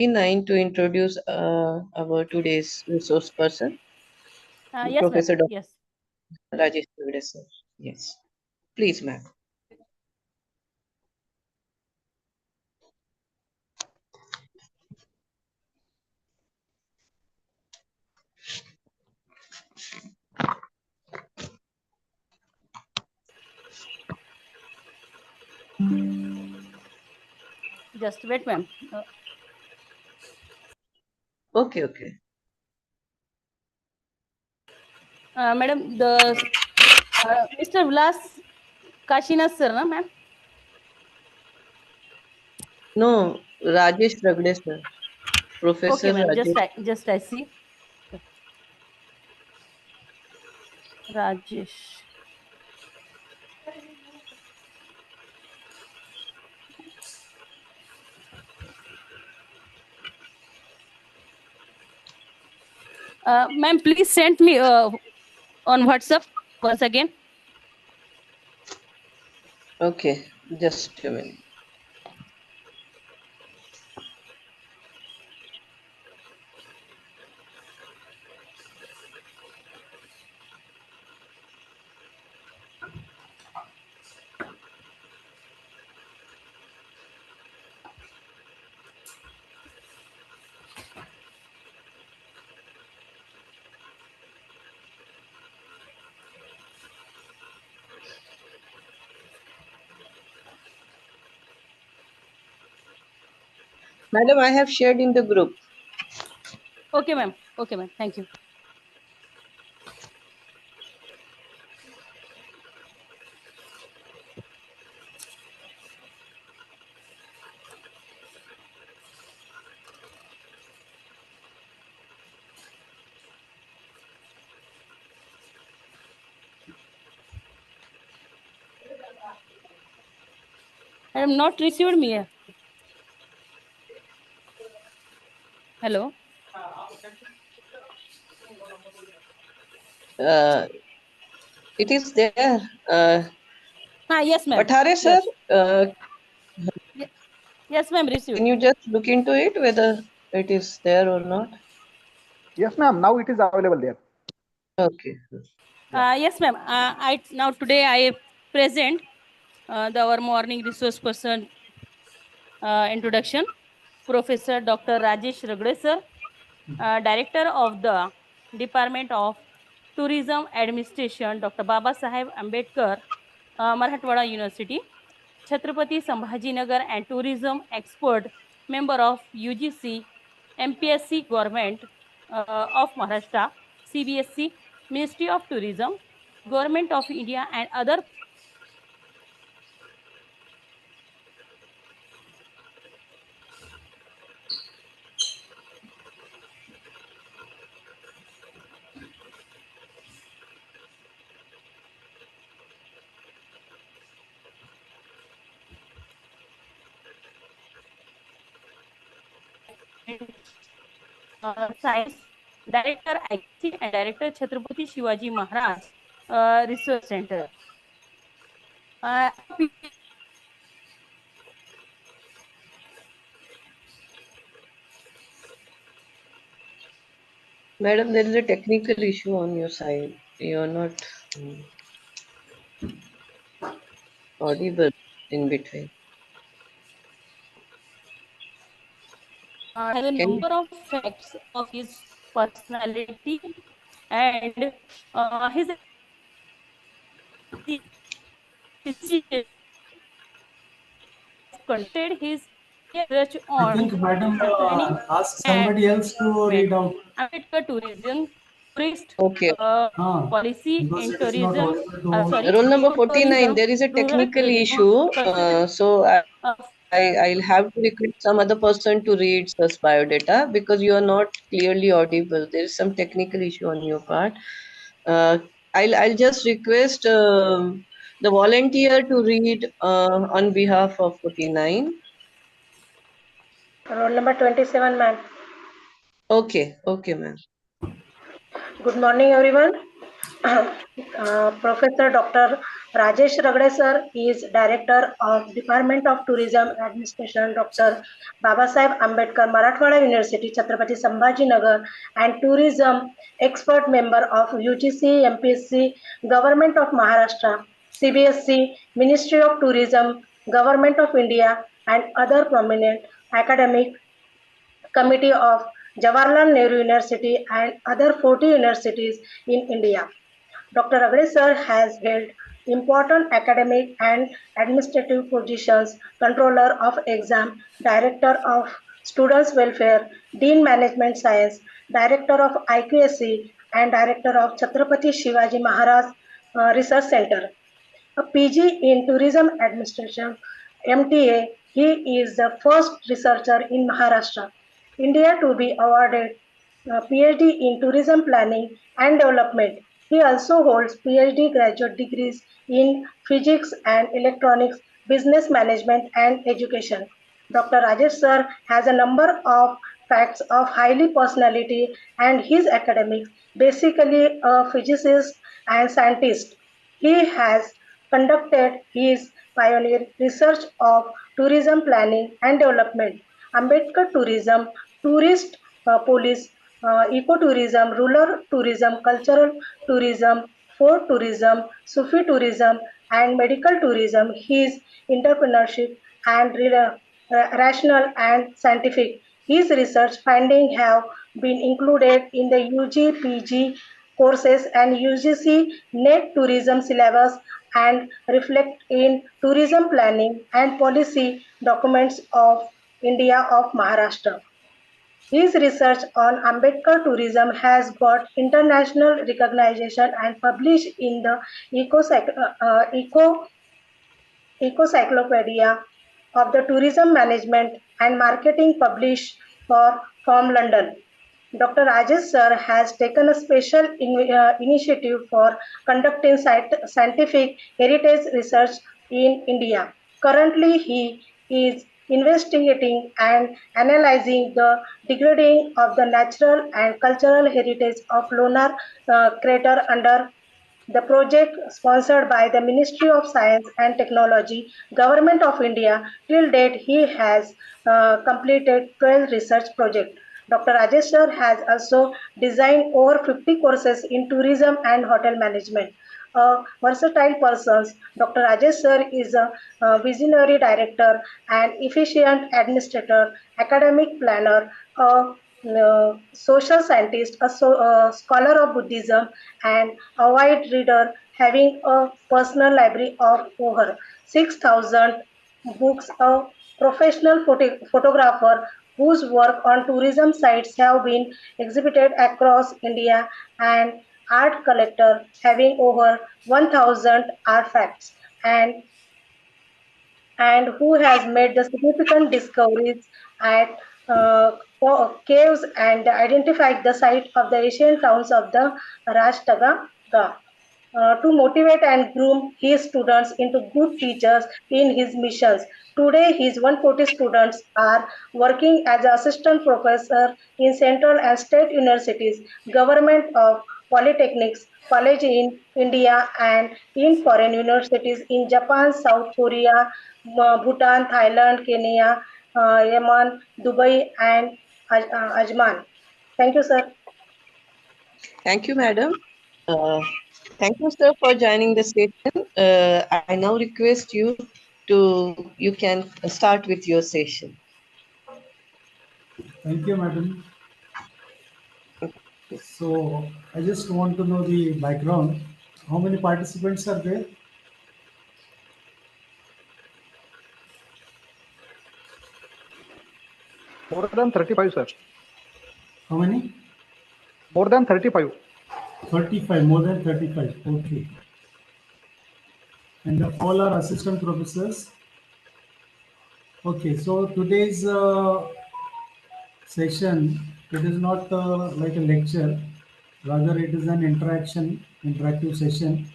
9 to introduce our today's resource person, Yes, ma'am. Professor Dr. Yes. Rajesh Ragde, sir. Yes, please, ma'am. Just wait, ma'am. Okay, okay. Madam, Mr. Vilas Kashinath sir, na, ma'am? No, Rajesh Ragde, sir. Professor Okay, ma'am. Rajesh. Just I see. Rajesh. Ma'am, please send me on WhatsApp once again. Okay, just a minute. Madam, I have shared in the group. Okay, ma'am. Okay, ma'am. Thank you. I have not received me. Hello. It is there. Yes, ma'am. Pathare, sir, Yes. Yes, ma'am. Received. can you just look into it whether it is there or not? Yes, ma'am. Now it is available there. Okay. Yes, ma'am. Today I present our morning resource person introduction. Professor Dr. Rajesh Ragde, sir, Director of the Department of Tourism Administration, Dr. Baba Saheb Ambedkar, Marathwada University, Chhatrapati Sambhajinagar and Tourism Expert, member of UGC, MPSC Government of Maharashtra, CBSC, Ministry of Tourism, Government of India and other Science, Director IC and Director Chhatrapati Shivaji Maharaj Research Center. Madam, there is a technical issue on your side. You are not audible in between. Have a number of facts of his personality and his conducted his research on I think, madam, planning ask and somebody else to read out. Ambedkar tourism, tourist Okay. policy Because in it is not tourism, audible to Roll number 49, tourism, there is a rural technical tourism, issue. cultural, So I'll have to request some other person to read such biodata because you are not clearly audible. There is some technical issue on your part. I'll just request the volunteer to read on behalf of 49. Roll number 27, ma'am. Okay, okay, ma'am. Good morning, everyone. Professor Dr. Rajesh Ragde sir is Director of Department of Tourism Administration, Dr. Babasaheb Ambedkar, Marathwada University, Chhatrapati Sambhajinagar, and Tourism Expert Member of UGC, MPSC, Government of Maharashtra, CBSC, Ministry of Tourism, Government of India, and other prominent academic committee of Jawaharlal Nehru University and other 40 universities in India. Dr. Ragde sir has held important academic and administrative positions, controller of exam, director of students welfare, dean management science, director of IQSC, and director of Chhatrapati Shivaji Maharaj Research Center. A PG in Tourism Administration, MTA, he is the first researcher in Maharashtra, India to be awarded a PhD in Tourism Planning and Development. He also holds PhD graduate degrees in Physics and Electronics, Business Management and Education. Dr. Rajesh sir has a number of facts of highly personality and his academics, basically a physicist and scientist. He has conducted his pioneer research of tourism planning and development, Ambedkar tourism, tourist police, ecotourism, rural tourism, cultural tourism, fort tourism, Sufi tourism, and medical tourism. His entrepreneurship and rational and scientific. His research findings have been included in the UG, PG courses and UGC net tourism syllabus and reflect in tourism planning and policy documents of India of Maharashtra. His research on Ambedkar tourism has got international recognition and published in the Ecocyclopedia of the Tourism Management and Marketing published for from London. Dr. Rajesh sir has taken a special initiative for conducting scientific heritage research in India. Currently, he is investigating and analyzing the degrading of the natural and cultural heritage of lunar crater under the project sponsored by the Ministry of Science and Technology, Government of India. Till date, he has completed 12 research projects. Dr. Rajesh sir has also designed over 50 courses in tourism and hotel management. A versatile person, Dr. Rajesh sir is a visionary director and efficient administrator, academic planner, a social scientist, a scholar of Buddhism, and a wide reader having a personal library of over 6,000 books, a professional photographer whose work on tourism sites have been exhibited across India, and art collector having over 1,000 artifacts, and who has made the significant discoveries at caves and identified the site of the ancient towns of the Rajtaga to motivate and groom his students into good teachers in his missions. Today, his 140 students are working as assistant professor in central and state universities, government of polytechnics, college in India and in foreign universities in Japan, South Korea, Bhutan, Thailand, Kenya, Yemen, Dubai, and Ajman. Thank you, sir. Thank you, madam. Uh, Thank you, sir, for joining the session. I now request you can start with your session. Thank you, madam. So I just want to know the background. How many participants are there? More than 35, sir. How many? More than 35. 35, more than 35. Okay. And all are assistant professors. Okay, so today's session, it is not like a lecture, rather it is an interactive session.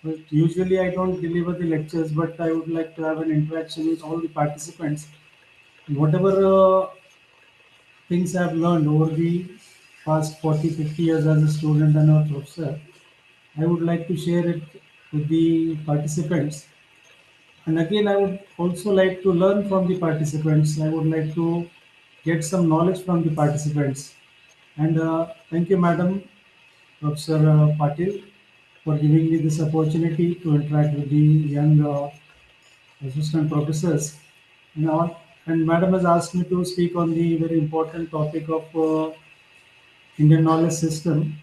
But usually I don't deliver the lectures, but I would like to have an interaction with all the participants. Whatever things I've learned over the past 40, 50 years as a student and a professor, I would like to share it with the participants. And again, I would also like to learn from the participants. I would like to get some knowledge from the participants. And thank you, Madam Professor Patil, for giving me this opportunity to interact with the young assistant professors. And, all, and Madam has asked me to speak on the very important topic of Indian knowledge system,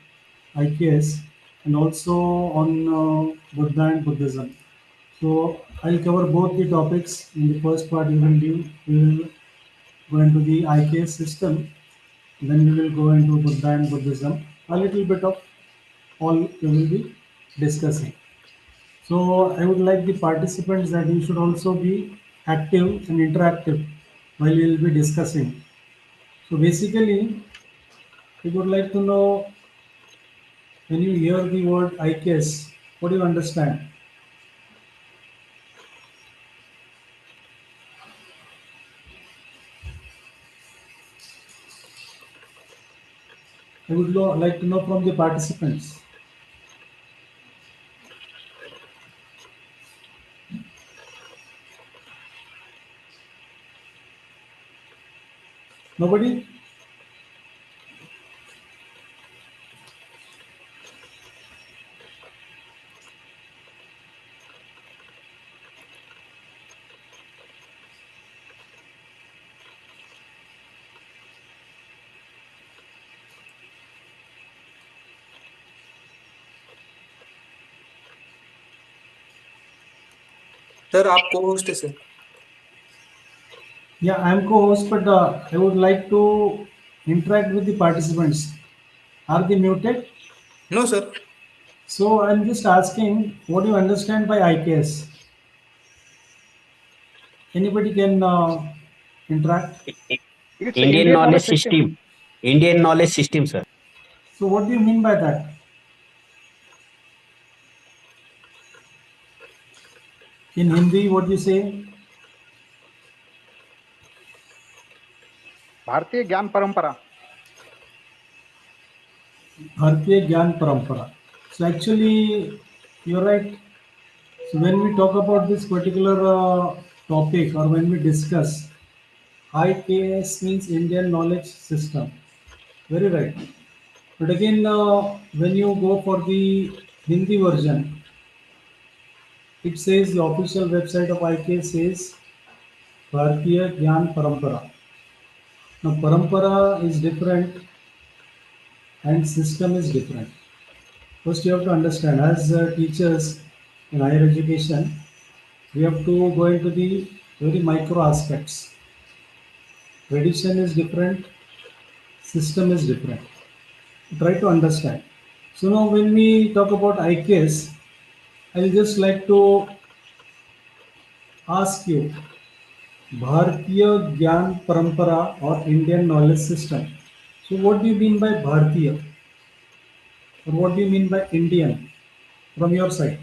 IKS, and also on Buddha and Buddhism. So I'll cover both the topics. In the first part, we will go into the IKS system. Then we will go into Buddha and Buddhism. A little bit of all we will be discussing. So I would like the participants that you should also be active and interactive while we will be discussing. So basically, we would like to know when you hear the word IKS, what do you understand? I would like to know from the participants. Nobody? Sir आप को host है sir. Yeah, I'm co-host, but I would like to interact with the participants. Are they muted? No sir. So I'm just asking, what do you understand by IKS? Anybody can interact? It's Indian Indian knowledge knowledge system. system. Indian knowledge system, sir. So what do you mean by that? In Hindi, what do you say? भारतीय ज्ञान परंपरा. Bharatiya Gyan Parampara. So actually, you're right. So when we talk about this particular topic or when we discuss, IKS means Indian Knowledge System. Very right. But again, when you go for the Hindi version, it says the official website of IKS says Bharatiya Gyan Parampara. Now, Parampara is different and system is different. First, you have to understand as teachers in higher education, we have to go into the very micro aspects. Tradition is different, system is different. Try to understand. So now when we talk about IKS, I'll just like to ask you Bharatiya Gyan Parampara or Indian knowledge system. So what do you mean by Bharatiya? Or what do you mean by Indian from your side?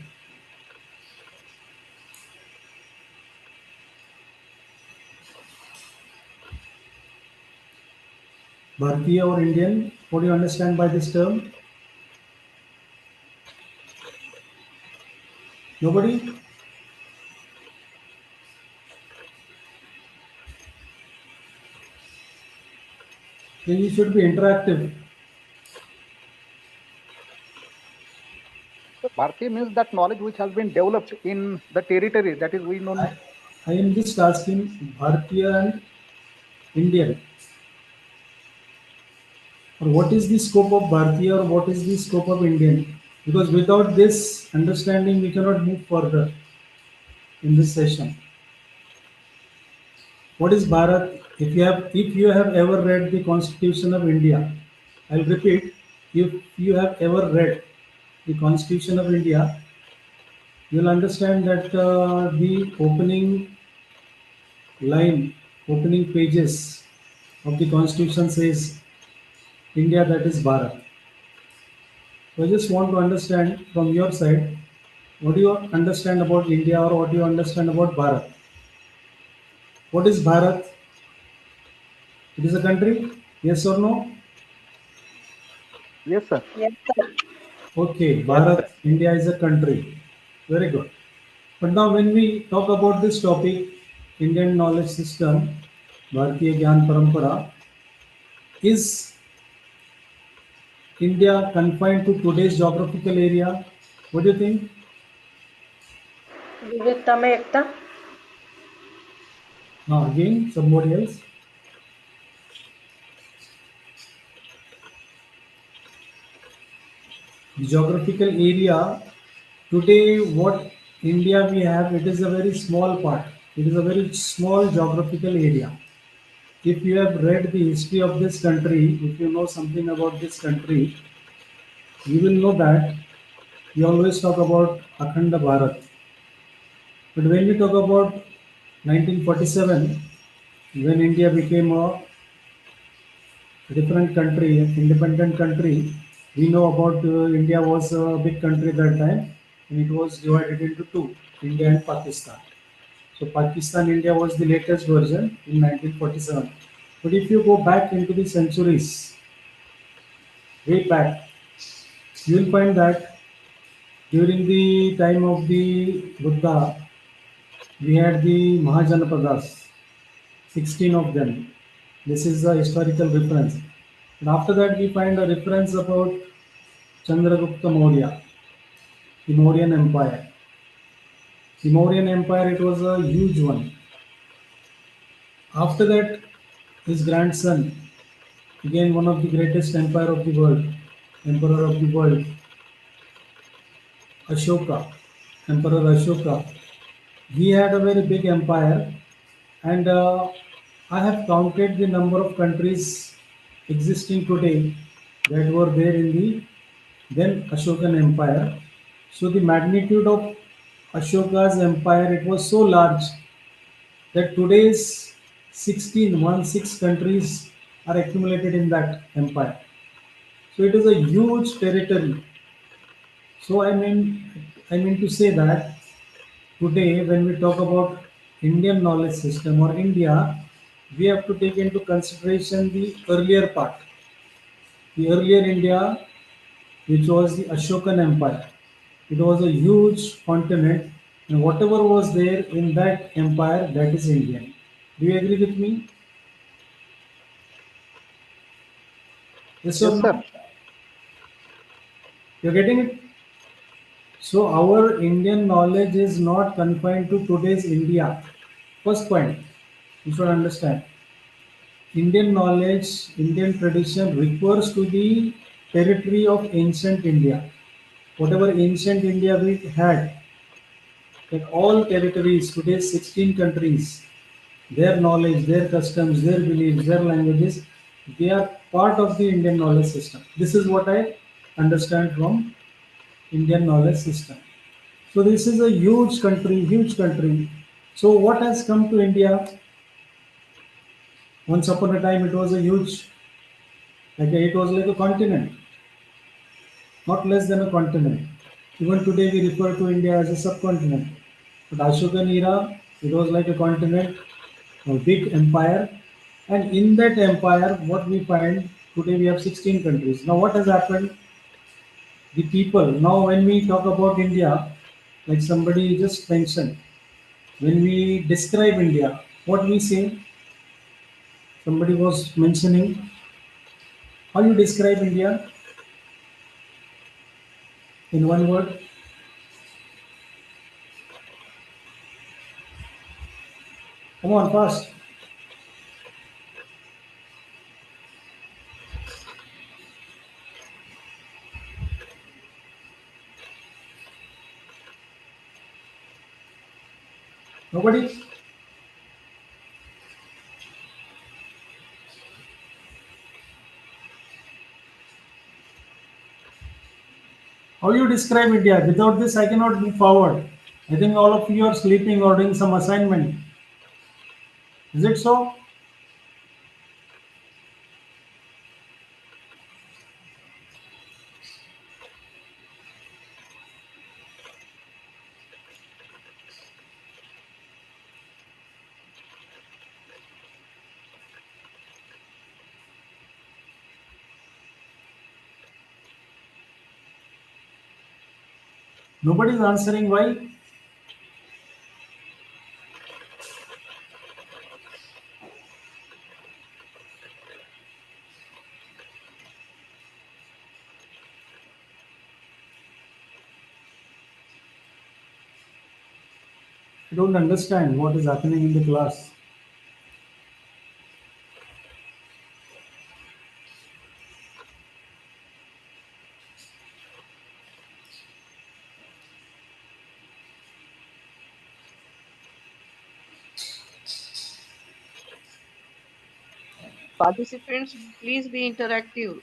Bharatiya or Indian, what do you understand by this term? Nobody? Then you should be interactive. So Bharatiya means that knowledge which has been developed in the territory that is we know. I am just asking Bharatiya and Indian. Or what is the scope of Bharatiya or what is the scope of Indian? Because without this understanding, we cannot move further in this session. What is Bharat? If you have ever read the Constitution of India, I'll repeat, if you have ever read the Constitution of India, you'll understand that the opening pages of the Constitution says India, that is Bharat. So I just want to understand from your side, what do you understand about India or what do you understand about Bharat? What is Bharat? It is a country? Yes or no? Yes, sir. Yes, sir. Okay, Yes, sir. Bharat, India is a country. Very good. But now, when we talk about this topic, Indian knowledge system, Bharatiya Gyan Parampara, is India confined to today's geographical area? What do you think? विविधता में एकता. Now, again, somebody else. The geographical area today, what India we have, it is a very small part. It is a very small geographical area. If you have read the history of this country, if you know something about this country, you will know that we always talk about Akhanda Bharat. But when we talk about 1947, when India became a different country, independent country, we know about India was a big country that time, and it was divided into two, India and Pakistan. So Pakistan India was the latest version in 1947. But if you go back into the centuries, way back, you will find that during the time of the Buddha, we had the Mahajanapadas, 16 of them. This is a historical reference. And after that, we find a reference about Chandragupta Maurya, the Mauryan Empire. The Mauryan Empire, it was a huge one. After that, his grandson, again one of the greatest empire of the world, emperor of the world, Ashoka, Emperor Ashoka. He had a very big empire, and I have counted the number of countries existing today that were there in the then Ashokan Empire. So the magnitude of Ashoka's empire, it was so large that today's 16 countries are accumulated in that empire. So it is a huge territory. So I mean to say that today when we talk about Indian knowledge system or India, we have to take into consideration the earlier part, the earlier India, which was the Ashokan Empire. It was a huge continent, and whatever was there in that empire, that is Indian. Do you agree with me? Yes or Yes, sir. no? You're getting it? So our Indian knowledge is not confined to today's India. First point, you should understand. Indian knowledge, Indian tradition refers to the territory of ancient India. Whatever ancient India we had, that all territories, today's 16 countries, their knowledge, their customs, their beliefs, their languages, they are part of the Indian knowledge system. This is what I understand from Indian knowledge system. So this is a huge country, huge country. So what has come to India? Once upon a time, it was a huge, it was like a continent, not less than a continent. Even today, we refer to India as a subcontinent. But Ashokan era, it was like a continent, a big empire, and in that empire, what we find today, we have 16 countries. Now, what has happened? The people. Now, when we talk about India, like somebody just mentioned, when we describe India, what we say, somebody was mentioning, how you describe India in one word? Come on, fast. Nobody? How you describe India? Without this, I cannot move forward. I think all of you are sleeping or doing some assignment. Is it so? Nobody's answering. Why? I don't understand what is happening in the class. Participants, please be interactive.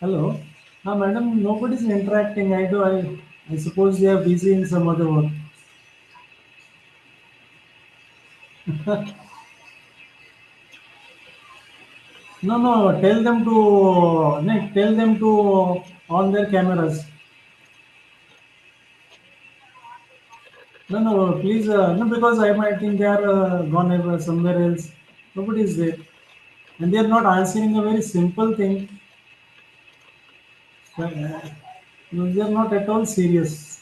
Hello? Madam, nobody's interacting. I suppose they are busy in some other work. No, no, tell them to, Nick, tell them to on their cameras. No, no, please, no, because I might think they are gone somewhere else. Nobody is there. And they are not answering a very simple thing. No, they are not at all serious.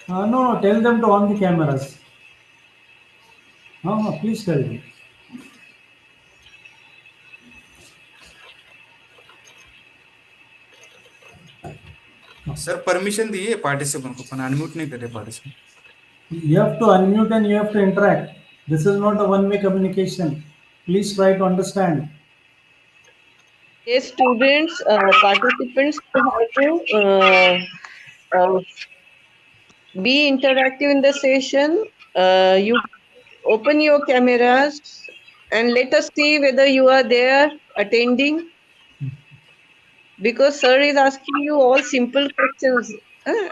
No, no, tell them to on the cameras. No, no, please tell them. Sir permission दिए participant को, पण unmute नहीं करे participant. You have to unmute and you have to interact. This is not a one-way communication. Please try to understand. Yes, students, participants, you have to be interactive in the session. You open your cameras and let us see whether you are there attending, because sir is asking you all simple questions,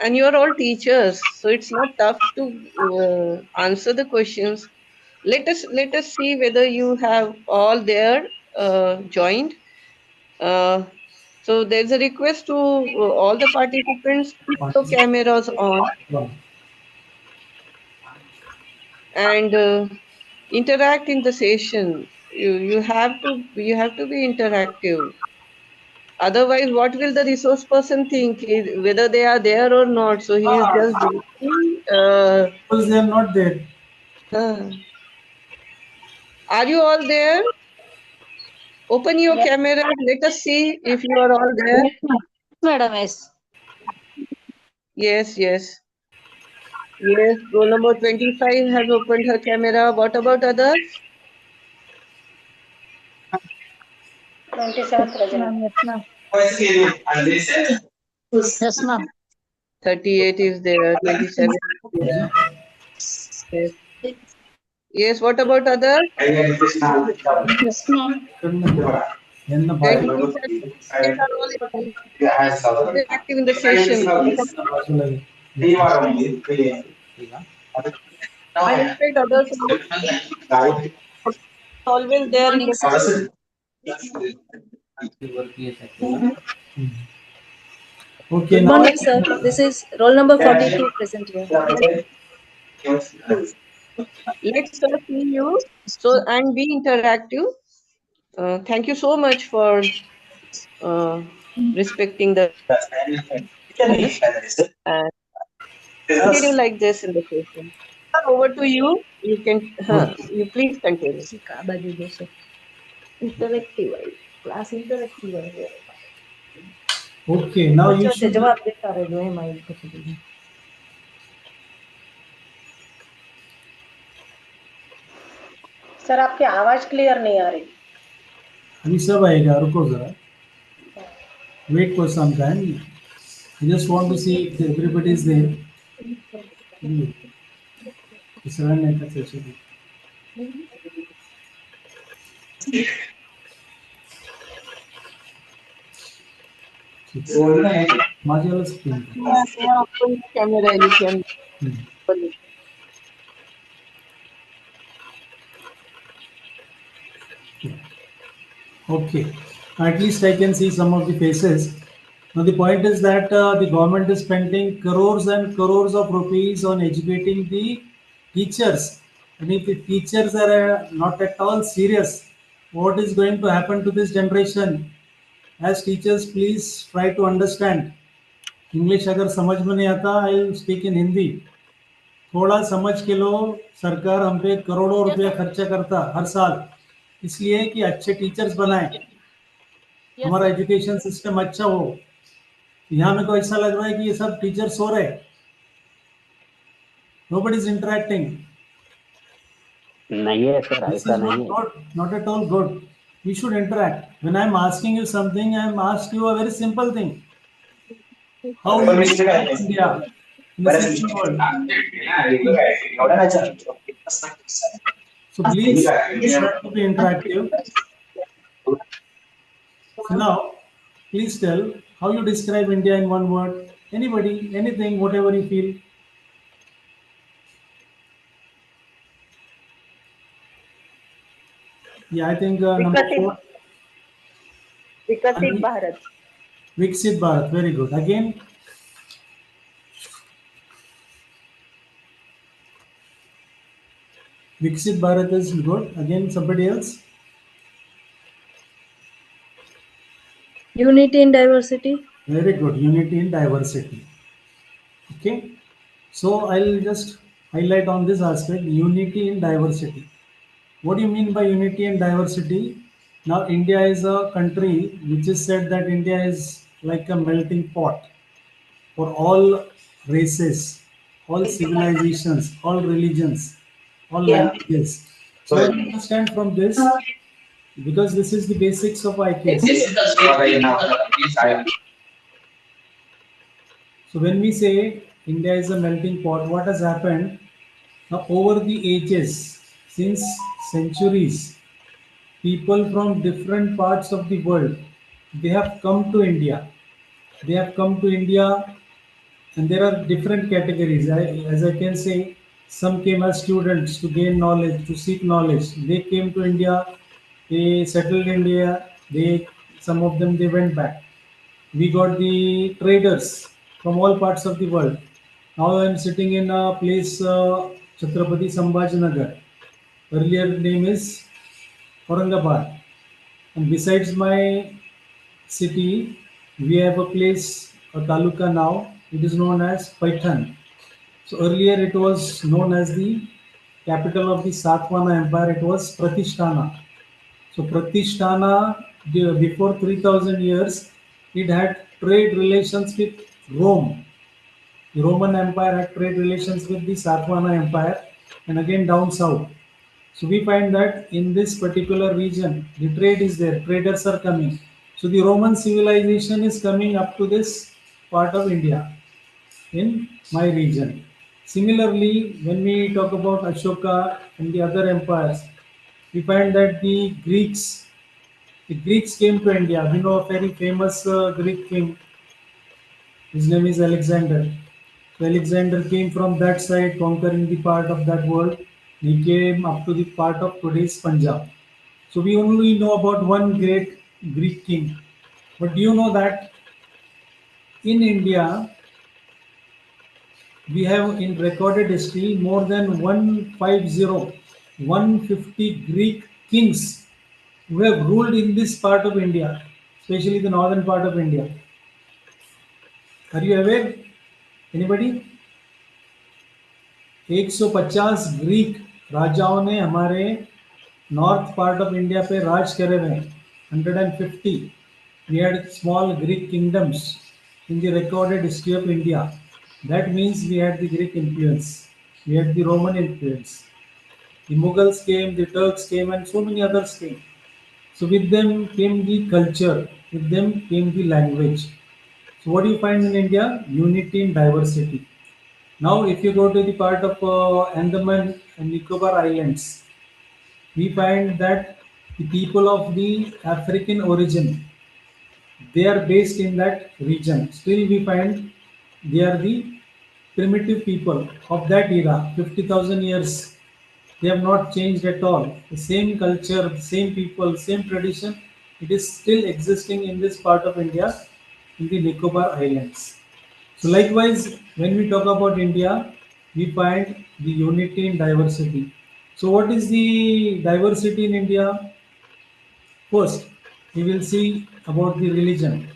and you are all teachers, so it's not tough to answer the questions. Let us see whether you have all there joined. uh, so there's a request to all the participants, keep your cameras on and interact in the session. You have to be interactive. Otherwise, what will the resource person think, whether they are there or not? So he is just Because they are not there. uh, are you all there? Open your Yes, camera. Let us see if you are all there. Yes, madam. Yes. Yes, yes. Yes, roll number 25 has opened her camera. What about others? 27th Rajani. Ma'am, yes, ma'am. Yes, ma'am. 38 is there. 27 is there. Yes. Yes, what about others? Yes, ma'am. 26 and 28 are all interactive in the session. I expect others always there in the session. Okay, Good now morning, sir. This is roll number 42 present here. Let's see you. So and be interactive. Thank you so much for uh, respecting the and continue like this in the session. Over to you. You can. You please continue. Interactive. Class interactive. okay, now you should. Sir आपकी आवाज clear नहीं आ रही. अभी सब आएगा, रुको जरा. Wait for some time. I just want to see if everybody is there. It's run at the session. Majala screen. Open the camera. You can. Okay, at least I can see some of the faces. Now the point is that the government is spending crores and crores of rupees on educating the teachers And if the teachers are not at all serious, what is going to happen to this generation? As teachers, please try to understand. English अगर समझ में नहीं आता, I speak in Hindi. थोड़ा समझ के लो. सरकार हम पे करोड़ों Yes, रुपया sir. खर्चा करता हर साल, इसलिए कि अच्छे टीचर्स बनाए, Yes, हमारा sir. एजुकेशन सिस्टम अच्छा हो. यहाँ मेरे को ऐसा लग रहा है कि ये सब टीचर सो रहे. Nobody is interacting. नहीं है सर, This ऐसा is नहीं है. not at all good. We should interact. When I am asking you something, I am asked you a very simple thing. How you describe India in a simple word? So please try to be interactive. So now, please tell how you describe India in one word. Anybody, anything, whatever you feel. Yeah, I think number Vikasit, 4. Vikasit Bharat. Viksit Bharat. Very good. Again, Viksit Bharat is good. Again, somebody else. Unity in diversity. Very good. Unity in diversity. Okay. So I'll just highlight on this aspect, unity in diversity. What do you mean by unity and diversity? Now, India is a country which is said that India is like a melting pot for all races, all civilizations, all religions, all languages. So, what do you understand from this? Because this is the basics of IKS. So, when we say India is a melting pot, what has happened? Now, over the ages, since centuries, people from different parts of the world, they have come to India. They have come to India, and there are different categories. As I can say, some came as students to gain knowledge, to seek knowledge. They came to India, they settled in India. Some of them they went back. We got the traders from all parts of the world. Now I am sitting in a place, Chhatrapati Sambhajinagar. Earlier name is Aurangabad. And besides my city, we have a place, a taluka now. It is known as Paithan. So earlier it was known as the capital of the Satavahana Empire. It was Pratishtana. So Pratishtana, before 3000 years, it had trade relations with Rome. The Roman Empire had trade relations with the Satavahana Empire, and again down south. So we find that in this particular region, the trade is there, traders are coming. So the Roman civilization is coming up to this part of India in my region. Similarly, when we talk about Ashoka and the other empires, we find that the Greeks came to India. We know a very famous Greek king. His name is Alexander. So Alexander came from that side, conquering the part of that world. He came up to the part of today's Punjab. So we only know about one great Greek king. But do you know that in India, we have in recorded history more than 150 Greek kings who have ruled in this part of India, especially the northern part of India. Are you aware? Anybody? 150 Greek राजाओं ने हमारे north part of India पे राज करे हुए हैं. 150. We had small Greek kingdoms in the recorded history of India. That means we had the Greek influence, we had the Roman influence. The Mughals came, the Turks came, and so many others came. So with them came the culture, with them came the language. So what do you find in India? Unity in diversity. Now, if you go to the part of Andaman and Nicobar Islands, we find that the people of the African origin, they are based in that region. Still, we find they are the primitive people of that era, 50,000 years. They have not changed at all. The same culture, the same people, same tradition, it is still existing in this part of India, in the Nicobar Islands. So likewise, when we talk about India, we find the unity in diversity. So what is the diversity in India? First, we will see about the religion.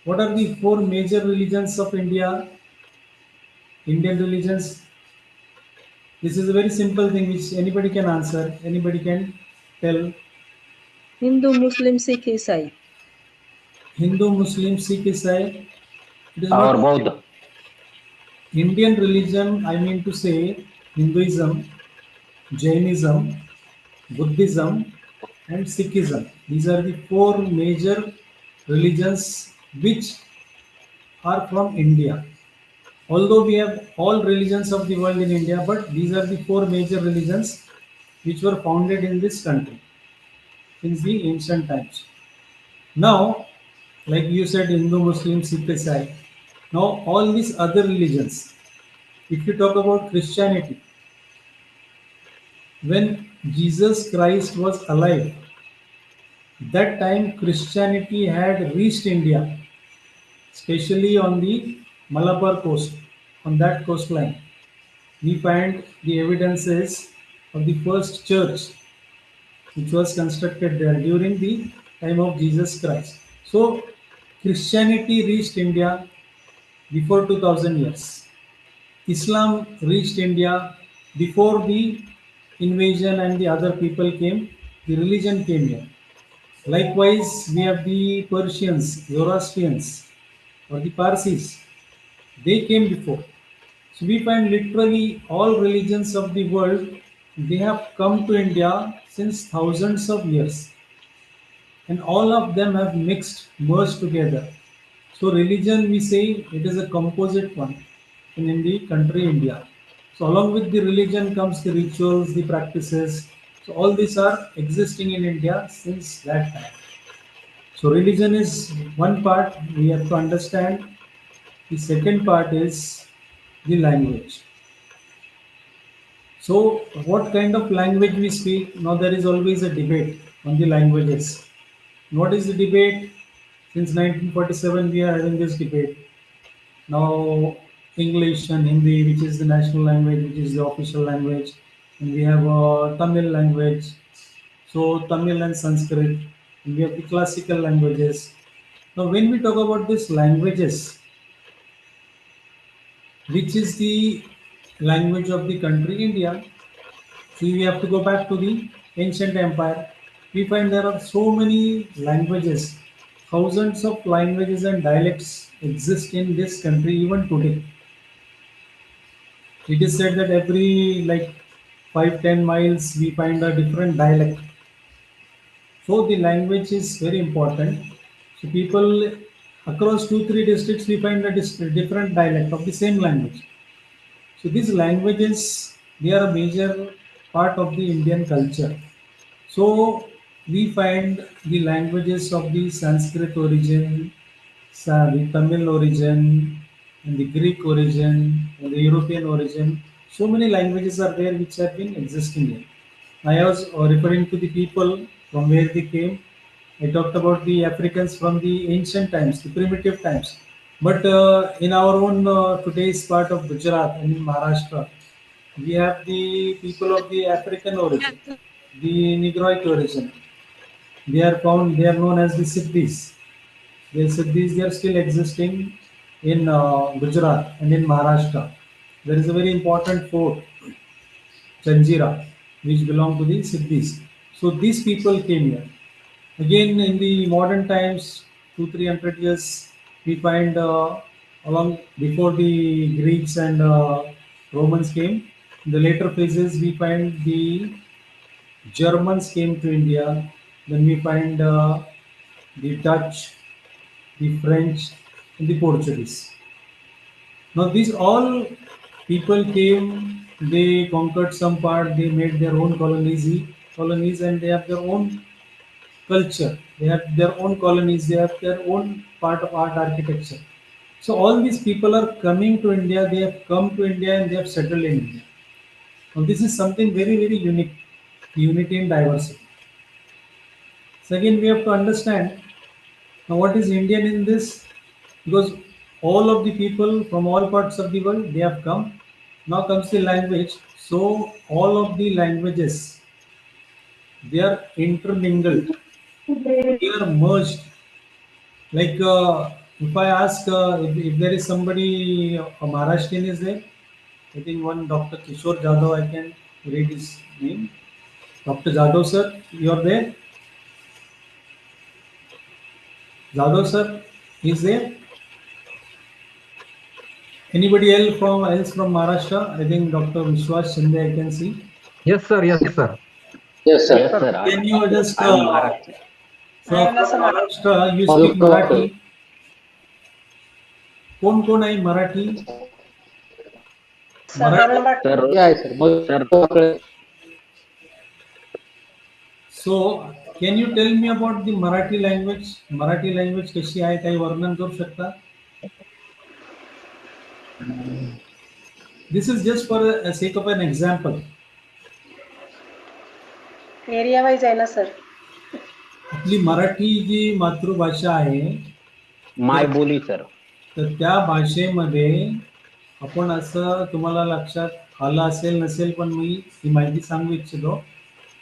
What are the four major religions of India? Indian religions. This is a very simple thing which anybody can answer, anybody can tell. Hindu, Muslim, Sikh, Isai. Hindu, Muslim, Sikh, Isai. It is Or not both. Indian religion, I mean to say Hinduism, Jainism, Buddhism, and Sikhism. These are the four major religions which are from India. Although we have all religions of the world in India, but these are the four major religions which were founded in this country since the ancient times. Now, like you said, Hindu, Muslim, Sikh, Isai. Now, all these other religions, if you talk about Christianity, when Jesus Christ was alive, that time Christianity had reached India, especially on the Malabar coast, on that coastline. We find the evidences of the first church which was constructed there during the time of Jesus Christ. So, Christianity reached India before 2000 years. Islam reached India before the invasion and the other people came, the religion came here. Likewise, we have the Persians, Zoroastrians, or the Parsis. They came before. So we find literally all religions of the world, they have come to India since thousands of years. And all of them have mixed, merged together. So religion, we say it is a composite one in the country India. So along with the religion comes the rituals, the practices. So all these are existing in India since that time. So religion is one part we have to understand. The second part is the language. So what kind of language we speak? Now there is always a debate on the languages. What is the debate? Since 1947 we are having this debate. Now English and Hindi, which is the national language, which is the official language, and we have Tamil language. So Tamil and Sanskrit, and we have the classical languages. Now when we talk about these languages, which is the language of the country India, see we have to go back to the ancient empire. We find there are so many languages, thousands of languages and dialects exist in this country even today. It is said that every like 5-10 miles we find a different dialect. So the language is very important. So people across 2-3 districts we find a different dialect of the same language. So these languages, they are a major part of the Indian culture. So we find the languages of the Sanskrit origin, the Tamil origin, and the Greek origin, and the European origin. So many languages are there which have been existing here. I was referring to the people from where they came. I talked about the Africans from the ancient times, the primitive times. But in our own today's part of Gujarat and in Maharashtra, we have the people of the African origin, the Negroid origin. They are found. They are known as the Siddhis. The Siddhis, they are still existing in Gujarat and in Maharashtra. There is a very important fort, Chanjira, which belong to the Siddhis. So these people came here. Again, in the modern times, 200-300 years, we find along before the Greeks and Romans came. In the later phases, we find the Germans came to India. Then we find the Dutch, the French, and the Portuguese. Now these all people came, they conquered some part, they made their own colonies, and they have their own culture. They have their own colonies. They have their own part of art architecture. So all these people are coming to India. They have come to India and they have settled in India. Now this is something very very unique, unity in diversity. So again we have to understand now what is Indian in this, because all of the people from all parts of the world they have come. Now comes the language. So all of the languages, they are intermingled, they are merged. Like if I ask if there is somebody, a Maharashtrian is there, I think one Dr. Kishore Jadhav, I can read his name. Dr. Jadhav sir, you are there? Jadhav sir is there? Anybody else from Maharashtra? I think Dr. Vishwas Shinde I can see. Yes, sir. Yes, sir. Yes, Yes, sir. sir. Can you just I am Maharashtra. so from Maharashtra you speak Marathi? कोण आहे Marathi? Roll Marathi. number Sir, Yeah, sir. sir, So can you tell me about the Marathi language? Marathi language कशी आहे, काही वर्णन करू शकता? This is just for a sake of an example. area wise आहे ना सर. आपली मराठी जी मातृभाषा आहे माय बोली सर. तर त्या भाषेमध्ये आपण असं तुम्हाला लक्षात आलं असेल नसेल पण मी ही माहिती सांगू इच्छितो.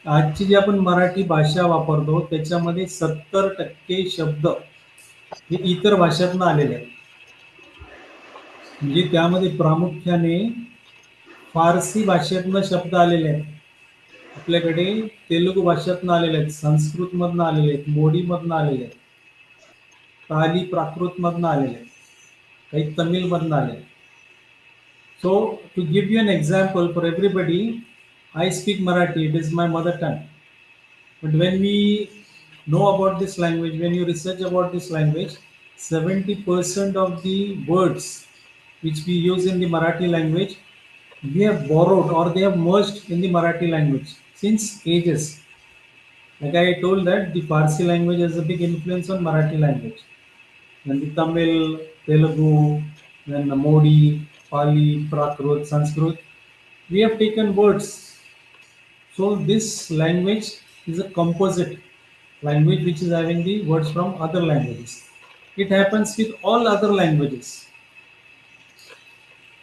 आजची जी आपण मराठी भाषा वापरतो त्याच्यामध्ये 70% शब्द हे इतर भाषातनं आलेले आहेत. म्हणजे त्यामध्ये प्रामुख्याने फारसी भाषेतनं शब्द आलेले आहेत. आपल्याकडे तेलुगू भाषेतनं आलेले आहेत, संस्कृतमधनं आलेले आहेत, मोडीमधनं आलेले आहेत, पाली प्राकृतमधनं आलेले आहेत, काही तमिळमधनं आलेले आहेत. So to give you an example for everybody, I speak Marathi, it is my mother tongue. But when we know about this language, when you research about this language, 70% of the words which we use in the Marathi language, we have borrowed or they have merged in the Marathi language since ages. Like I told that the Farsi language has a big influence on Marathi language. Then the Tamil, Telugu, then the Modi, Pali, Prakrut, Sanskrit, we have taken words. So this language is a composite language which is having the words from other languages. It happens with all other languages.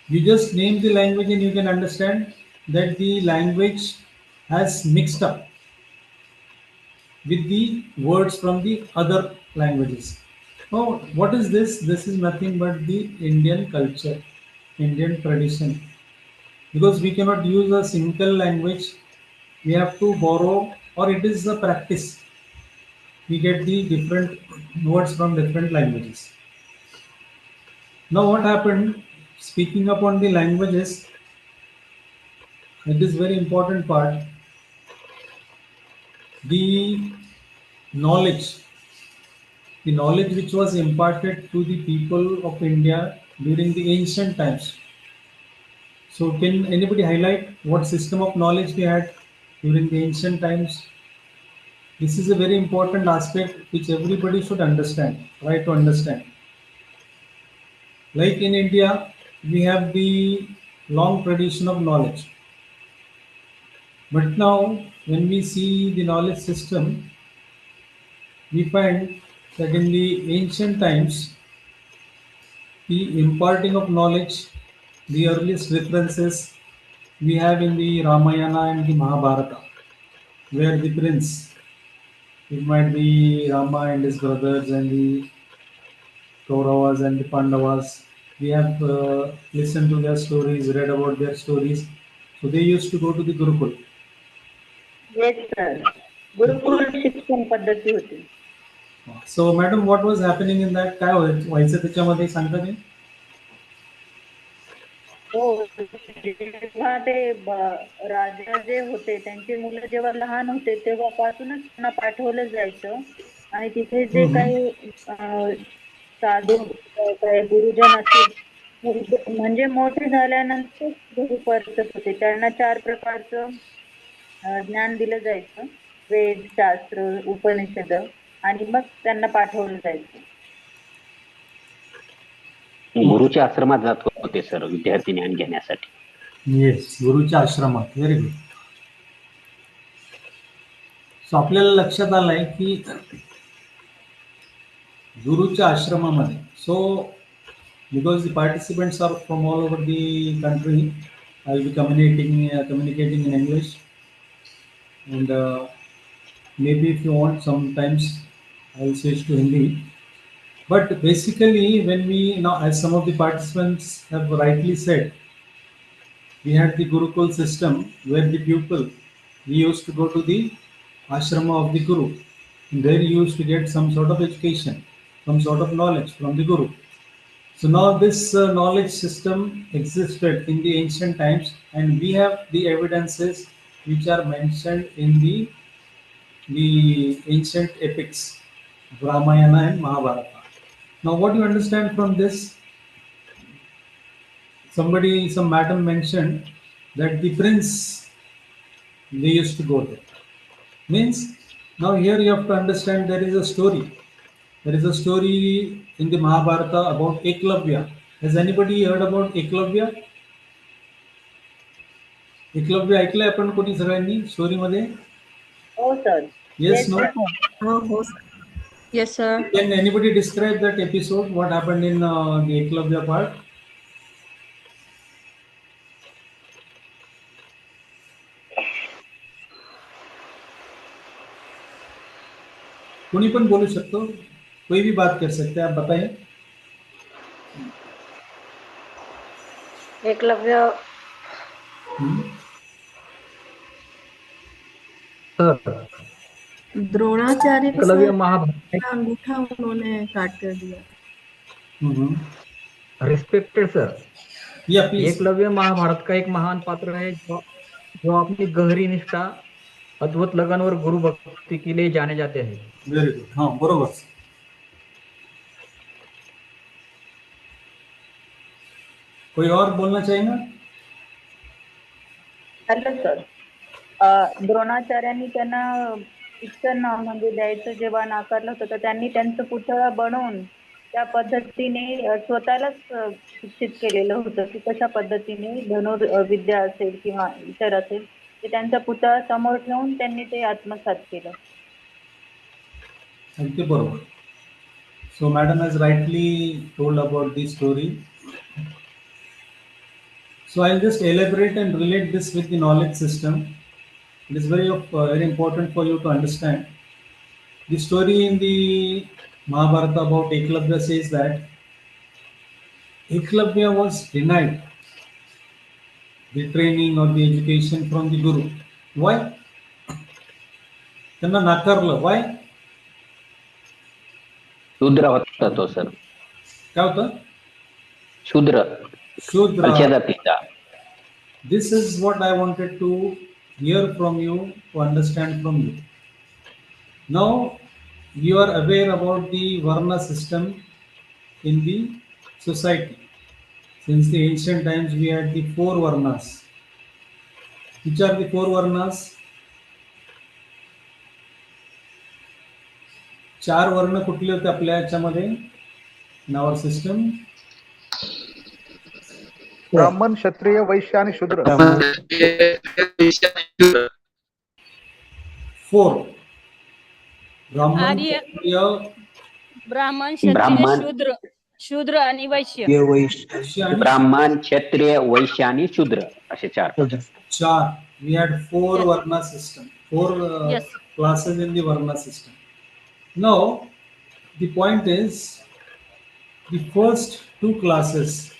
You just name the language and you can understand that the language has mixed up with the words from the other languages. Now, what is this? This is nothing but the Indian culture, Indian tradition. Because we cannot use a single language, we have to borrow, or it is a practice. We get the different words from different languages. Now, what happened? Speaking upon the languages, it is very important part. The knowledge, the knowledge which was imparted to the people of India during the ancient times. So, can anybody highlight what system of knowledge we had during the ancient times? This is a very important aspect which everybody should understand, try to understand. Like in India, we have the long tradition of knowledge. But now, when we see the knowledge system, we find that in the ancient times, the imparting of knowledge, the earliest references we have in the Ramayana and the Mahabharata, where the prince, it might be Rama and his brothers and the Kauravas and the Pandavas, we have listened to their stories, read about their stories. So they used to go to the Gurukul. Yes sir. Gurukul शिक्षण पद्धती होती. So, madam, what was happening in that? काय व्हायचं त्याच्यामध्ये सांगता तुम्ही? हो, जेव्हा ते राजा जे होते त्यांची मुलं जेव्हा लहान होते तेव्हापासूनच त्यांना पाठवलं जायचं आणि तिथे जे काही साधू काही गुरुजन असतील म्हणजे मोठे झाल्यानंतर घरी परतत होते. त्यांना 4 प्रकारचं ज्ञान दिलं जायचं, वेद, शास्त्र, उपनिषद, आणि मग त्यांना पाठवलं जायचं. गुरुच्या आश्रमात जात होते सर विद्यार्थी ज्ञान घेण्यासाठी. येस, गुरुच्या आश्रमात. Very good. सो आपल्याला लक्षात आलंय की गुरुच्या आश्रमामध्ये, so because the participants are from all over the country, I'll be communicating in English, and maybe if you want, sometimes I'll switch to Hindi. But basically, when we now, as some of the participants have rightly said, we had the Gurukul system where the pupil we used to go to the ashrama of the Guru. And there you used to get some sort of education, some sort of knowledge from the Guru. So now this knowledge system existed in the ancient times, and we have the evidences which are mentioned in the ancient epics, Ramayana and Mahabharata. Now, what you understand from this? Some madam mentioned that the prince they used to go there. Means now here you have to understand there is a story. There is a story in the Mahabharata about Eklavya. Has anybody heard about Eklavya? Eklavya ऐकलंय आपण कोणी सगळ्यांनी स्टोरीमध्ये? हो sir. Yes, no? Oh, yes, sir. Can anybody describe that episode? What happened in the Eklavya part? कोई पण बोलू शकतो, कोई भी बात कर सकते हैं, आप बताएं. एकलव्य सर द्रोणाचार्य एकलव्य सर महाभारत का अंगूठा उन्होंने काट कर दिया. रिस्पेक्टेड सर, या प्लीज. एकलव्य महाभारत का एक महान पात्र है जो अपनी गहरी निष्ठा, अद्भुत लगन और गुरु भक्ति के लिए जाने जाते हैं. Very good. हाँ, बरोबर. कोई और बोलना चाहेगा? Hello sir. द्रोणाचार्यांनी त्यांना शिक्षण म्हणजे द्यायचं जेव्हा नाकारलं होतं, तर त्यांनी त्यांचं पुतळा बनवून त्या पद्धतीने स्वतःलाच शिक्षित केलेलं होतं की कशा पद्धतीने धनुर्विद्या असेल किंवा इतर असेल ते त्यांचा पुतळा समोर ठेवून त्यांनी ते आत्मसात केलं. अगदी बरोबर. So madam has rightly told about this story. So I'll just elaborate and relate this with the knowledge system. It is very important for you to understand. The story in the Mahabharata about Eklavya says that Eklavya was denied the training or the education from the Guru. Why? त्यांना नाकारलं. Why? शूद्र होता तो sir. काय होतं? शूद्र. Shudra. जातीचा. This is what I wanted to hear from you, to understand from you. Now, you are aware about the Varna system in the society. Since the ancient times, we had the 4 Varnas. Which are the 4 Varnas? 4 वर्ण कुठले होते आपल्या याच्यामध्ये? In our system? ब्राह्मण, क्षत्रिय, वैश्य आणि शूद्र. 4. ब्राह्मण, क्षत्रिय, ब्राह्मण, क्षत्रिय, शूद्र आणि वैश्य. ब्राह्मण, क्षत्रिय, वैश्य आणि शूद्र असे 4. 4. We had 4 Varna system. 4 classes in the Varna system. Now, the point is, the first 2 classes,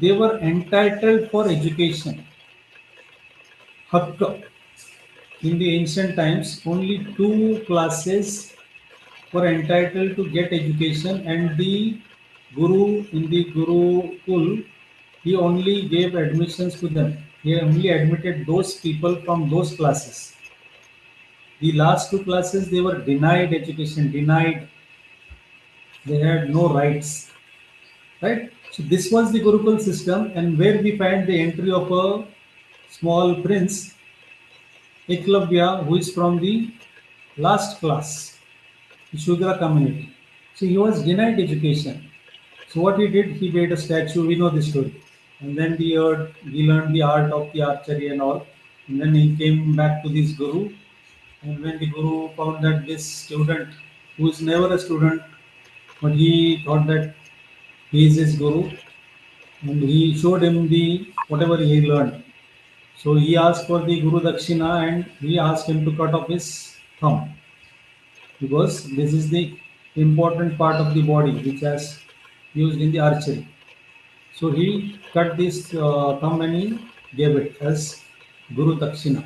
they were entitled for education. Hakka. In the ancient times, only 2 classes were entitled to get education, and the Guru in the Gurukul, he only gave admissions to them. He only admitted those people from those classes. The last 2 classes, they were denied education, denied. They had no rights. Right? So this was the Gurukul system, and where we find the entry of a small prince, Eklavya, who is from the last class, the Shudra community. So he was denied education. So what he did, he made a statue. We know the story. And then he learned the art of the archery and all. And then he came back to this Guru. And when the Guru found that this student, who is never a student, but he thought that he is his Guru, and he showed him the whatever he learned. So he asked for the Guru Dakshina and he asked him to cut off his thumb because this is the important part of the body which has used in the archery. So he cut this thumb and he gave it as Guru Dakshina.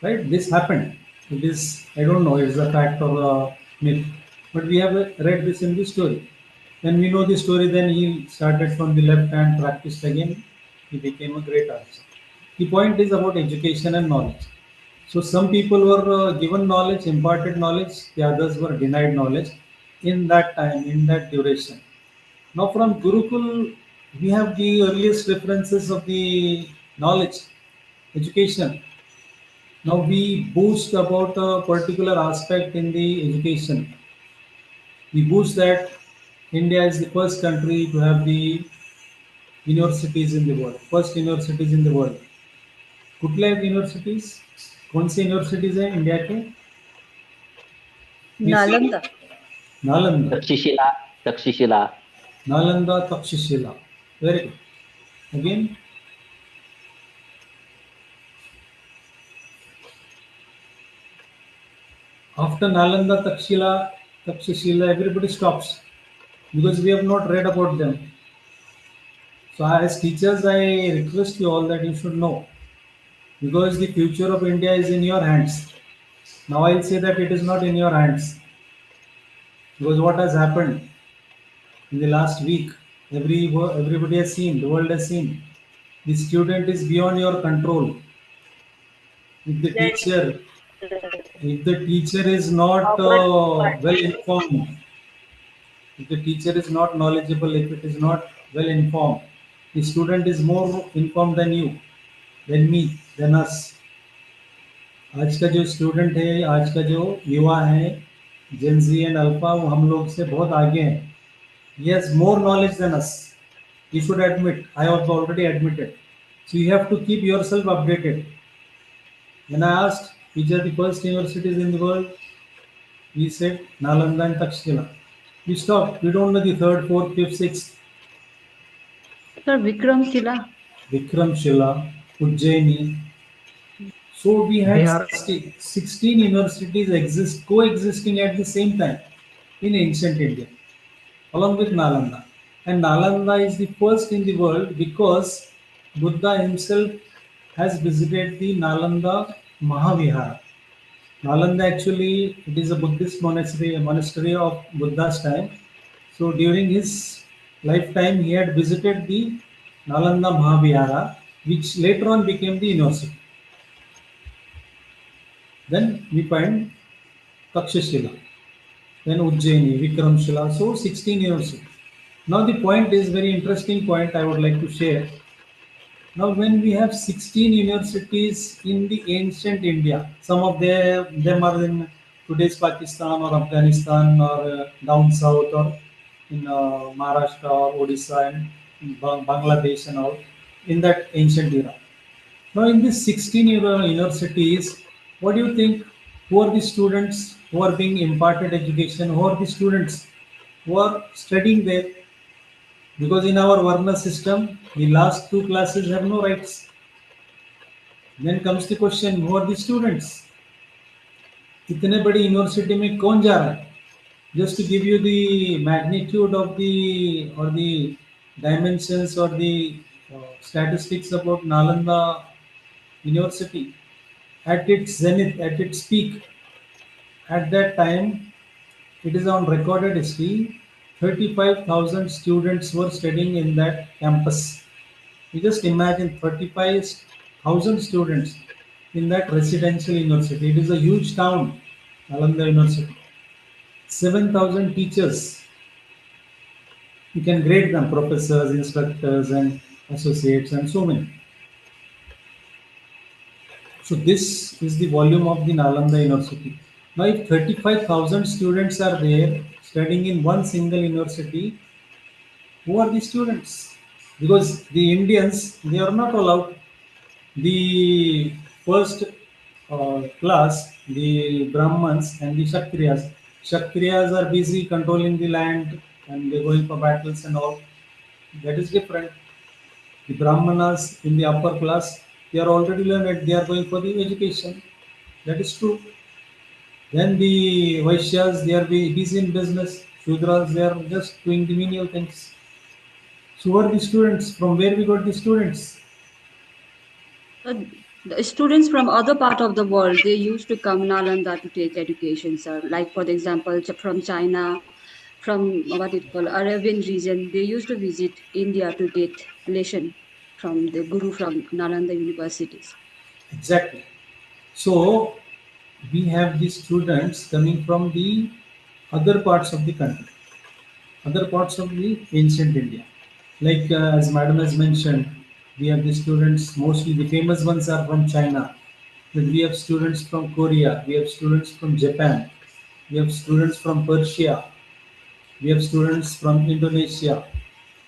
Right? This happened. It is, I don't know, it's a fact or a myth, but we have read this in the story. When we know the story, then he started from the left hand, practiced again, he became a great archer. The point is about education and knowledge. So some people were given knowledge, imparted knowledge, the others were denied knowledge in that time, in that duration. Now from Gurukul, we have the earliest references of the knowledge, education. Now we boost about a particular aspect in the education. We boost that India is the first country to have the universities in the world, first universities in the world. कुठल्या आहेत universities? कौन सी universities हैं India के? Nalanda. Nalanda. Takshashila. Takshashila. Nalanda, Takshashila. Very good. Again. After Nalanda, Takshashila, everybody stops because we have not read about them. So as teachers, I request you all that you should know because the future of India is in your hands. Now I'll say that it is not in your hands because what has happened in the last week, everybody has seen, the world has seen. The student is beyond your control. If the teacher, if the teacher is not well informed, if the teacher is not knowledgeable, if it is not well informed, the student is more informed than you, than me, than us. आज का जो student है, आज का जो युवा है, जेन जी and alpha, वो हम लोग से बहुत आगे हैं. He has more knowledge than us. You should admit. I have already admitted. So you have to keep yourself updated. When I asked which are the first universities in the world, we said Nalanda and Takshila. We stopped. We don't know the third, fourth, fifth, sixth. Sir, Vikramshila. Vikramshila, Ujjaini. So we had Bihar. 16 universities coexisting at the same time in ancient India, along with Nalanda. And Nalanda is the first in the world because Buddha himself has visited the Nalanda Mahavihara. Nalanda actually, it is a Buddhist monastery of Buddha's time. So during his lifetime, he had visited the Nalanda Mahavihara, which later on became the university. Then we find Takshashila, then Ujjaini, Vikramshila, so 16 universities. Now the point is very interesting point I would like to share. Now when we have 16 universities in the ancient India, some of them are in today's Pakistan or Afghanistan or down south or in Maharashtra or Odisha and Bangladesh and all in that ancient era. Now in these 16 universities, what do you think? Who are the students who are being imparted education? Who are the students who are studying there? Because in our Varna system, the last two classes have no rights. Then comes the question, who are the students? इतने बड़ी university में कौन जा रहा है? Just to give you the magnitude of the dimensions or the statistics about Nalanda University, at its zenith, at its peak, at that time, it is on recorded history, 35,000 students were studying in that campus. You just imagine 35,000 students in that residential university. It is a huge town, Nalanda University. 7,000 teachers. You can grade them, professors, instructors, and associates, and so many. So this is the volume of the Nalanda University. Now, if 35,000 students are there studying in one single university, who are the students? Because the Indians, they are not allowed. The first class, the Brahmins and the Kshatriyas are busy controlling the land and they're going for battles and all. That is different. The Brahmanas in the upper class, they are already learned, they are going for the education. That is true. Then the Vaishyas, they are busy in business. Shudras, they are just doing the menial things. So who are the students? From where we got the students? Uh, the students from other part of the world, they used to come Nalanda to take education, sir. Like for the example, from China, from what it called Arabian region, they used to visit India to get lesson from the guru from Nalanda universities. Exactly. So we have the students coming from the other parts of the country, other parts of the ancient India. Like as Madam has mentioned, we have the students, mostly the famous ones are from China. But we have students from Korea, we have students from Japan, we have students from Persia, we have students from Indonesia.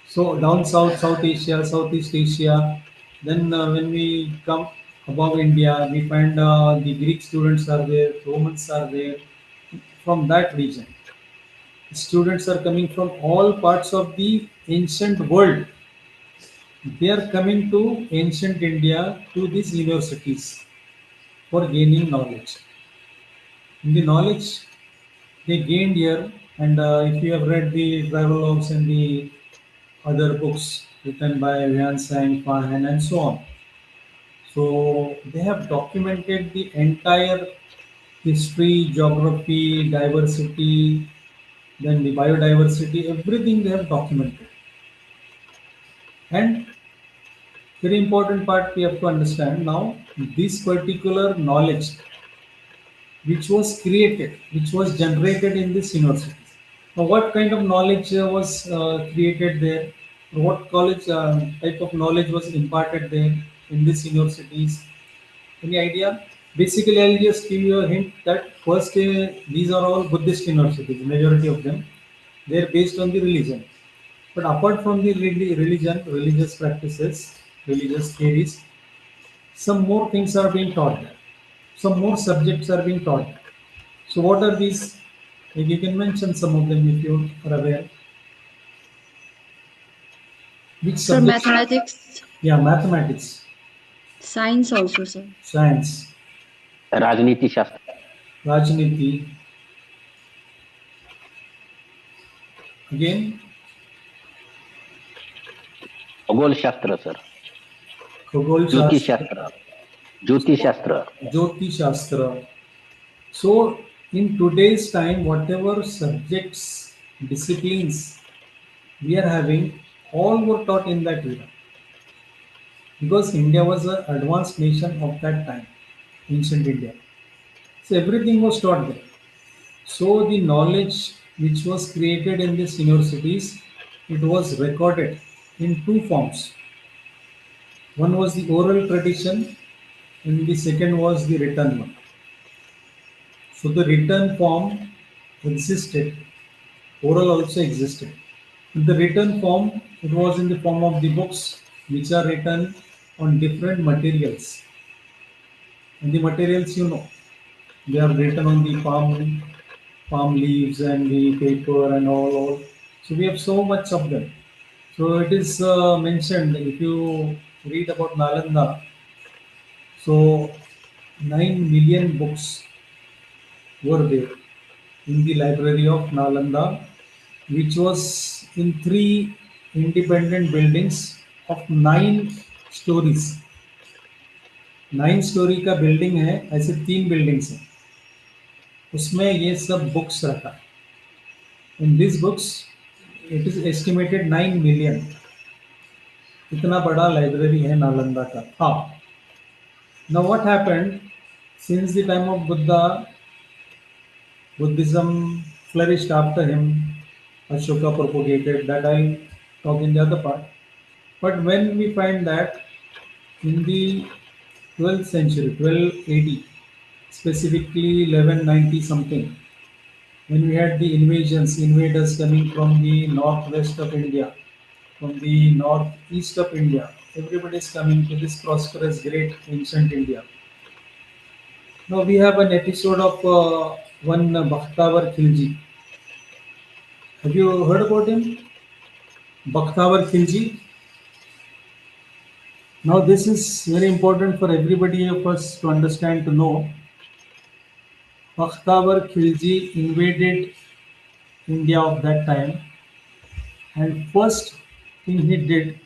So down south, South Asia, Southeast Asia. Then when we come above India, we find the Greek students are there, Romans are there. From that region, students are coming from all parts of the ancient world. They are coming to ancient India to these universities for gaining knowledge. And the knowledge they gained here, and if you have read the travelogues and the other books written by Lian Sang, Fahan, and so on. So they have documented the entire history, geography, diversity, then the biodiversity, everything they have documented. And very important part we have to understand now, this particular knowledge which was created, which was generated in this university. Now, what kind of knowledge was created there? What college type of knowledge was imparted there in these universities? Any idea? Basically, I'll just give you a hint that first, these are all Buddhist universities, majority of them. They're based on the religion. But apart from the religion, religious practices, religious theories, some more things are being taught there. Some more subjects are being taught. So, what are these? Like you can mention some of them if you are aware. Which Sir, subjects? mathematics, Yeah, mathematics, science also, sir. science, राजनीति शास्त्र, Rajniti. Again, खगोल शास्त्र sir, Khagol ज्योतिष Shastra, शास्त्र, ज्योतिष शास्त्र, Jyoti Shastra. So, in today's time, whatever subjects, disciplines we are having, all were taught in that era. Because India was an advanced nation of that time, ancient India. So, everything was taught there. So the knowledge which was created in these universities, it was recorded in two forms. One was the oral tradition, and the second was the written one. So the written form existed, oral also existed. In the written form, it was in the form of the books which are written on different materials. And the materials you know, they are written on the palm leaves and the paper and all. So we have so much of them. So it is mentioned if you read about Nalanda. So 9 million books were there in the library of Nalanda, which was in three independent buildings of 9 stories. 9 story का building है, ऐसे 3 buildings हैं, उसमें ये सब books रखा. In these books, it is estimated 9 million. इतना बड़ा लाइब्रेरी है नालंदा का था. Now what happened since the time of Buddha, Buddhism flourished after him. Ashoka propagated that. I'll talk in the other part. But when we find that in the 12th century, 1280, specifically 1190 something, when we had the invaders coming from the northwest of India, from the northeast of India. Everybody is coming to this prosperous, great ancient India. Now we have an episode of one Bakhtavar Khilji. Have you heard about him? Bakhtavar Khilji. Now this is very important for everybody of us to understand, to know. Bakhtavar Khilji invaded India of that time, and first thing he did,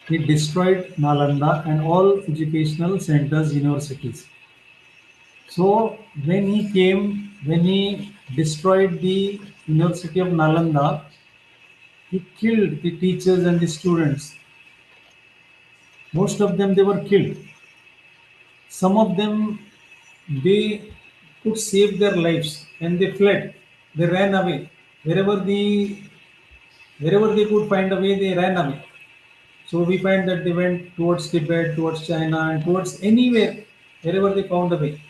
he destroyed Nalanda and all educational centers, universities. So when he destroyed the University of Nalanda, he killed the teachers and the students. Most of them, they were killed. Some of them, they could save their lives and they fled. They ran away. Wherever wherever they could find a way, they ran away. So we find that they went towards Tibet, towards China, and towards anywhere, wherever they found a way.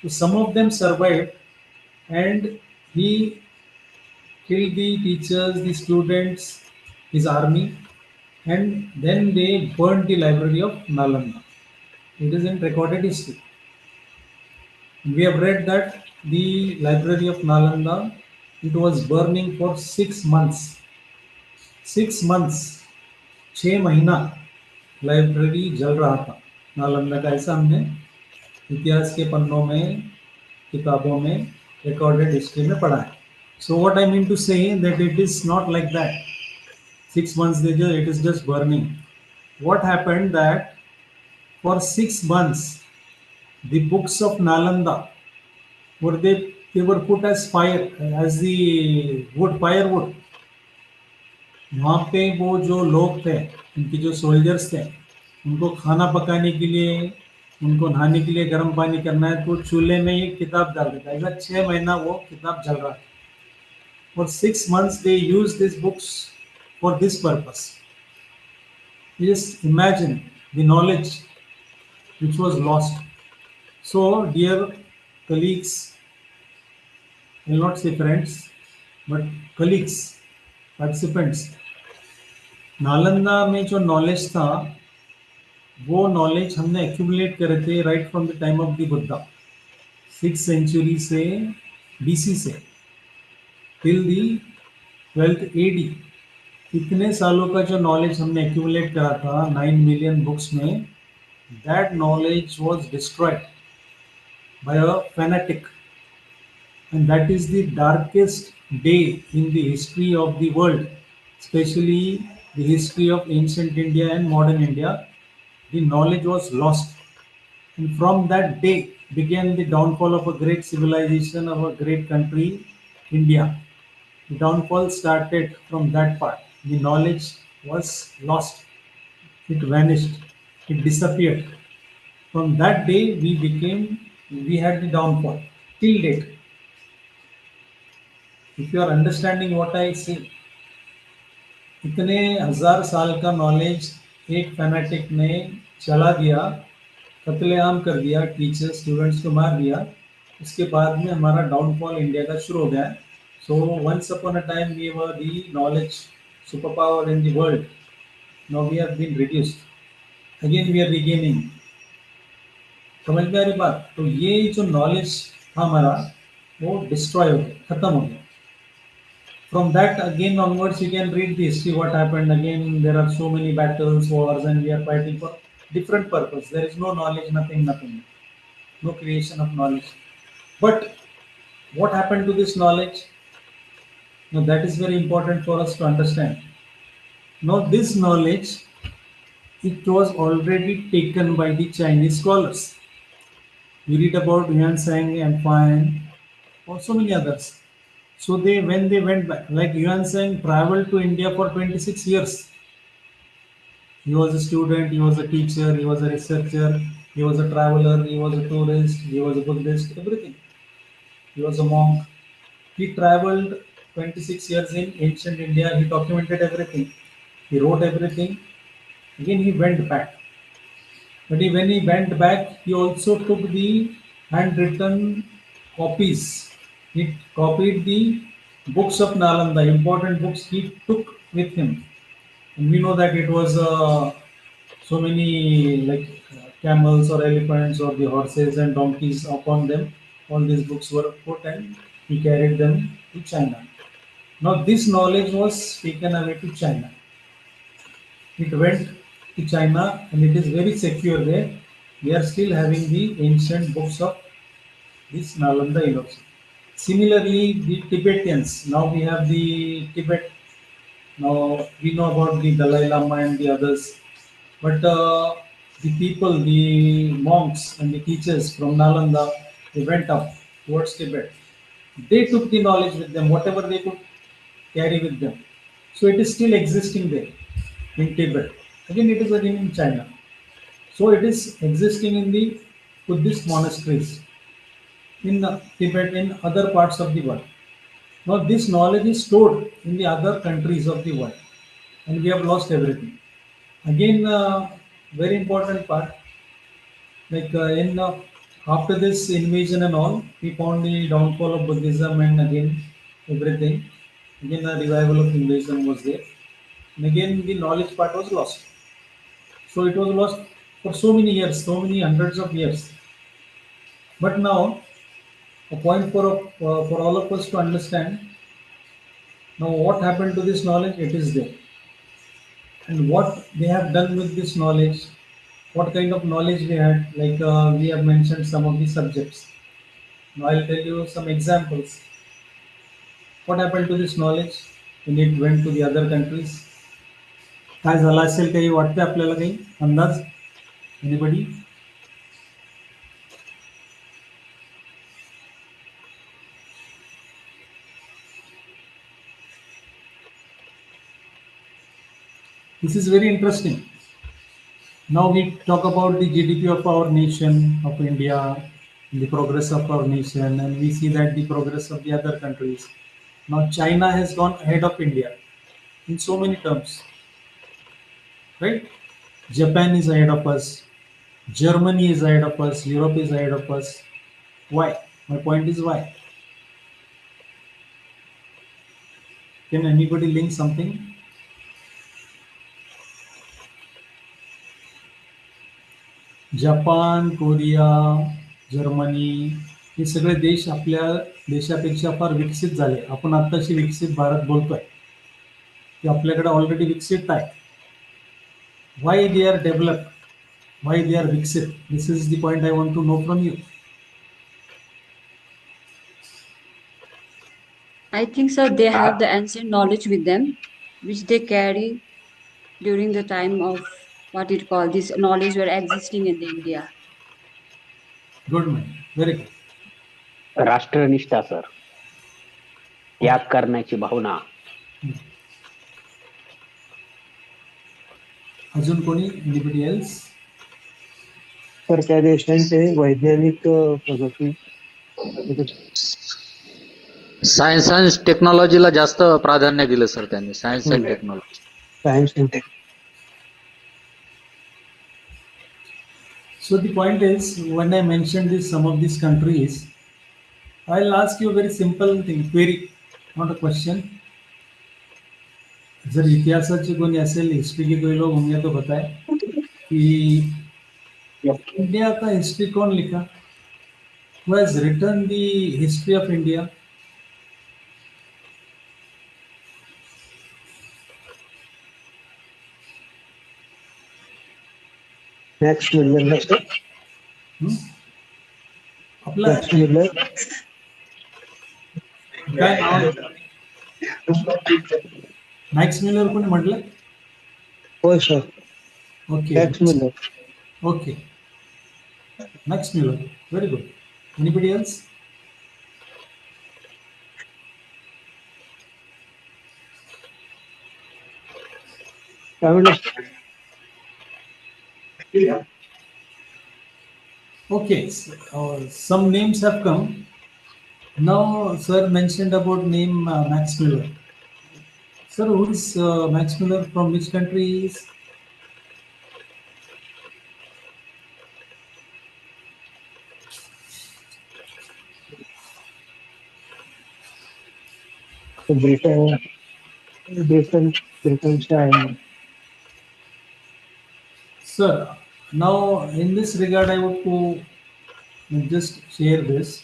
So some of them survived, and he killed the teachers, the students, his army, and then they burned the library of Nalanda. It is in recorded history. We have read that the library of Nalanda, it was burning for 6 months. 6 months, 6 महीना library जल रहा था नालंदा का। ऐसा हमने इतिहास के पन्नों में, किताबों में, रिकॉर्डेड हिस्ट्री में पढ़ा है. So what I mean to say that it is not like that. 6 months later, it is just burning. What happened that for 6 months, the books of Nalanda they were put as fire, as the firewood. वहाँ पे वो जो लोग थे, उनके जो soldiers थे, उनको खाना पकाने के लिए, उनको नहाने के लिए गर्म पानी करना है, तो चूल्हे में ये किताब डाल देता है. ऐसा 6 महीना वो किताब जल रहा था. For 6 months they used these books for this purpose. Just imagine the knowledge which was lost. So dear colleagues, I will not say friends, but colleagues, participants, Nalanda में जो नॉलेज था, वो नॉलेज हमने एक्यूमुलेट करे थे right from the time of the Buddha, 6th century से, BC से till the 12th AD. इतने सालों का जो नॉलेज हमने एक्यूमुलेट करा था 9 मिलियन बुक्स में, that knowledge was destroyed by a fanatic, and that is the darkest day in the history of the world, especially the history of ancient India and modern India. The knowledge was lost, and from that day began the downfall of a great civilization, of a great country, India. The downfall started from that part. The knowledge was lost, it vanished, it disappeared. From that day we had the downfall till date. If you are understanding what I say, इतने 1000 साल का knowledge एक fanatic ने चला दिया, कत्लेआम कर दिया, teacher students को मार दिया. उसके बाद में हमारा डाउनफॉल इंडिया का शुरू हो गया. So once upon a time we were the knowledge super power in the world. Now we have been reduced, again we are regaining. समझ में आ रही बात? तो ये जो नॉलेज था हमारा, वो डिस्ट्रॉय हो गया, खत्म हो गया. From that again onwards, you can read the history, what happened. Again, there are so many battles, wars, and we are fighting for different purpose. There is no knowledge, nothing, no creation of knowledge. But what happened to this knowledge? Now that is very important for us to understand. Now this knowledge, it was already taken by the Chinese scholars. We read about Yuan Sang and Fan, or so many others. So when they went back, like Yuan Sang traveled to India for 26 years. He was a student, he was a teacher, he was a researcher, he was a traveler, he was a tourist, he was a Buddhist, everything. He was a monk. He traveled 26 years in ancient India. He documented everything. He wrote everything. Again, he went back. But when he went back, he also took the handwritten copies. He copied the books of Nalanda, important books he took with him. And we know that it was so many like camels or elephants or the horses and donkeys upon them. All these books were put and he carried them to China. Now this knowledge was taken away to China. It went to China and it is very secure there. We are still having the ancient books of this Nalanda University. Similarly, the Tibetans. Now we have the Tibet. Now we know about the Dalai Lama and the others, but the people, the monks and the teachers from Nalanda, they went up towards Tibet. They took the knowledge with them, whatever they could carry with them. So it is still existing there in Tibet. Again, it is again in China. So it is existing in the Buddhist monasteries in Tibet, in other parts of the world. Now this knowledge is stored in the other countries of the world, and we have lost everything. Again, very important part, like in after this invasion and all, we found the downfall of Buddhism and again everything. Again, a revival of invasion was there, and again the knowledge part was lost. So it was lost for so many years, so many hundreds of years. But now, a point for all of us to understand. Now, what happened to this knowledge? It is there, and what they have done with this knowledge, what kind of knowledge they had, like we have mentioned some of the subjects. Now I'll tell you some examples. What happened to this knowledge when it went to the other countries? काय झालं असेल काही वाटतं आपल्याला काही अंदाज? Anybody? This is very interesting. Now we talk about the GDP of our nation, of India, the progress of our nation, and we see that the progress of the other countries. Now China has gone ahead of India in so many terms, right? Japan is ahead of us, Germany is ahead of us, Europe is ahead of us. Why? My point is why. Can anybody link something? Japan, Korea, Germany हे सगळे देश आपल्या देशापेक्षा फार विकसित झाले. आपण आत्ताशी विकसित भारत बोलतोय, की आपल्याकडे ऑलरेडी विकसित आहे. Why they are develop, why they are विकसित, this is the point I want to know from you. I think, sir, they have the ancient knowledge with them, which they carry during the time of what it called this knowledge were existing in the India. Good man, very good. राष्ट्रनिष्ठा sir, त्याग करण्याची भावना. अजून कोणी? Anybody else? तर त्या देशांचे वैज्ञानिक प्रगती, सायन्स आणि टेक्नॉलॉजीला जास्त प्राधान्य दिलं सर त्यांनी. Science and technology. Science and technology. So the point is, when I mentioned this, some of these countries, I'll ask you a very simple thing, query, not a question. जर इतिहासाचे कोणी असेल, history के कोई लोग होंगे तो बताए कि इंडिया का हिस्ट्री कौन लिखा? Who has written the history of India? Max Miller. आपला मॅक्स मिलर. काय नाव? मॅक्स मिलर कोणी म्हटलं? होय sir. Okay, max Miller. Okay, max Miller, very good. Anybody else? काय म्हणलं? Okay, some names have come. Now, sir mentioned about name Max Miller. Sir, who is Max Miller? From which country he is? Britain. Sir, now in this regard, I want to just share this,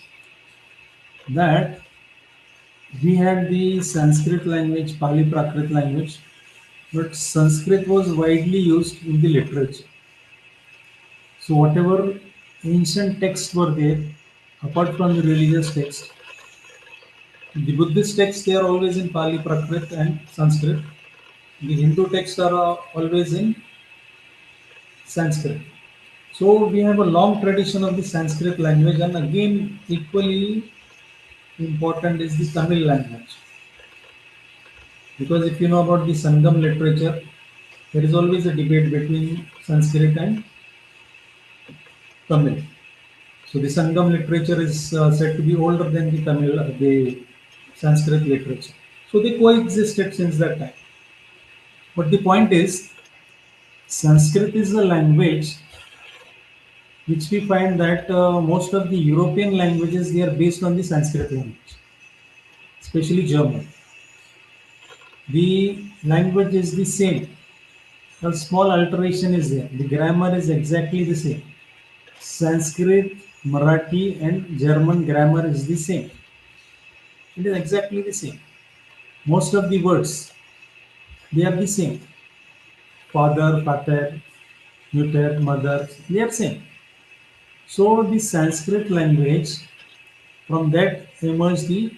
that we had the Sanskrit language, Pali Prakrit language, but Sanskrit was widely used in the literature. So whatever ancient texts were there, apart from the religious text, the Buddhist texts they are always in Pali, Prakrit, and Sanskrit. The Hindu texts are always in Sanskrit. So we have a long tradition of the Sanskrit language, and again, equally important is the Tamil language. Because if you know about the Sangam literature, there is always a debate between Sanskrit and Tamil. So the Sangam literature is said to be older than the Tamil, the Sanskrit literature. So they coexisted since that time. But the point is, Sanskrit is a language which we find that most of the European languages they are based on the Sanskrit language, especially German. The language is the same. A small alteration is there. The grammar is exactly the same. Sanskrit, Marathi, and German grammar is the same. It is exactly the same. Most of the words they are the same. Father, pater, neuter, mother, they are same. So the Sanskrit language, from that emerged the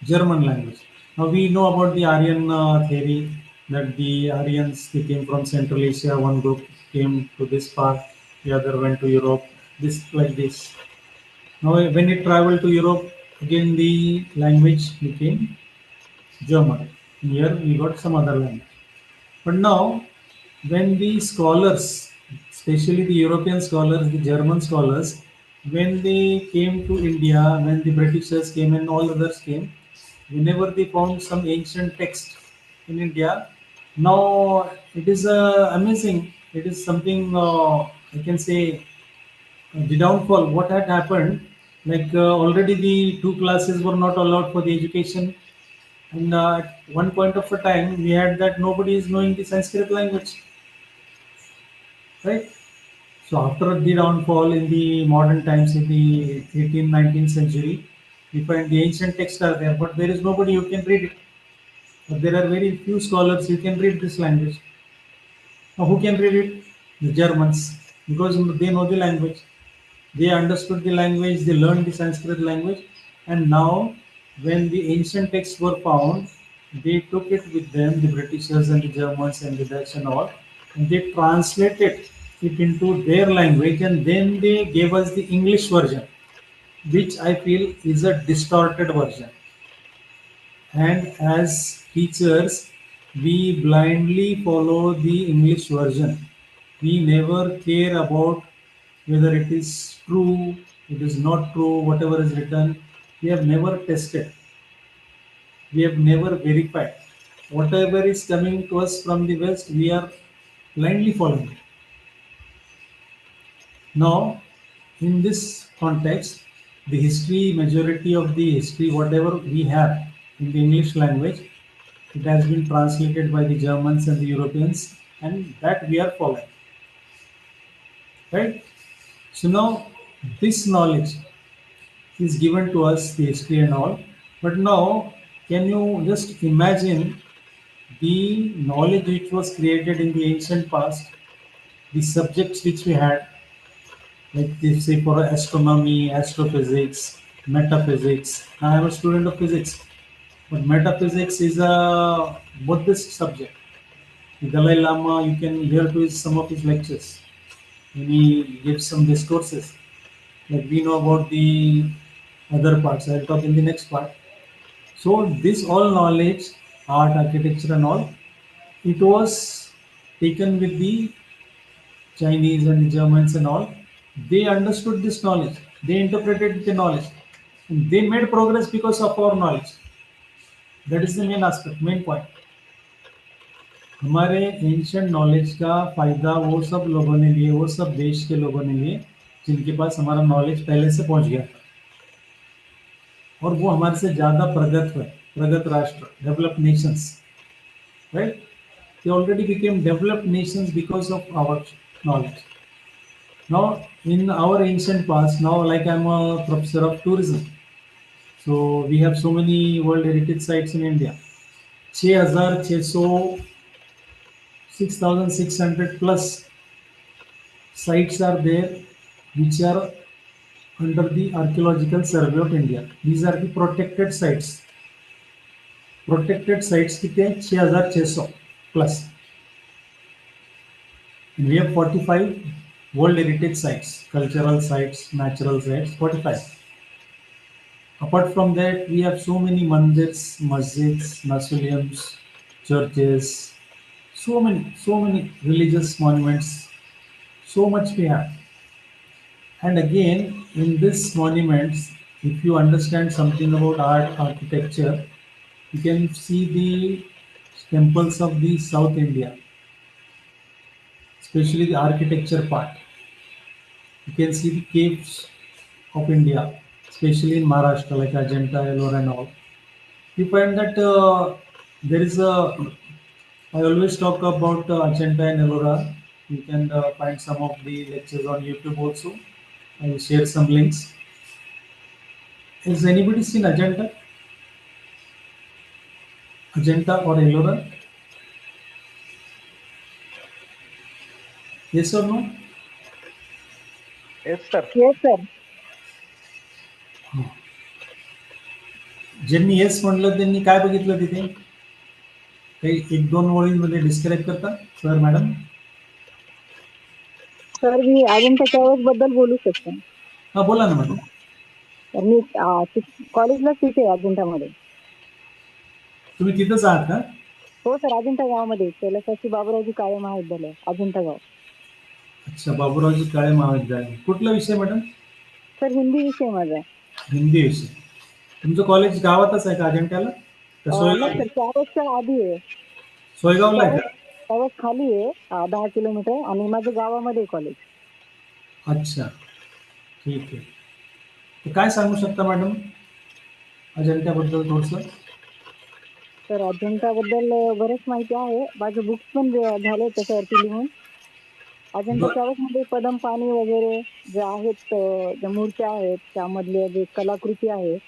German language. Now we know about the Aryan theory that the Aryans they came from Central Asia. One group came to this part, the other went to Europe. This like this. Now when it traveled to Europe, again the language became German. Here we got some other language. But now when the scholars, especially the European scholars, the German scholars, when they came to India, when the Britishers came and all others came, whenever they found some ancient text in India, now it is amazing. It is something I can say the downfall. What had happened? Like already the two classes were not allowed for the education, and at one point of a time we had that nobody is knowing the Sanskrit language, right? So after the downfall in the modern times, in the 18th, 19th century, we find the ancient texts are there, but there is nobody who can read it. But there are very few scholars who can read this language. Now, who can read it? The Germans, because they know the language. They understood the language, they learned the Sanskrit language, and now when the ancient texts were found, they took it with them, the Britishers and the Germans and the Dutch and all, and they translated it into their language, and then they gave us the English version, which I feel is a distorted version. And as teachers, we blindly follow the English version. We never care about whether it is true, it is not true, whatever is written. We have never tested, we have never verified. Whatever is coming to us from the West, we are blindly following. Now, in this context, the history, majority of the history, whatever we have in the English language, it has been translated by the Germans and the Europeans, and that we are following. Right? So now, this knowledge is given to us, the history and all. But now, can you just imagine the knowledge which was created in the ancient past, the subjects which we had, like they say for astronomy, astrophysics, metaphysics. I am a student of physics, but metaphysics is a Buddhist subject. The Dalai Lama, you can hear to some of his lectures when he gives some discourses. Like we know about the other parts. I'll talk in the next part. So this all knowledge, art, architecture, and all, it was taken with the Chinese and the Germans and all. They understood this knowledge. They interpreted the knowledge. And they made progress because of our knowledge. That is the main aspect, main point. हमारे ancient knowledge का फायदा वो सब लोगों ने लिए, वो सब देश के लोगों ने लिए जिनके पास हमारा नॉलेज पहले से पहुंच गया था, और वो हमारे से ज्यादा प्रगत हुए, प्रगत राष्ट्र, developed Nations, right? They already became developed nations because of our knowledge. Now, in our ancient past, now like I'm a professor of tourism, so we have so many World Heritage sites in India. 6,600 6,600 plus sites are there which are under the Archaeological Survey of India. These are the protected sites. Protected sites किती आहेत 6,600 plus. And we have 45 World Heritage sites, cultural sites, natural sites, 45. Apart from that, we have so many mandirs, masjids, mausoleums, churches, so many religious monuments, so much we have. And again, in these monuments, if you understand something about art, architecture, you can see the temples of the South India, especially the architecture part. You can see the caves of India, especially in Maharashtra, like Ajanta, Ellora, and all. You find that there is a. I always talk about Ajanta and Ellora. You can find some of the lectures on YouTube also. I will share some links. Has anybody seen Ajanta? Ajanta or Ellora? Yes or no? Yes, sir. Yes, sir. ज्यांनी yes म्हटलं त्यांनी काय बघितलं तिथे काही एक दोन ओळींमध्ये describe करता सर मॅडम सर मी अजिंठा केव्स बद्दल बोलू शकतो. हा बोला ना मॅडम. तर मी कॉलेजला तिथे अजिंठामध्ये. तुम्ही तिथंच आहात का? हो सर, अजिंठा गावामध्ये कैलासाची बाबूरावजी काळे महाविद्यालय अजिंठा गाव. अच्छा, बाबूरावजी काळे महाविद्यालय. कुठला विषय मॅडम? सर हिंदी विषय माझा. हिंदी विषय. तुमचं कॉलेज गावातच आहे का अजिंठ्याला? नाही सर, त्यावेळेसच्या आधी आहे. सोयगावला आहे का? त्यावेळेस खाली आहे 10 किलोमीटर आणि माझं गावामध्ये कॉलेज. अच्छा, ठीक आहे. तर काय सांगू शकता मॅडम अजिंठ्याबद्दल थोडस? तर अजिंठाबद्दल बरेच माहिती आहे. माझे बुक्स पण झाले त्याच्यावरती लिहून. अजिंठा केव्स मध्ये पदम पाणी वगैरे जे आहेत, ज्या मूर्त्या आहेत, त्यामधले जे कलाकृती आहेत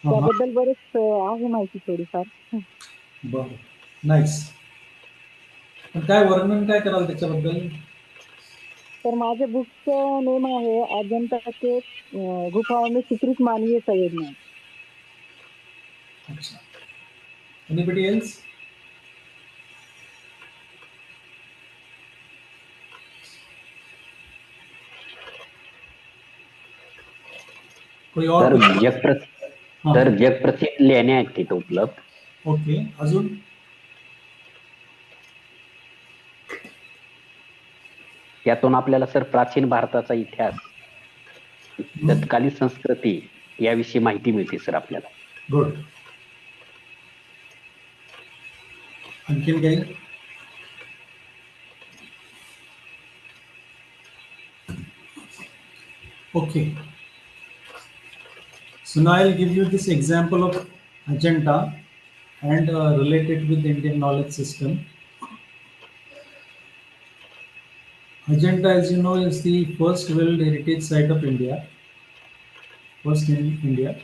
त्याबद्दल बरेच आहे माहिती थोडीफार. बरं, नाईस. काय वर्णन काय कराल त्याच्याबद्दल? तर माझ्या बुकचं नेम आहे अजिंठा के गुफाओं में चित्रित मानवीय संवेदना. अच्छा. Anybody else? कोई और? तर जगप्रसिद्ध लेण्या आहेत तिथे उपलब्ध. ओके, अजून? त्यातून आपल्याला सर प्राचीन भारताचा इतिहास, तत्कालीन संस्कृती याविषयी माहिती मिळते सर आपल्याला. गुड. आणखीन काही? Okay. So now I'll give you this example of Ajanta and relate it with the Indian knowledge system. Ajanta, as you know, is the first World Heritage Site of India, first in India,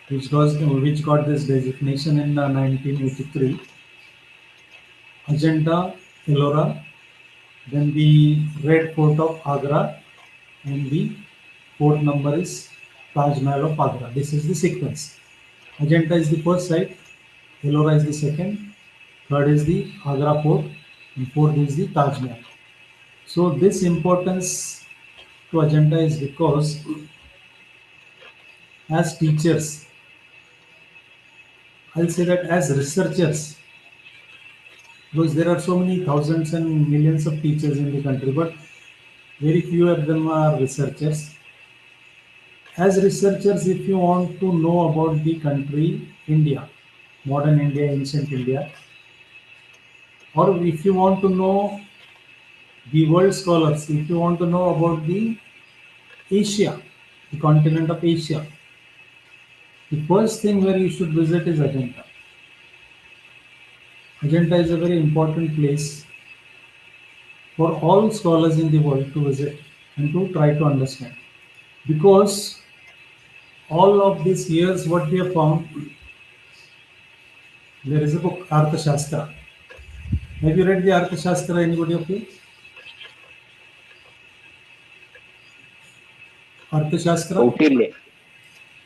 which got this designation in 1983. Ajanta, Ellora, then the Red Fort of Agra, and the fourth number is Taj Mahal of Agra. This is the sequence. Ajanta is the first site, Ellora is the second, third is the Agra Fort, and fourth is the Taj Mahal. So this importance to Ajanta is because as teachers, I'll say that as researchers, because there are so many thousands and millions of teachers in the country, but very few of them are researchers. As researchers, if you want to know about the country India, modern India, ancient India, or if you want to know the world scholars, if you want to know about the Asia, the continent of Asia, the first thing where you should visit is Ajanta. Ajanta is a very important place for all scholars in the world to visit and to try to understand. Because all of these years, what we have found, there is a book, Arthashastra. Have you read the Arthashastra, anybody of you? Arthashastra?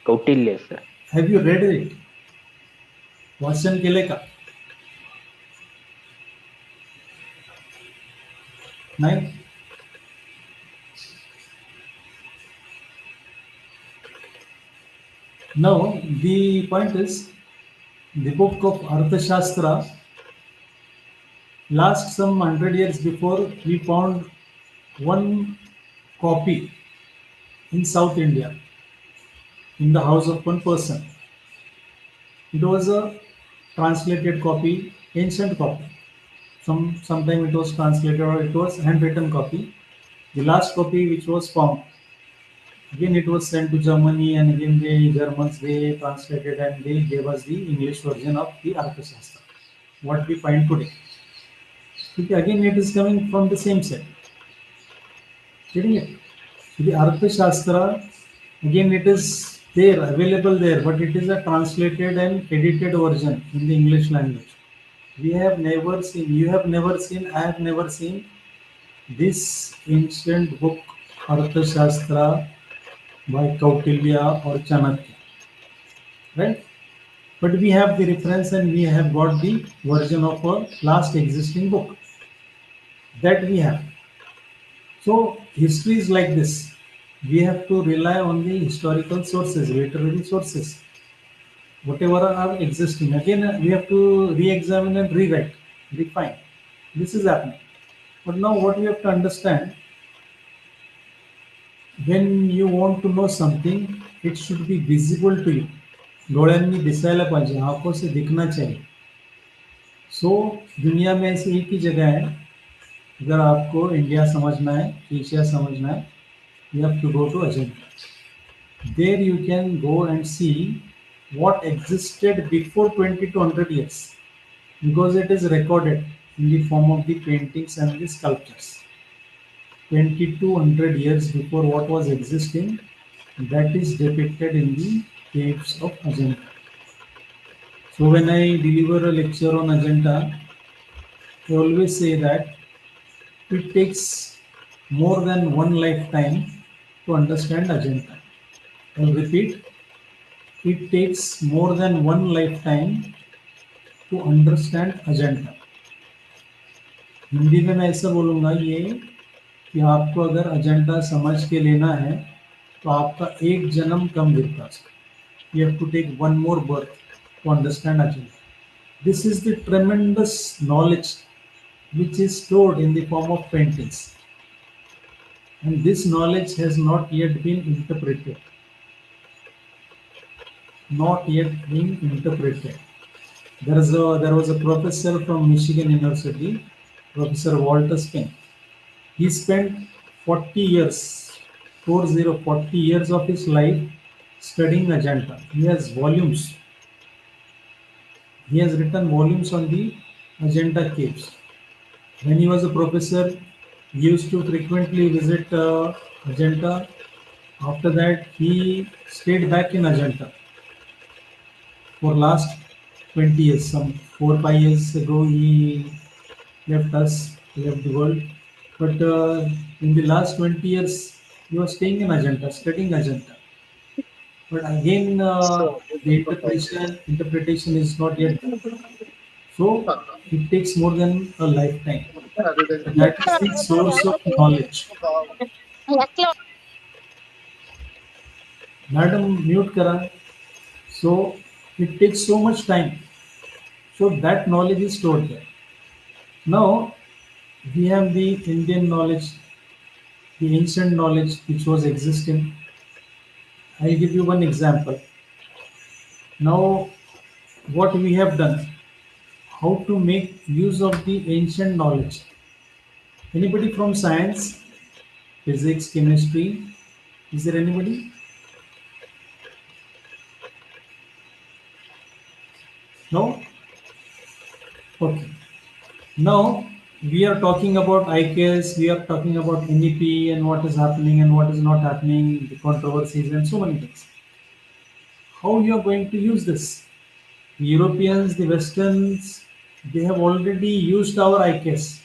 Kautilya sir. Have you read it? वाचन केले का? नाही. Now, the point is, the book of Arthashastra, last some 100 years before, we found one copy in South India, in the house of one person. It was a translated copy, ancient copy. Sometime it was translated or it was handwritten copy. The last copy which was found, again it was sent to Germany, and again the Germans, they translated and they gave us the English version of the Arthashastra, what we find today. Okay, again it is coming from the same set. Getting it? So the Arthashastra, again it is there, available there, but it is a translated and edited version in the English language. We have never seen, you have never seen, I have never seen this ancient book Arthashastra by Kautilya or Chanakya, right? But we have the reference and we have got the version of a last existing book that we have. So history is like this. We have to rely on the historical sources, literary sources, whatever are existing. Again, we have to re-examine and rewrite, refine. This is happening. But now what you have to understand, when you want to know something, it should be visible to you. डोळ्यांनी दिसायला पाहिजे, आंखों से दिखना चाहिए. सो दुनिया में ऐसी एक ही जगह है, अगर आपको इंडिया समझना है, एशिया समझना है, you have to go to Ajanta. There you can go and see what existed before 2200 years, because it is recorded in the form of the paintings and the sculptures. 2200 years before what was existing, that is depicted in the caves of Ajanta. So when I deliver a lecture on Ajanta, I always say that it takes more than one lifetime to understand Ajanta. I'll repeat, it takes more than one lifetime to understand Ajanta. Hindi में मैं ऐसा बोलूँगा ये कि आपको अगर agenda समझ के लेना है तो आपका एक जन्म कम गिरता है. You have to take one more birth to understand Ajanta. This is the tremendous knowledge which is stored in the form of paintings. And this knowledge has not yet been interpreted. Not yet been interpreted. There was a professor from Michigan University, Professor Walter Spink. He spent 40 years, 40 years of his life studying Ajanta. He has volumes. He has written volumes on the Ajanta caves. When he was a professor, he used to frequently visit Ajanta. After that, he stayed back in Ajanta for last 20 years. Some 4 or 5 years ago, he left us, left the world. But in the last 20 years, he was staying in Ajanta, studying Ajanta. But again, the interpretation is not yet done. So it takes more than a lifetime. That is the source of knowledge. Madam, mute kara. So it takes so much time. So that knowledge is stored there. Now we have the Indian knowledge, the ancient knowledge which was existing. I'll give you one example. Now, what we have done, how to make use of the ancient knowledge. Anybody from science, physics, chemistry? Is there anybody? No? Okay. Now, we are talking about ICAS, we are talking about NEP and what is happening and what is not happening, the controversies and so many things. How you are going to use this? The Europeans, the Westerns, they have already used our IKS.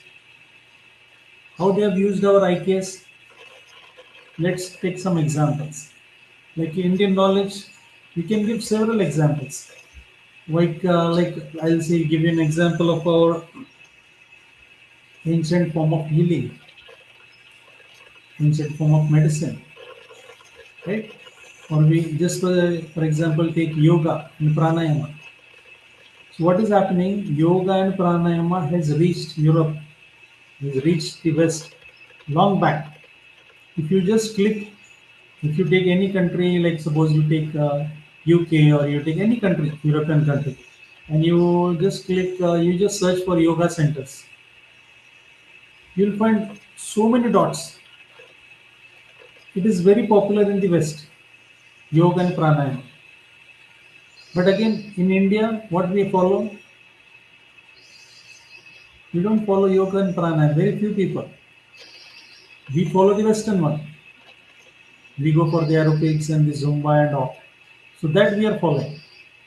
How they have used our IKS? Let's take some examples. Like Indian knowledge, we can give several examples. Like I'll say, give you an example of our ancient form of healing, ancient form of medicine, right? Or we just for example take yoga and pranayama. So what is happening? Yoga and pranayama has reached Europe, has reached the West long back. If you just click, if you take any country, like suppose you take UK or you take any country, European country, and you just click, you just search for yoga centers, you'll find so many dots. It is very popular in the West, yoga and pranayama. But again, in India, what we follow, we don't follow yoga and pranayama. Very few people. We follow the Western one. We go for the aerobics and the Zumba and all. So that we are following.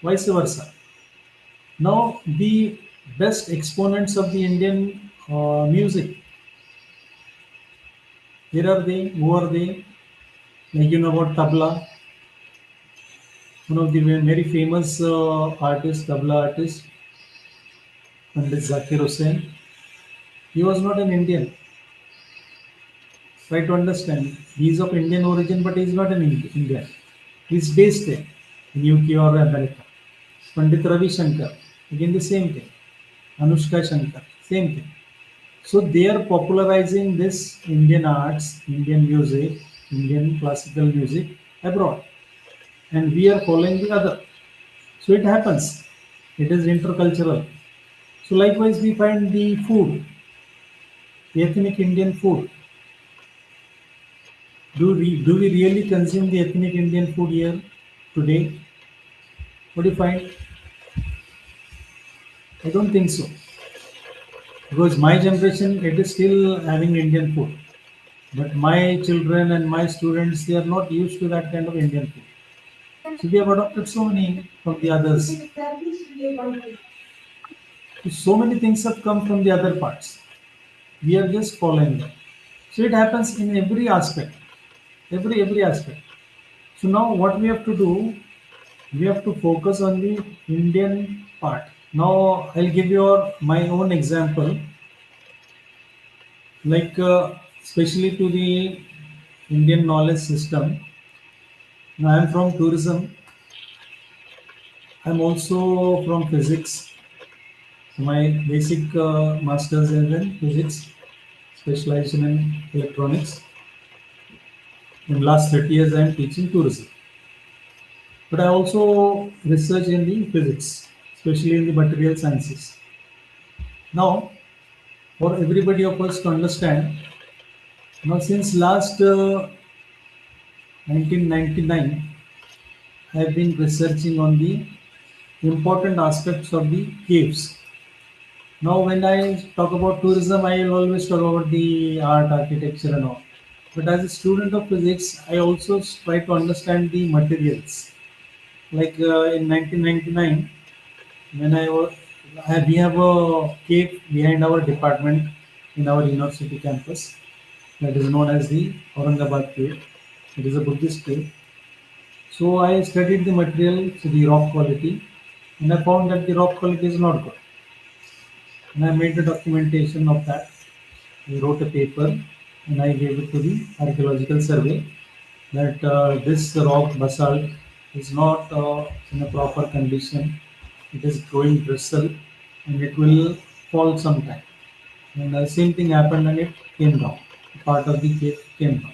Vice versa. Now, the best exponents of the Indian music, here are they, who are they? Like you know about tabla, one of the very famous artists, tabla artist, Pandit Zakir Hussain. He was not an Indian. Try to understand. He is of Indian origin, but he is not an Indian. He is based there in UK or America. Pandit Ravi Shankar, again the same thing. Anushka Shankar, same thing. So they are popularizing this Indian arts, Indian music, Indian classical music abroad, and we are following the other. So it happens. It is intercultural. So likewise, we find the food, the ethnic Indian food. Do we really consume the ethnic Indian food here today? What do you find? I don't think so. Because my generation, it is still having Indian food. But my children and my students, they are not used to that kind of Indian food. So we have adopted so many from the others. So many things have come from the other parts. We are just following them. So it happens in every aspect, every aspect. So now what we have to do, we have to focus on the Indian part. Now I'll give you my own example, like especially to the Indian knowledge system. Now I am from tourism. I'm also from physics. My basic master's is in physics, specialization in electronics. In last 30 years, I am teaching tourism. But I also research in the physics, especially in the material sciences. Now, for everybody of us to understand, now since last 1999, I have been researching on the important aspects of the caves. Now, when I talk about tourism, I will always talk about the art, architecture, and all. But as a student of physics, I also try to understand the materials. Like in 1999, when we have a cave behind our department in our university campus that is known as the Aurangabad cave. It is a Buddhist cave. So I studied the material, so the rock quality, and I found that the rock quality is not good. And I made the documentation of that. I wrote a paper and I gave it to the archaeological survey that this rock basalt is not in a proper condition. It is growing bristle and it will fall sometime. And the same thing happened and it came down. Part of the cave came down.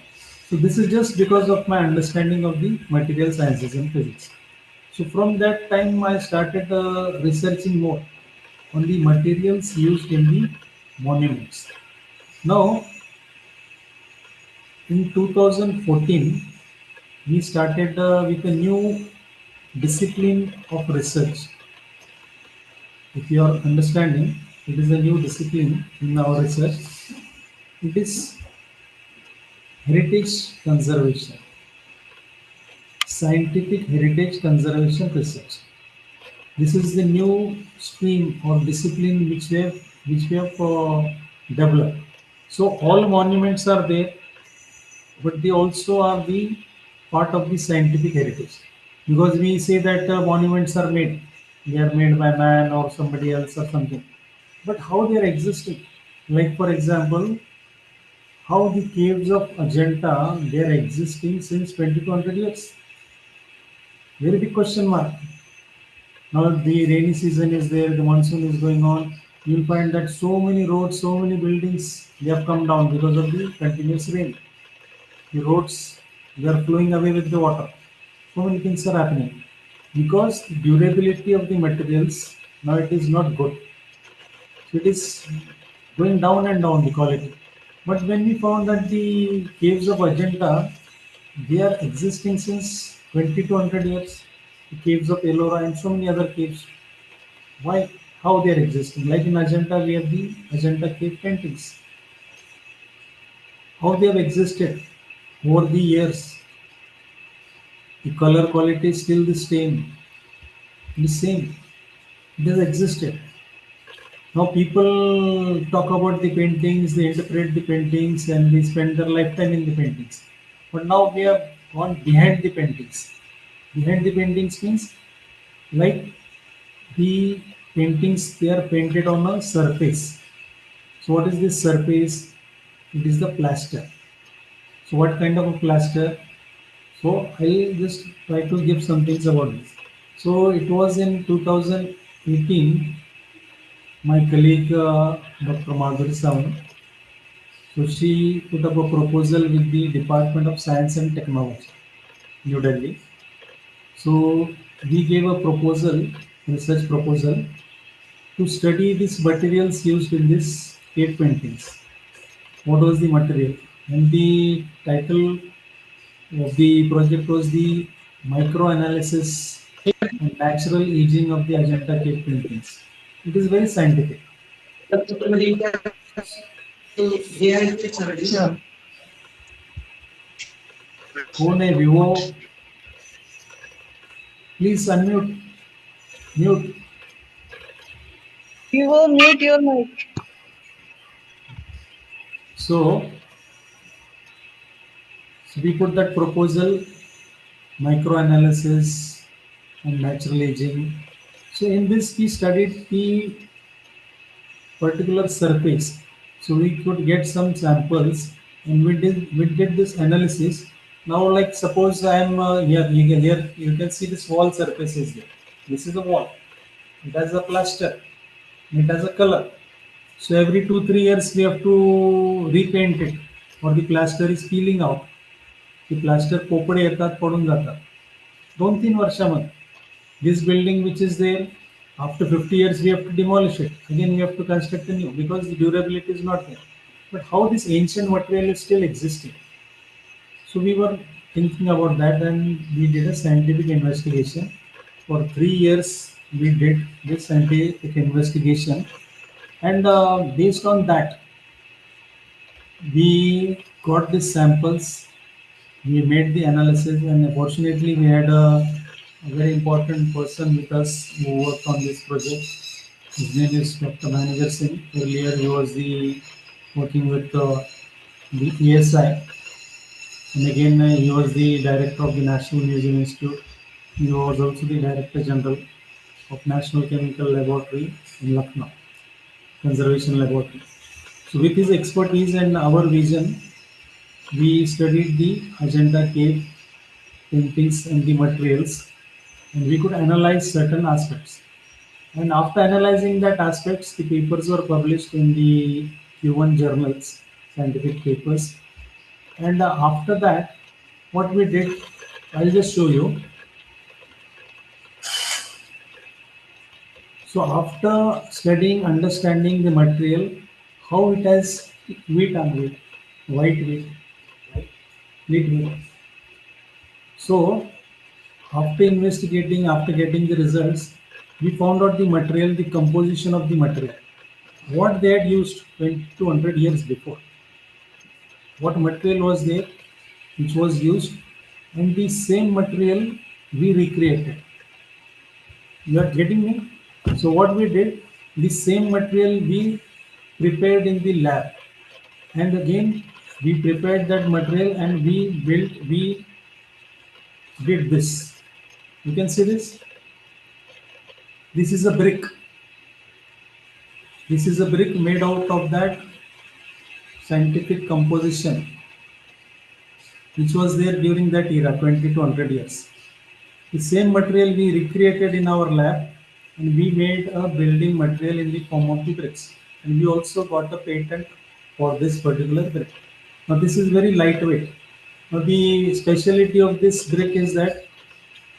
So this is just because of my understanding of the material sciences and physics. So from that time I started researching more on the materials used in the monuments. Now in 2014 we started with a new discipline of research. If you are understanding, it is a new discipline in our research. It is heritage conservation, scientific heritage conservation research. This is the new stream or discipline which we have developed. So all monuments are there, but they also are the part of the scientific heritage. Because we say that monuments are made, they are made by man or somebody else or something. But how they are existing? Like for example, how the caves of Ajanta they are existing since 2200 years. Very big question mark. Now the rainy season is there, the monsoon is going on. You'll find that so many roads, so many buildings they have come down because of the continuous rain. The roads they are flowing away with the water. So many things are happening because durability of the materials now it is not good. So it is going down and down the quality. But when we found that the caves of Ajanta they are existing since 2200 years, the caves of Ellora and so many other caves. Why? How they are existing? Like in Ajanta, we have the Ajanta cave paintings. How they have existed over the years. The color quality is still the same. The same. It has existed. Now people talk about the paintings, they interpret the paintings, and they spend their lifetime in the paintings. But now we have gone behind the paintings. Behind the paintings means like the paintings they are painted on a surface. So what is this surface? It is the plaster. So what kind of a plaster? So I'll just try to give some things about this. So it was in 2018, my colleague Dr. Madhuri Sawant. So she put up a proposal with the Department of Science and Technology, New Delhi. So we gave a proposal, research proposal, to study these materials used in this cave paintings. What was the material? And the title of the project was the microanalysis and natural aging of the Ajanta cave paintings. It is very scientific. Phone है Vivo. Please unmute. Mute. You will mute your mic. So we put that proposal, microanalysis and natural aging. So in this we studied the particular surface. So we could get some samples and we did this analysis. Now like suppose I am here you can see this wall surface is there. This is a wall. It has a plaster. It has a color. So every 2-3 years we have to repaint it or the plaster is peeling out. The plaster Popade येतात पडून जातात 2-3 वर्षामध्ये. This building which is there, after 50 years we have to demolish it. Again we have to construct a new because the durability is not there. But how this ancient material is still existing? So we were thinking about that and we did a scientific investigation. For 3 years we did this scientific investigation and based on that we got the samples, we made the analysis, and fortunately we had a very important person with us who worked on this project. His name is Dr. Manager Singh. Earlier he was the working with the ESI, and again he was the director of the National Museum Institute. He was also the Director General of National Chemical Laboratory in Lucknow, Conservation Laboratory. So with his expertise and our vision, we studied the Ajanta cave paintings and the materials, and we could analyze certain aspects. And after analyzing that aspects, the papers were published in the Q1 journals, scientific papers. And after that, what we did, I'll just show you. So after studying, understanding the material, how it has wheat and wheat, white wheat, wheat wheat. So after investigating, after getting the results, we found out the material, the composition of the material, what they had used 200 years before, what material was there, which was used, and the same material we recreated. You are getting me? So what we did, the same material we prepared in the lab, and again we prepared that material and we did this. You can see this. This is a brick. This is a brick made out of that scientific composition which was there during that era, 20 to 100 years. The same material we recreated in our lab, and we made a building material in the form of the bricks. And we also got a patent for this particular brick. Now this is very lightweight. Now the speciality of this brick is that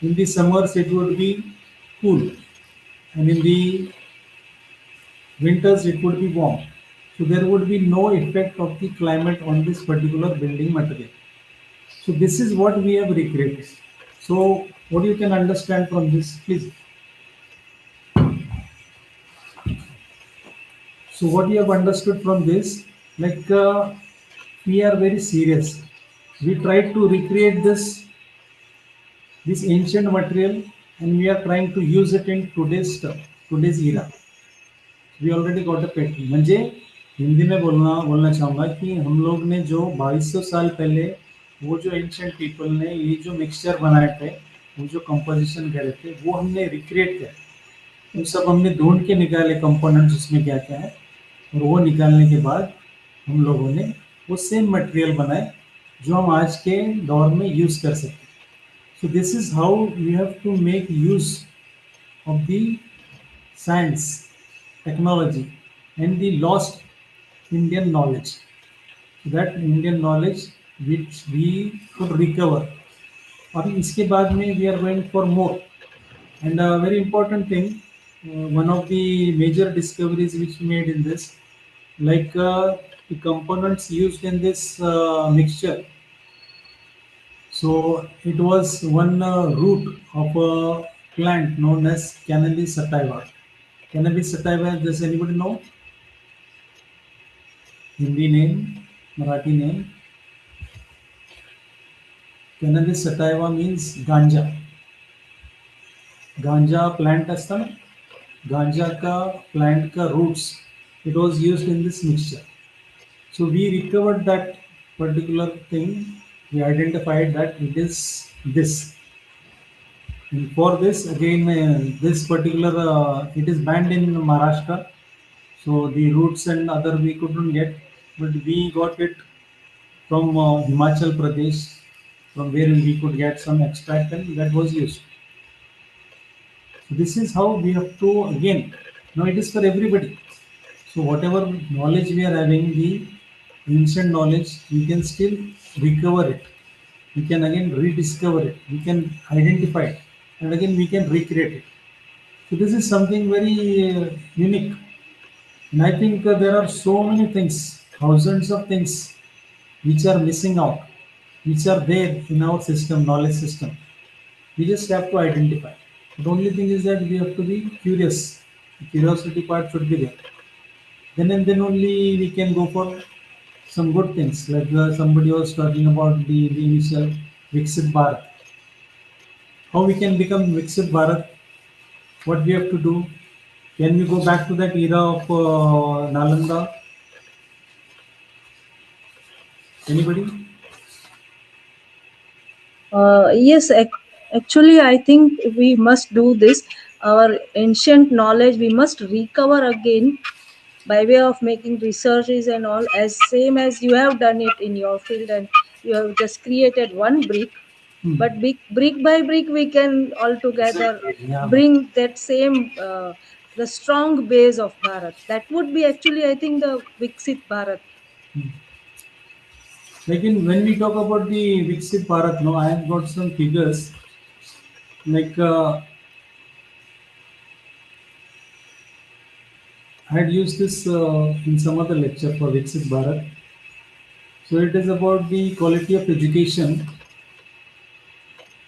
in the summers it would be cool, and in the winters it would be warm. So there would be no effect of the climate on this particular building material. So this is what we have recreated. So what you can understand from this, please. So what you have understood from this, like we are very serious. We tried to recreate this ancient material, and we are trying to use it in today's era. We already got a patent. म्हणजे हिंदी में बोलना चाहूँगा कि हम लोग ने जो 2200 साल पहले वो जो एंशियंट पीपल ने ये जो मिक्सचर बनाए थे, वो जो कंपोजिशन करे थे, वो हमने रिक्रिएट किया। वो सब हमने ढूंढ के निकाले कंपोनेंट्स उसमें क्या क्या है, और वो निकालने के बाद हम लोगों ने वो सेम मटेरियल बनाए जो हम आज के दौर में यूज कर सकते। So this is how we have to make use of the science, technology and the lost Indian knowledge, that Indian knowledge which we could recover. और इसके बाद में we are going for more, and a very important thing, one of the major discoveries which we made in this, like the components used in this mixture. So it was one root of a plant known as cannabis sativa. Cannabis sativa, does anybody know? Hindi name, Marathi name. Cannabis sativa means ganja. गांजा plant असता ना, गांजा का plant का roots, it was used in this mixture. So we recovered that particular thing. We identified that it is this. And for this again, this particular it is banned in Maharashtra. So the roots and other we couldn't get, but we got it from Himachal Pradesh, from where we could get some extract, and that was used. So this is how we have to, again, now it is for everybody. So whatever knowledge we are having, the ancient knowledge, we can still recover it. We can again rediscover it. We can identify it, and again we can recreate it. So this is something very unique. And I think there are so many things, thousands of things which are missing out, which are there in our system, knowledge system. We just have to identify. The only thing is that we have to be curious. The curiosity part should be there. Then and then only we can go for some good things. Like somebody was talking about the initial Viksit Bharat. How we can become Viksit Bharat? What we have to do? Can we go back to that era of Nalanda? Anybody? Yes, actually, I think we must do this. Our ancient knowledge we must recover again by way of making researches and all, as same as you have done it in your field, and you have just created one brick. But brick by brick, we can all together bring that same the strong base of Bharat. That would be actually, I think, the Viksit Bharat. Like when we talk about the Viksit Bharat, no, I have got some figures. Like I had used this in some other lecture for Viksit Bharat. So it is about the quality of education.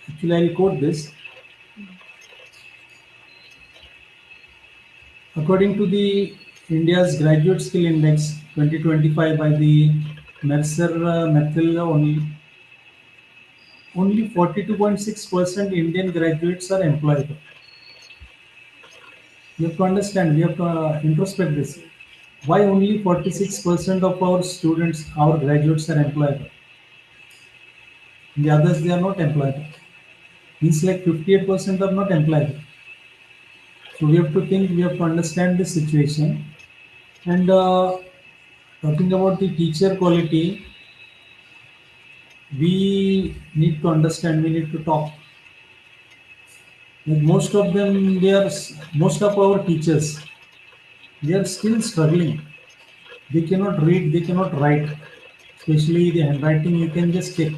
Actually, I will quote this. According to the India's Graduate Skill Index 2025 by the Mercer Mathil, only 42.6% Indian graduates are employable. You have to understand, we have to introspect this. Why only 46% of our students, our graduates are employable? The others, they are not employable. Means like 58% are not employable. So we have to think, we have to understand the situation. And talking about the teacher quality, we need to understand, we need to talk. Like most of them, most of our teachers, they are still struggling. They cannot read, they cannot write. Especially the handwriting, you can just check.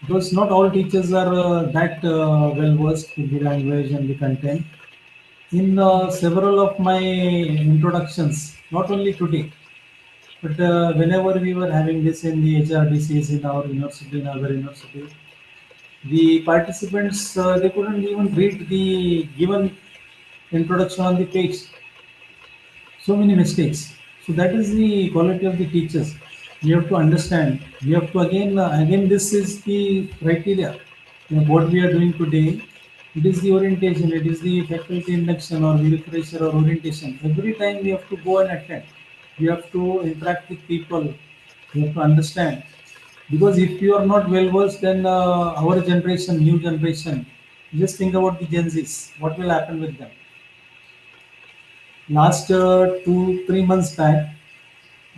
Because not all teachers are that well versed with the language and the content. In several of my introductions, not only today, but whenever we were having this in the HRDCs in our university, in other university, the participants, they couldn't even read the given introduction on the page. So many mistakes. So that is the quality of the teachers. We have to understand. We have to again this is the criteria. What we are doing today, it is the orientation, it is the faculty induction or the refresher or orientation. Every time we have to go and attend. We have to interact with people. We have to understand. Because if you are not well versed, then our generation, new generation, just think about the Gen Zs. What will happen with them? Last 2 3 months back,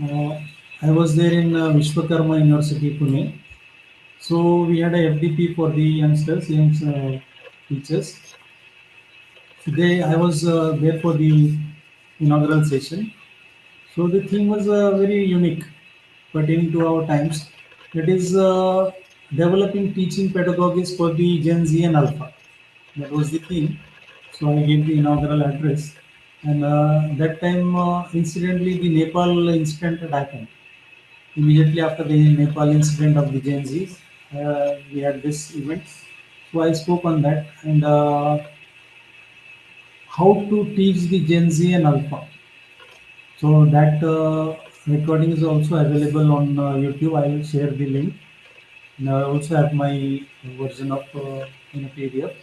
uh, I was there in Vishwakarma University, Pune. So we had a FDP for the youngsters, young teachers. Today I was there for the inaugural session. So the theme was very unique, pertaining to our times. That is developing teaching pedagogies for the Gen Z and Alpha. That was the theme. So I gave the inaugural address, and that time, incidentally, the Nepal incident had happened. Immediately after the Nepal incident of the Gen Zs, we had this event. So I spoke on that and how to teach the Gen Z and Alpha. So that recording is also available on YouTube. I will share the link. And I also have my version of in a PDF.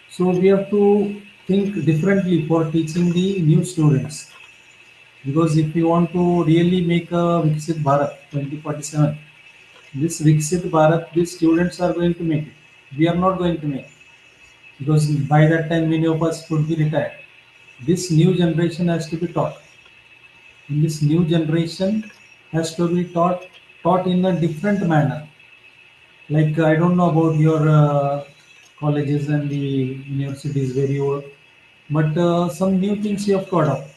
So we have to think differently for teaching the new students. Because if we want to really make a Viksit Bharat 2047, this Viksit Bharat, these students are going to make it. We are not going to make it. Because by that time, many of us could be retired. This new generation has to be taught. And this new generation has to be taught in a different manner. Like I don't know about your colleges and the universities where you work, but some new things you have thought of.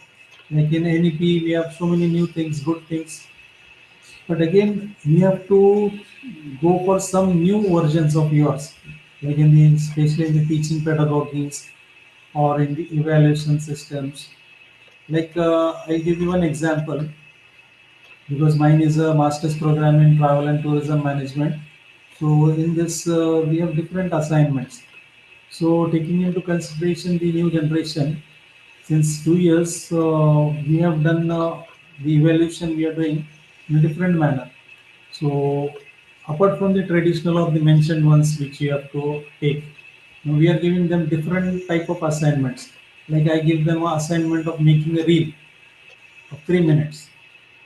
Like in NEP, we have so many new things, good things. But again, we have to go for some new versions of yours, like in the especially in the teaching pedagogies or in the evaluation systems. Like I'll give you one example because mine is a master's program in travel and tourism management. So in this, we have different assignments. So taking into consideration the new generation, since 2 years, we have done the evaluation we are doing in a different manner. So apart from the traditional or the mentioned ones which you have to take, now we are giving them different type of assignments. Like I give them an assignment of making a reel of 3 minutes.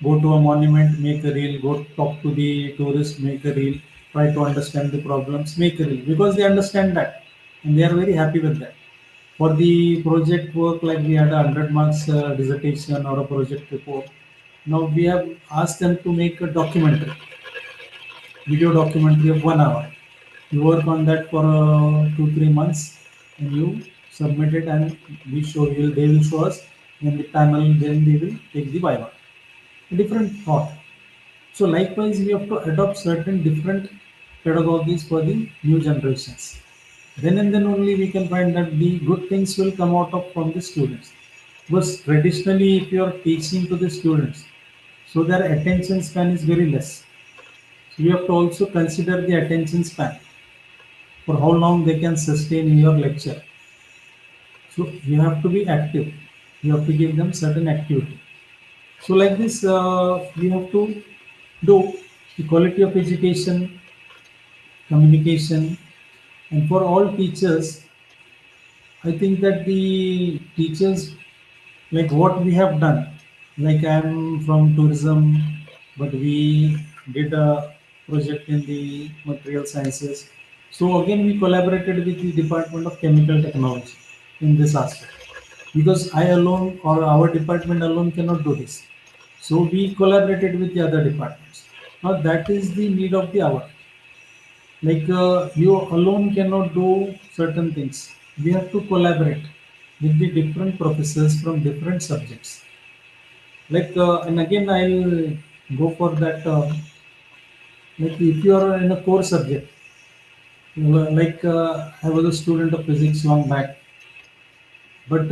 Go to a monument, make a reel. Go talk to the tourist, make a reel. Try to understand the problems, make a reel because they understand that and they are very happy with that. For the project work, like we had a 100 marks dissertation or a project report. Now we have asked them to make a documentary, video documentary of 1 hour. You work on that for 2 3 months, and you submit it, and we show you. They will show us, and the panel then they will take the viva. A different thought. So likewise, we have to adopt certain different pedagogies for the new generations. Then and then only we can find that the good things will come out of from the students. Because traditionally, if you are teaching to the students, so their attention span is very less. So you have to also consider the attention span for how long they can sustain in your lecture. So you have to be active. You have to give them certain activity. So like this, we have to do the quality of education, communication, and for all teachers, I think that the teachers, like what we have done, like I'm from tourism, but we did a project in the material sciences. So again, we collaborated with the Department of Chemical Technology in this aspect because I alone or our department alone cannot do this. So we collaborated with the other departments. Now that is the need of the hour. Like you alone cannot do certain things. We have to collaborate with the different professors from different subjects. Like and again, I'll go for that. Like if you are in a core subject, like I was a student of physics long back, but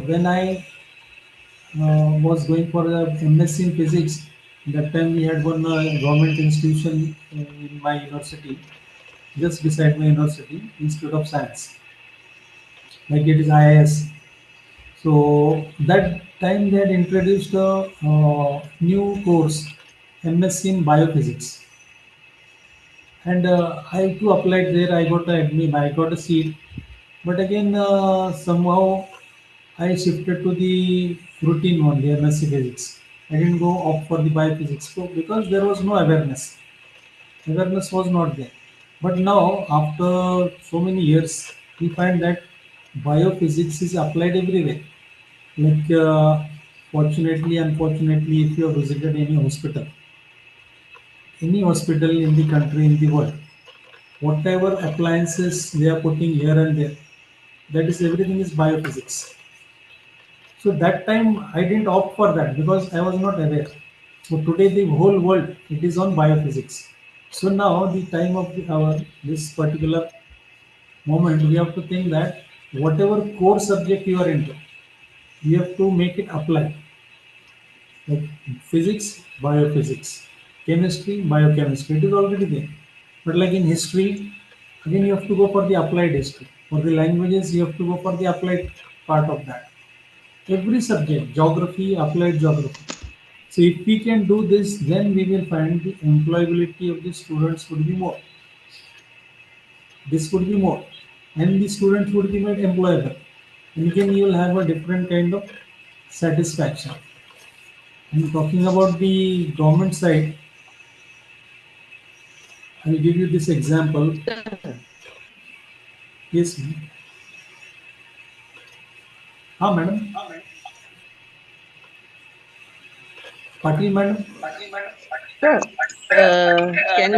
when I was going for a MSc in physics, that time we had one government institution in my university, just beside my university, Institute of Science, like it is IIS. So that time they had introduced a new course, MSc in biophysics, and I too applied there. I got a admit, I got a seat, but again somehow I shifted to the routine one, the MSc physics. I didn't go opt for the biophysics because there was no awareness. Awareness was not there. But now, after so many years, we find that biophysics is applied everywhere. Like, fortunately, unfortunately, if you have visited any hospital in the country, in the world, whatever appliances they are putting here and there, that is everything is biophysics. So that time I didn't opt for that because I was not aware. So today the whole world it is on biophysics. So now the time of our this particular moment we have to think that whatever core subject you are into, you have to make it apply. Like physics, biophysics, chemistry, biochemistry. It is already there. But like in history, again you have to go for the applied history. For the languages, you have to go for the applied part of that. Every subject, geography, applied geography. So if we can do this, then we will find the employability of the students would be more. This would be more. And the students would be made employable. And again, you will have a different kind of satisfaction. And talking about the government side, I'll give you this example. Yes, madam. Patil, madam. Sir, can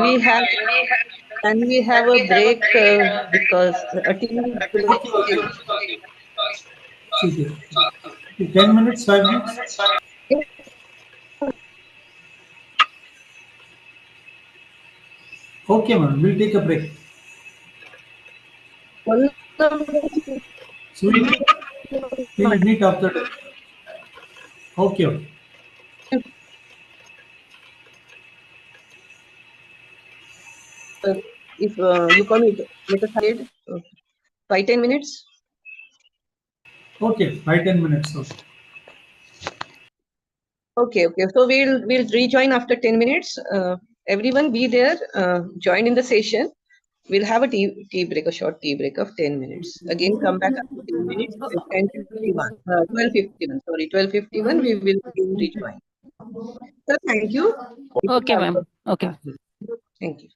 we have a break because a tea break? ठीक है. 10 minutes, 5 minutes. Okay, madam. We'll take a break. So we'll meet after. Okay. Okay. If you permit, let us have it. 5-10 minutes. Okay, 5-10 minutes. Okay. Okay. So we'll rejoin after 10 minutes. Everyone be there. Join in the session. We'll have a tea break, a short tea break of 10 minutes. Again, come back after 10 minutes. 10:51. 12:51. Sorry, 12:51. We will again rejoin. So thank you. Okay, ma'am. Okay. Thank you.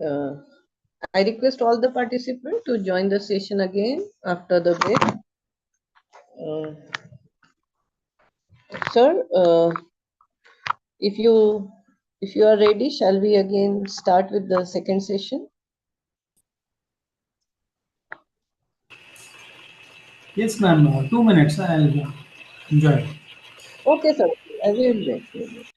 I request all the participants to join the session again after the break. Uh, Sir, if you are ready, shall we again start with the second session? Yes, ma'am. 2 minutes. I'll enjoy. Okay, sir. I will wait. We will wait.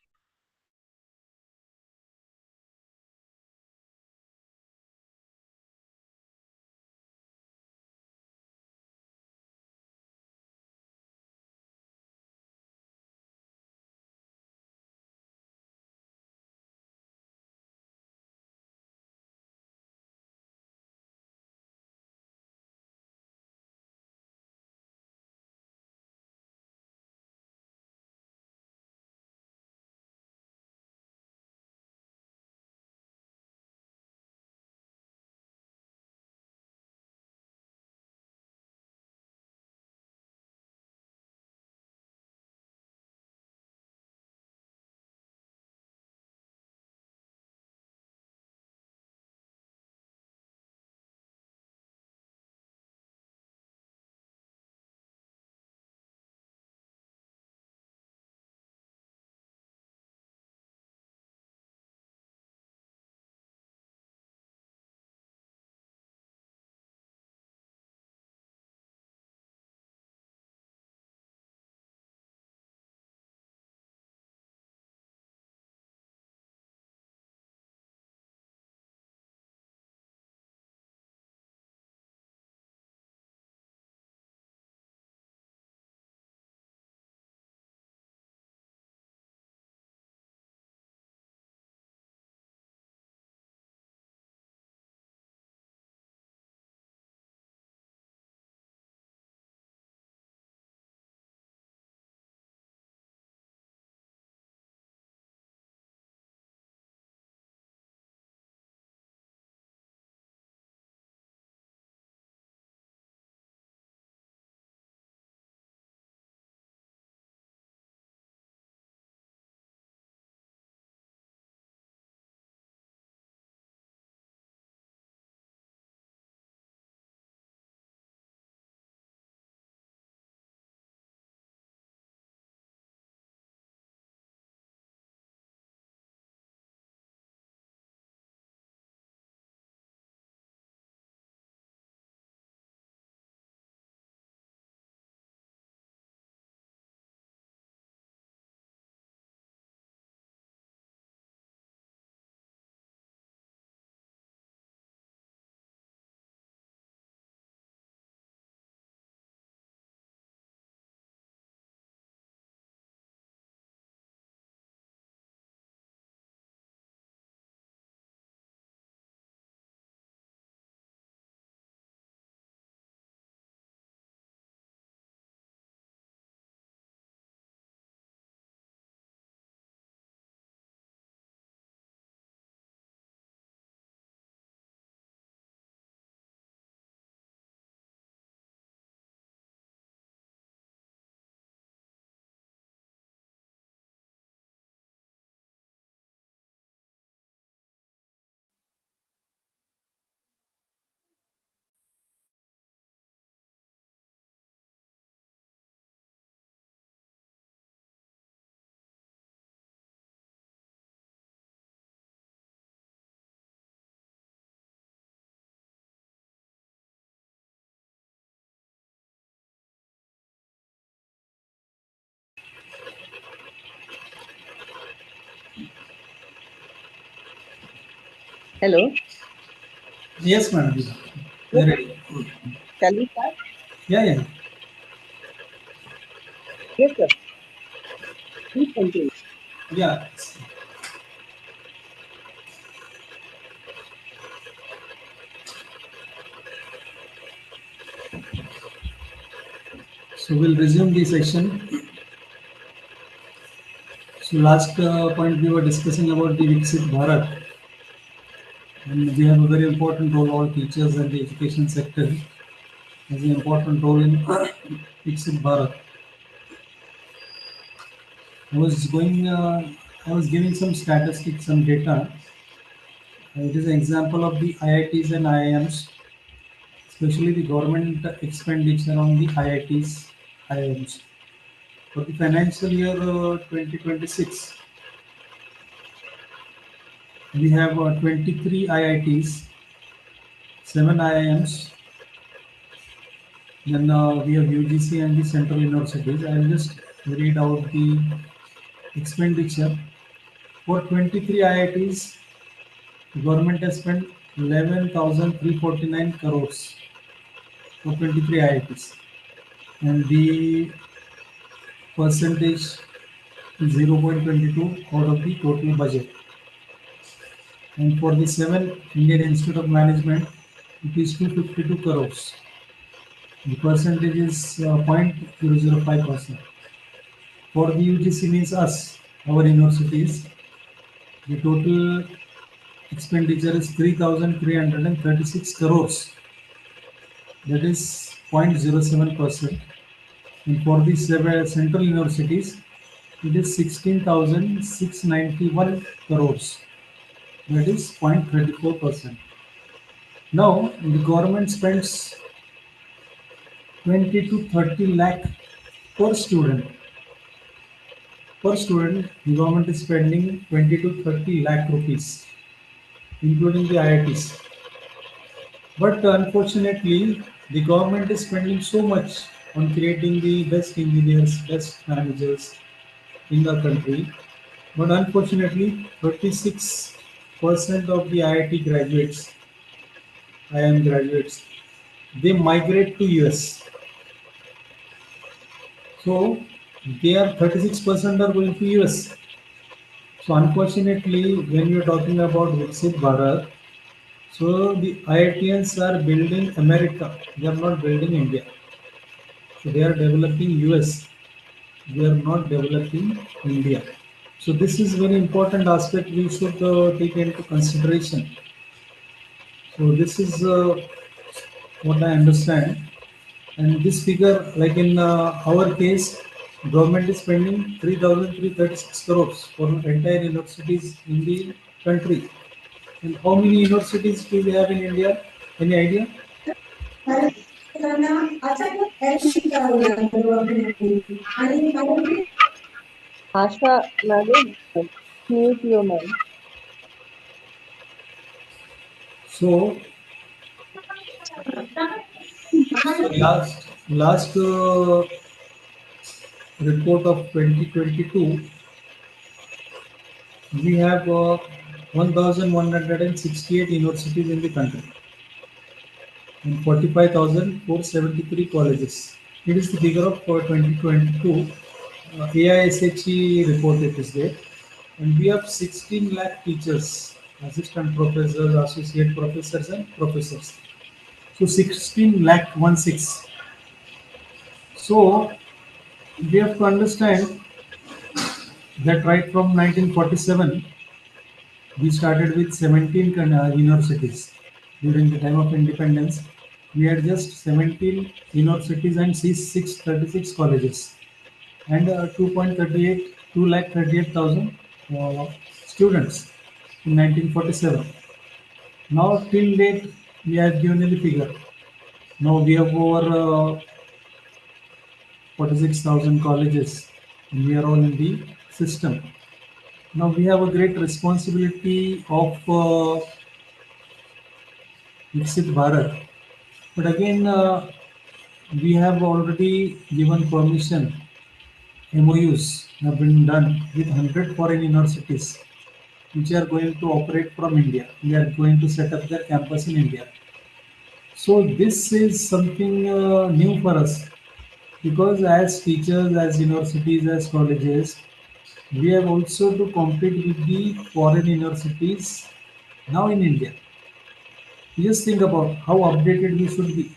Hello. Yes, madam. Yes, Ready. shall we start? Yeah, yeah. Yes, sir. Please continue. Yeah. So we'll resume the session. So last point we were discussing about the Viksit Bharat, and we have a very important role. All teachers and the education sector has an important role in Viksit Bharat. I was going. I was giving some statistics, some data It is an example of the IITs and IIMs, especially the government expenditure on the IITs, IIMs. For the financial year 2026, we have 23 IITs, 7 IIMs, then we have UGC and the central universities. I will just read out the expenditure. For 23 IITs, the government has spent 11,349 crores for 23 IITs, and the percentage is 0.22 out of the total budget. And for the 7 Indian Institute of Management, it is 252 crores. The percentage is 0.005%. For the UGC means us, our universities, the total expenditure is 3,336 crores. That is 0.07%. And for the central universities, it is 16,691 crores. That is 0.34%. Now, the government spends 20 to 30 lakh per student. Per student, the government is spending 20 to 30 lakh rupees, including the IITs. But unfortunately, the government is spending so much on creating the best engineers, best managers in the country. But unfortunately, 36% of the IIT graduates, IIM graduates, they migrate to US. So they are 36% are going to US. So unfortunately, when we are talking about Viksit Bharat, so the IITians are building America. They are not building India. So they are developing US. They are not developing India. So this is very important aspect we should take into consideration. So this is what I understand. And this figure, like in our case, government is spending 3,336 crores for entire universities in the country. And how many universities do we have in India? Any idea? Asha, madam, mute your mic. So last report of 2022, we have 1,168 universities in the country and 45,473 colleges. It is the figure of 2022. AISHE report it is there. And we have 16 lakh teachers, assistant professors, associate professors, and professors. So 16 lakh 16. So we have to understand that right from 1947, we started with 17 universities. During the time of independence, we had just 17 universities and 636 colleges and 2 lakh 38,000 students in 1947. Now till date, we have given the figure. Now we have over 46,000 colleges and we are all in the system. Now we have a great responsibility of Viksit Bharat. But again, we have already given permission. MOUs have been done with 100 foreign universities which are going to operate from India. We are going to set up their campus in India. So this is something new for us because as teachers, as universities, as colleges, we have also to compete with the foreign universities now in India. Just think about how updated we should be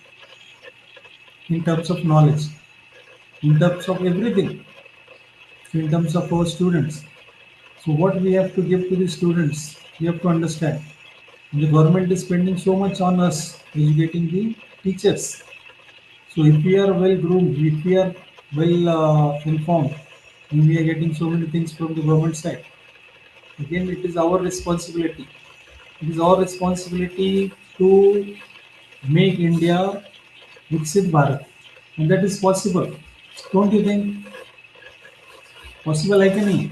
in terms of knowledge, in terms of everything, in terms of our students. So what we have to give to the students, we have to understand. The government is spending so much on us educating the teachers. So if we are well groomed, if we are well informed, and we are getting so many things from the government side, again it is our responsibility It is our responsibility to make India Viksit Bharat, and that is possible. Don't you think possible? I can.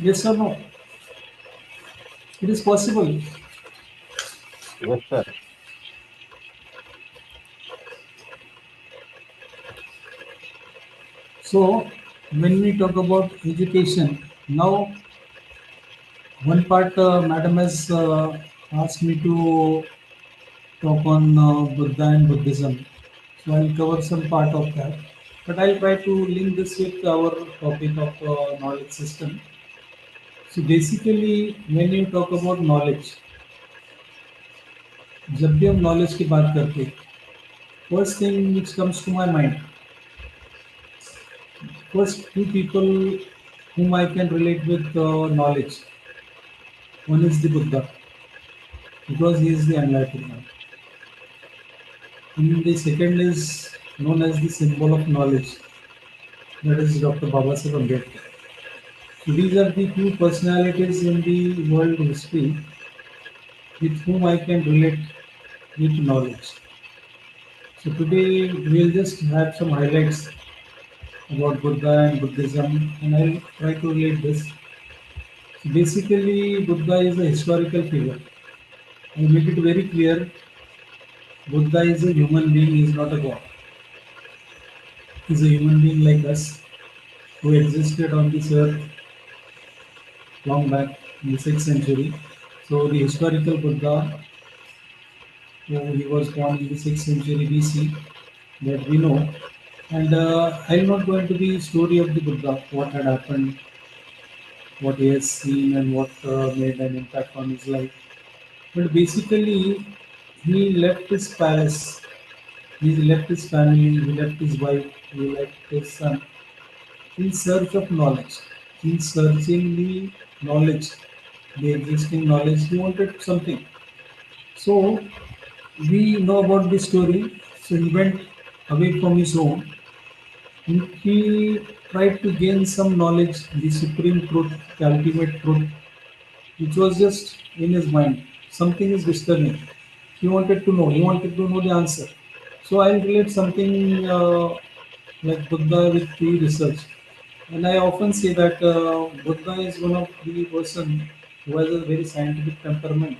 Yes or no? It is possible. Yes, sir. So, when we talk about education, now one part Madam has asked me to talk on Buddha and Buddhism. So, I'll cover some part of that. But I'll try to link this with our topic of knowledge system. So, basically, when you talk about knowledge, जब भी हम knowledge की बात करते हैं, first thing which comes to my mind, first two people whom I can relate with knowledge. One is the Buddha, because he is the enlightened one. And the second is known as the symbol of knowledge, that is Dr. Babasaheb Ambedkar. So these are the two personalities in the world history with whom I can relate with knowledge. So today we'll just have some highlights about Buddha and Buddhism, and I'll try to relate this. So basically, Buddha is a historical figure. I make it very clear, Buddha is a human being, he is not a god. He is a human being like us who existed on this earth long back in the 6th century. So the historical Buddha, he was born in the 6th century BC, that we know. And I'm not going to the story of the Buddha, what had happened, what he has seen, and what made an impact on his life. But basically, he left his palace, he left his family, he left his wife, he left his son in search of knowledge, in searching the knowledge, the existing knowledge. He wanted something. So we know about this story. So he went away from his home and he tried to gain some knowledge, the supreme truth, the ultimate truth, which was just in his mind. Something is disturbing. He wanted to know the answer. So I'll relate something like Buddha with the research. And I often say that Buddha is one of the person who has a very scientific temperament,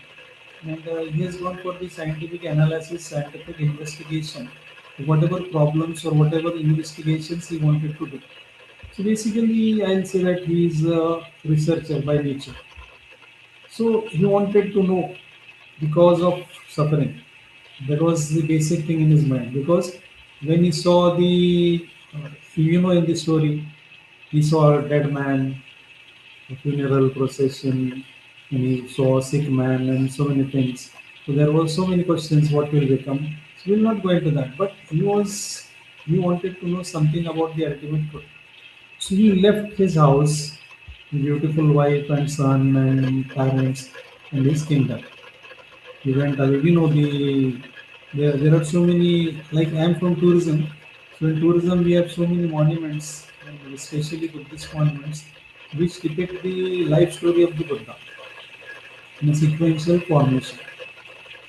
and he has gone for the scientific analysis, scientific investigation, whatever problems or whatever investigations he wanted to do. So basically, I'll say that he is a researcher by nature. So he wanted to know the cause of suffering. That was the basic thing in his mind. Because when he saw in the story, he saw a dead man, a funeral procession, and he saw a sick man, and so many things. So there were so many questions: what will become? So we'll not go into that. But he wanted to know something about the ultimate truth. So he left his house, beautiful wife and son and parents, and his kingdom. He went away. We know there are so many, like I am from tourism. So in tourism we have so many monuments, and especially Buddhist monuments, which depict the life story of the Buddha in a sequential formation.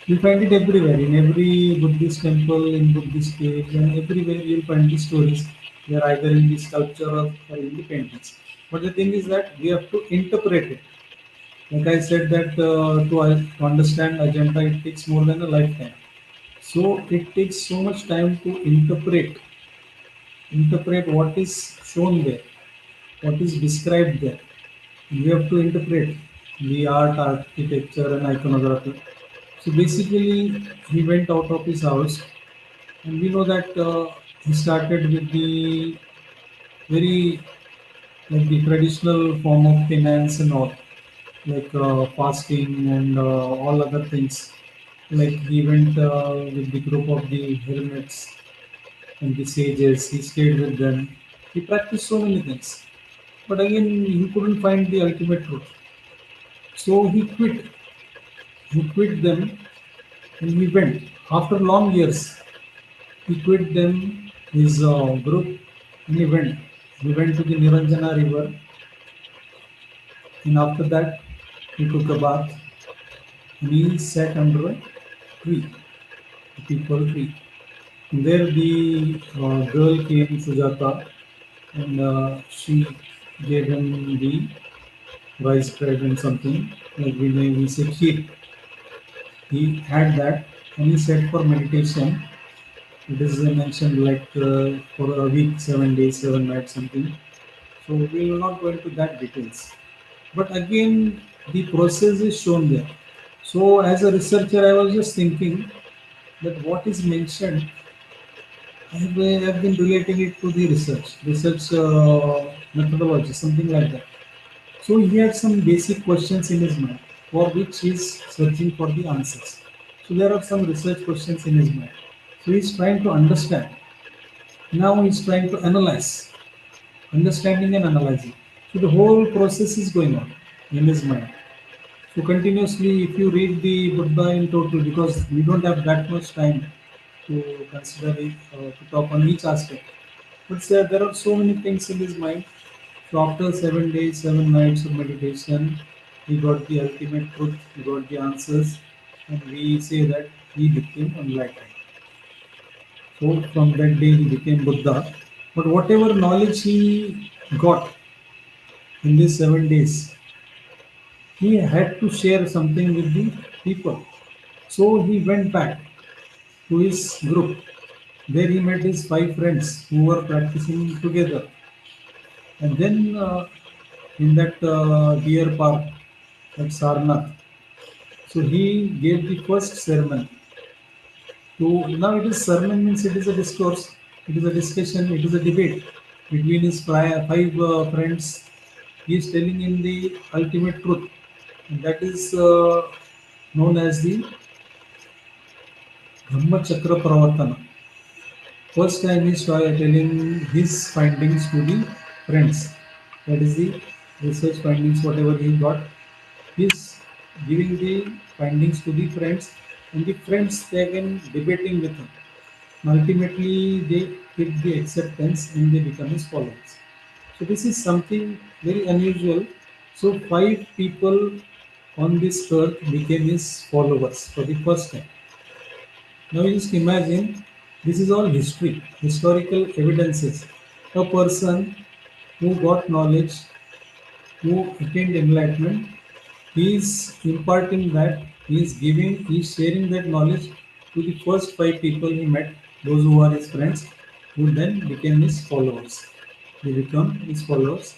You find it everywhere, in every Buddhist temple, in Buddhist caves, and everywhere you'll find these stories. They are either in the sculpture or in the paintings. But the thing is that we have to interpret it. Like I said, that to understand Ajanta, it takes more than a lifetime. So it takes so much time to interpret what is shown there, what is described there. We have to interpret the art, architecture, and iconography. So basically, he went out of his house, and we know that he started with the very like the traditional form of finance and all, like fasting and all other things. Like he went with the group of the hermits and the sages. He stayed with them. He practiced so many things, but again he couldn't find the ultimate truth. So he quit. He quit them and he went after long years. He quit them, his group, and he went. He went to the Niranjana river And after that, he took a bath and he sat under a tree, a peepal tree. And there the girl came, Sujata, and she gave him the rice bread and something, like we say kheer. He had that and he said for meditation. It is mentioned like for a week, 7 days, 7 nights, something. So we will not go into that details. But again, the process is shown there. So as a researcher, I was just thinking that what is mentioned, I have been relating it to the research methodology, something like that. So he had some basic questions in his mind for which he is searching for the answers. So there are some research questions in his mind. So he's trying to understand. Now he's trying to analyze, understanding and analyzing. So the whole process is going on in his mind. So continuously, if you read the Buddha in total, because we don't have that much time to consider it, to talk on each aspect. But there are so many things in his mind. So after 7 days, 7 nights of meditation, he got the ultimate truth, he got the answers, and we say that he became enlightened. So from that day he became Buddha. But whatever knowledge he got in these 7 days, he had to share something with the people. So he went back to his group. There he met his 5 friends who were practicing together. And then in that deer park at Sarnath, so he gave the first sermon. So now it is sermon means it is a discourse, it is a discussion, it is a debate between his 5 friends. He is telling in the ultimate truth, and that is known as the Dhamma Chakra Pravartana. First time he started telling his findings to the friends. That is the research findings, whatever he got. He's giving the findings to the friends, and the friends they again debating with him. And ultimately, they get the acceptance and they become his followers. So this is something very unusual. So 5 people on this earth became his followers for the first time. Now you just imagine this is all history, historical evidences. A person who got knowledge, who attained enlightenment, he is imparting that, he is sharing that knowledge to the first 5 people he met, those who are his friends, who then became his followers. They become his followers.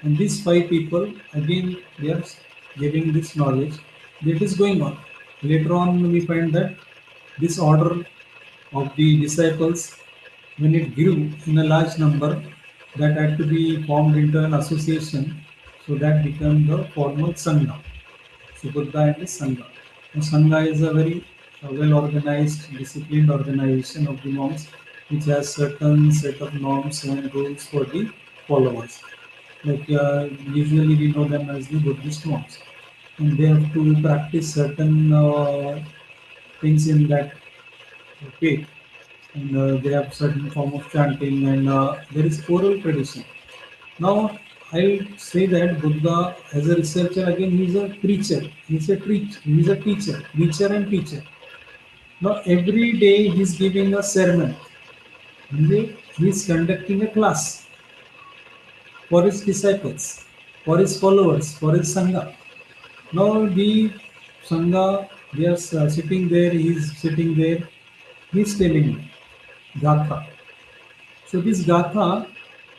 And these 5 people, again, they are giving this knowledge. That is going on. Later on, we find that this order of the disciples, when it grew in a large number, that had to be formed into an association, so that became the formal Sangha. So Buddha and his Sangha. And Sangha is a very well organized, disciplined organization of the monks, which has certain set of norms and rules for the followers. Like usually we know them as the Buddhist monks, and they have to practice certain things in that faith, and they have certain form of chanting, and there is oral tradition. Now, I'll say that Buddha, as a researcher, again, he's a preacher, he's a teacher, preacher and teacher. Now, every day he's giving a sermon, and he's conducting a class for his disciples, for his followers, for his Sangha. Now, the Sangha, they are sitting there, he's sitting there, he's telling Gatha. So, this Gatha,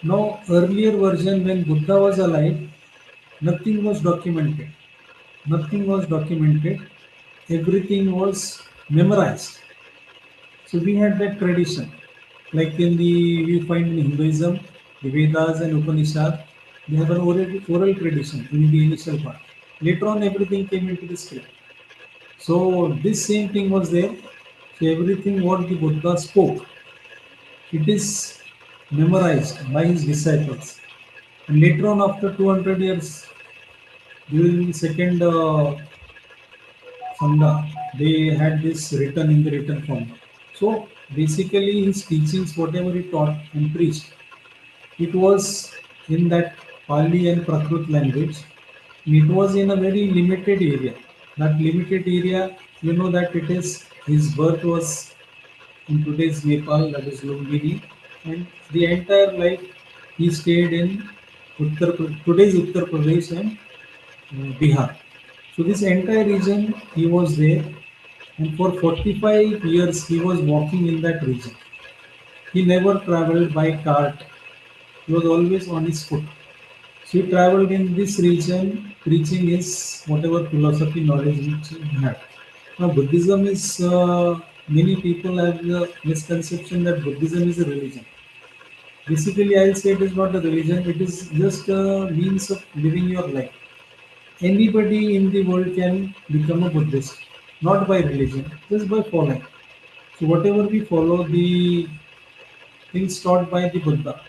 now, earlier version when Buddha was alive, nothing was documented. Nothing was documented. Everything was memorized. So we had that tradition. Like we find in Hinduism, the Vedas and Upanishad, they have an oral tradition in the initial part. Later on, everything came into the script. So this same thing was there. So everything what the Buddha spoke, it is memorized by his disciples. And later on, after 200 years, during the second Sangha, they had this written in the written form. So basically, his teachings, whatever he taught and preached, it was in that Pali and Prakrit language, It was in a very limited area. That limited area, you know that it is his birth was in today's Nepal, that is Lumbini, and the entire life he stayed in today's Uttar Pradesh and Bihar. So this entire region he was there, and for 45 years he was walking in that region. He never traveled by cart. He was always on his foot. So he traveled in this region, preaching his whatever philosophy knowledge which he had. Now Buddhism is many people have the misconception that Buddhism is a religion. Basically, I'll say it is not a religion. It is just a means of living your life. Anybody in the world can become a Buddhist, not by religion, just by following. So whatever we follow, the things taught by the Buddha,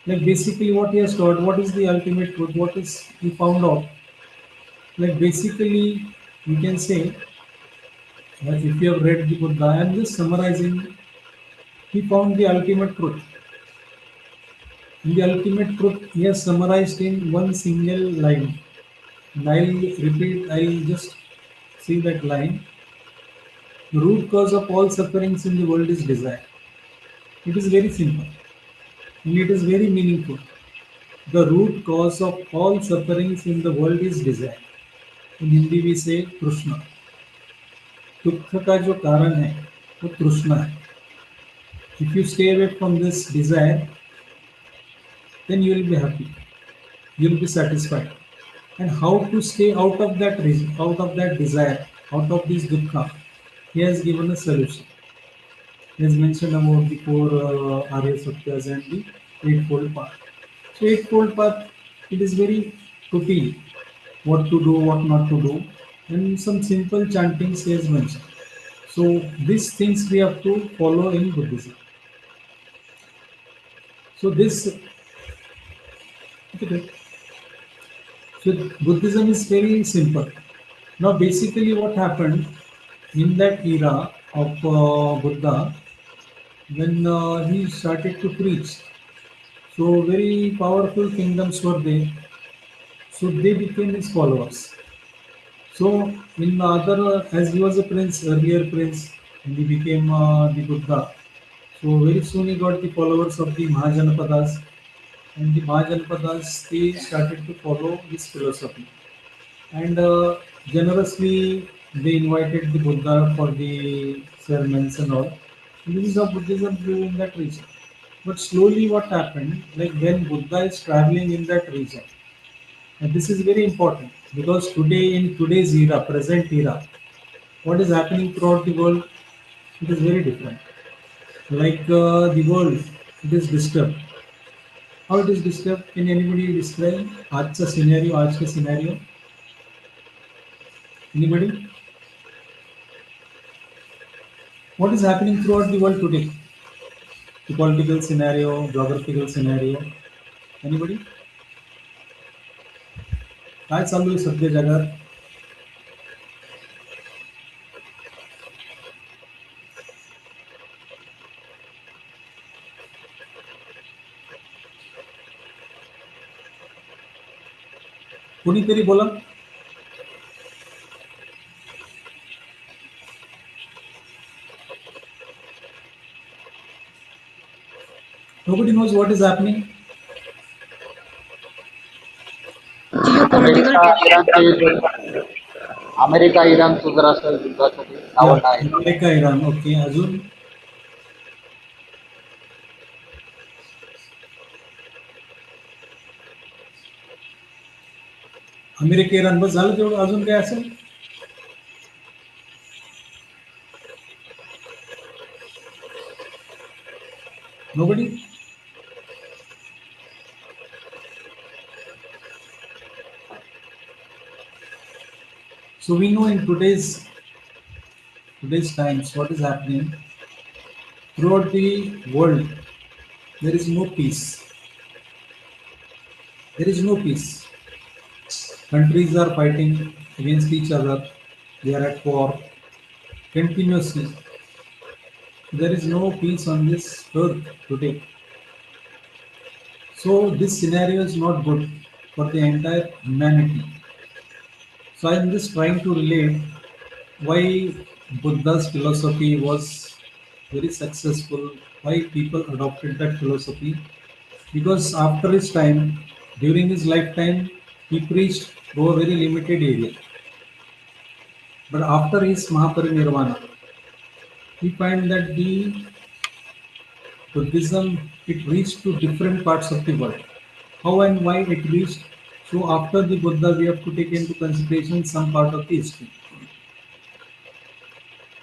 like basically what he has taught, what is the ultimate truth, what is he found out. Like basically, we can say that if you have read the Buddha, I am just summarizing. He found the ultimate truth. And the ultimate truth he has summarized in one single line. And I'll just see that line. The root cause of all sufferings in the world is desire. It is very simple and it is very meaningful. The root cause of all sufferings in the world is desire. In Hindi we say Krishna. दुख का जो कारण है वो तृष्णा है. If you stay away from this desire, then you will be happy. You will be satisfied. And how to stay out of that reason, out of that desire, out of this dukkha? He has given a solution. He has mentioned about the four Arya Satyas and the eightfold path. So eightfold path, it is very routine. What to do, what not to do, and some simple chantings he has mentioned. So these things we have to follow in Buddhism. So this, okay. So Buddhism is very simple. Now basically what happened in that era of Buddha, when he started to preach, so very powerful kingdoms were there. So they became his followers. So in other, as he was a prince, earlier prince, and he became the Buddha. So very soon he got the followers of the Mahajanapadas, and the Mahajanapadas they started to follow his philosophy, and generously they invited the Buddha for the sermons and all. And this is how Buddhism grew in that region. But slowly, what happened, like when Buddha is traveling in that region, and this is very important because today, in today's era, present era, what is happening throughout the world, it is very different. Like the world, it is disturbed. How it is disturbed? Can anybody describe आज का scenario, आज का scenario? Anybody? What is happening throughout the world today? The political scenario, geographical scenario. Anybody? काय चालू आहे सध्या जगात? कोणीतरी बोला. Nobody knows what is happening. Geopolitical America इराणचं जरासं युद्धासाठी आवड आहे. America Iran. ओके. अजून अमेरिका इराण बस झालं तेवढं. अजून काय असेल? Nobody? So we know in today's times what is happening throughout the world. There is no peace. There is no peace. Countries are fighting against each other. They are at war continuously. There is no peace on this earth today. So this scenario is not good for the entire humanity. So I'm just trying to relate why Buddha's philosophy was very successful, why people adopted that philosophy. Because after his time, during his lifetime, he preached to a very limited area. But after his Mahaparinirvana, we find that the Buddhism it reached to different parts of the world. How and why it reached? So after the Buddha, we have to take into consideration some part of the history.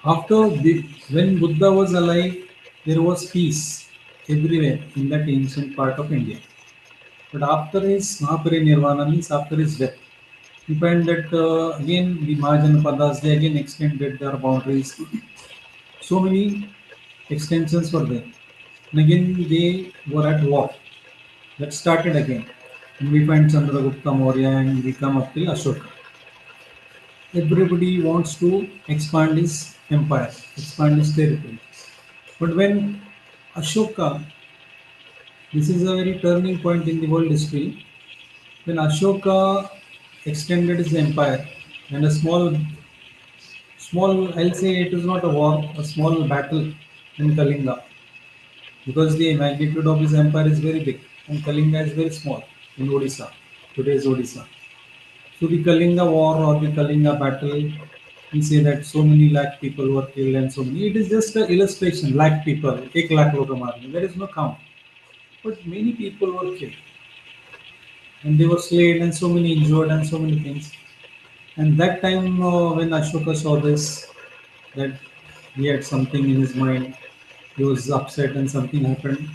When Buddha was alive, there was peace everywhere in that ancient part of India. But after his Mahaparinirvana, means after his death, we find that again the Mahajanapadas they again extended their boundaries. So many extensions were there. And again they were at war. That started again. And we find Chandragupta Maurya and we come up till Ashoka. Everybody wants to expand his empire, expand his territory. But when Ashoka, this is a very turning point in the world history, when Ashoka extended his empire and a small, I'll say it is not a war, a small battle in Kalinga, because the magnitude of his empire is very big and Kalinga is very small in Odisha, today's Odisha. So the Kalinga war or the Kalinga battle, we say that so many lakh people were killed and so many. It is just an illustration, lakh people, ek lakh loga marne. There is no count. But many people were killed and they were slain and so many injured and so many things. And that time when Ashoka saw this, that he had something in his mind, he was upset and something happened.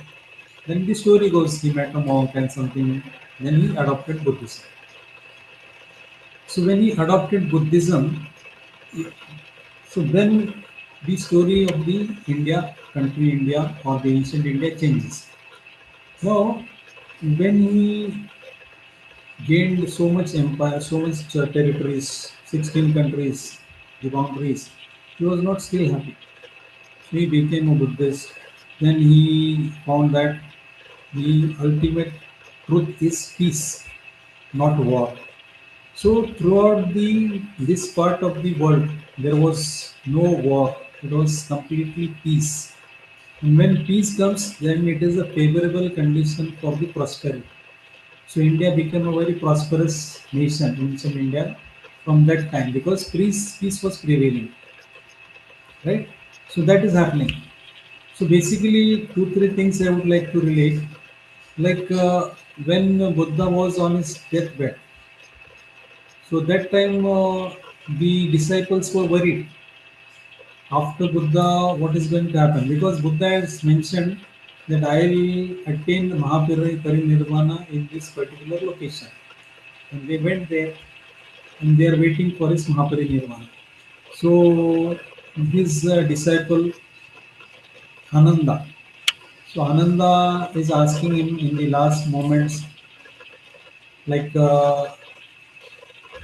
Then the story goes, he met a monk and something, then he adopted Buddhism. So when he adopted Buddhism, so then the story of the India, country India or the ancient India changes. Now, when he gained so much empire, so much territories, 16 countries, the boundaries, he was not still happy. So he became a Buddhist. Then he found that the ultimate truth is peace, not war. So throughout the this part of the world, there was no war. It was completely peace. And when peace comes, then it is a favorable condition for the prosperity. So India became a very prosperous nation, ancient India, from that time because peace was prevailing, right? So that is happening. So basically, two three things I would like to relate. Like when Buddha was on his deathbed, so that time the disciples were worried after Buddha what is going to happen because Buddha has mentioned that I will attain Mahaparinirvana in this particular location. And they went there and they are waiting for his Mahaparinirvana. So his disciple Ananda. So Ananda is asking him in the last moments, like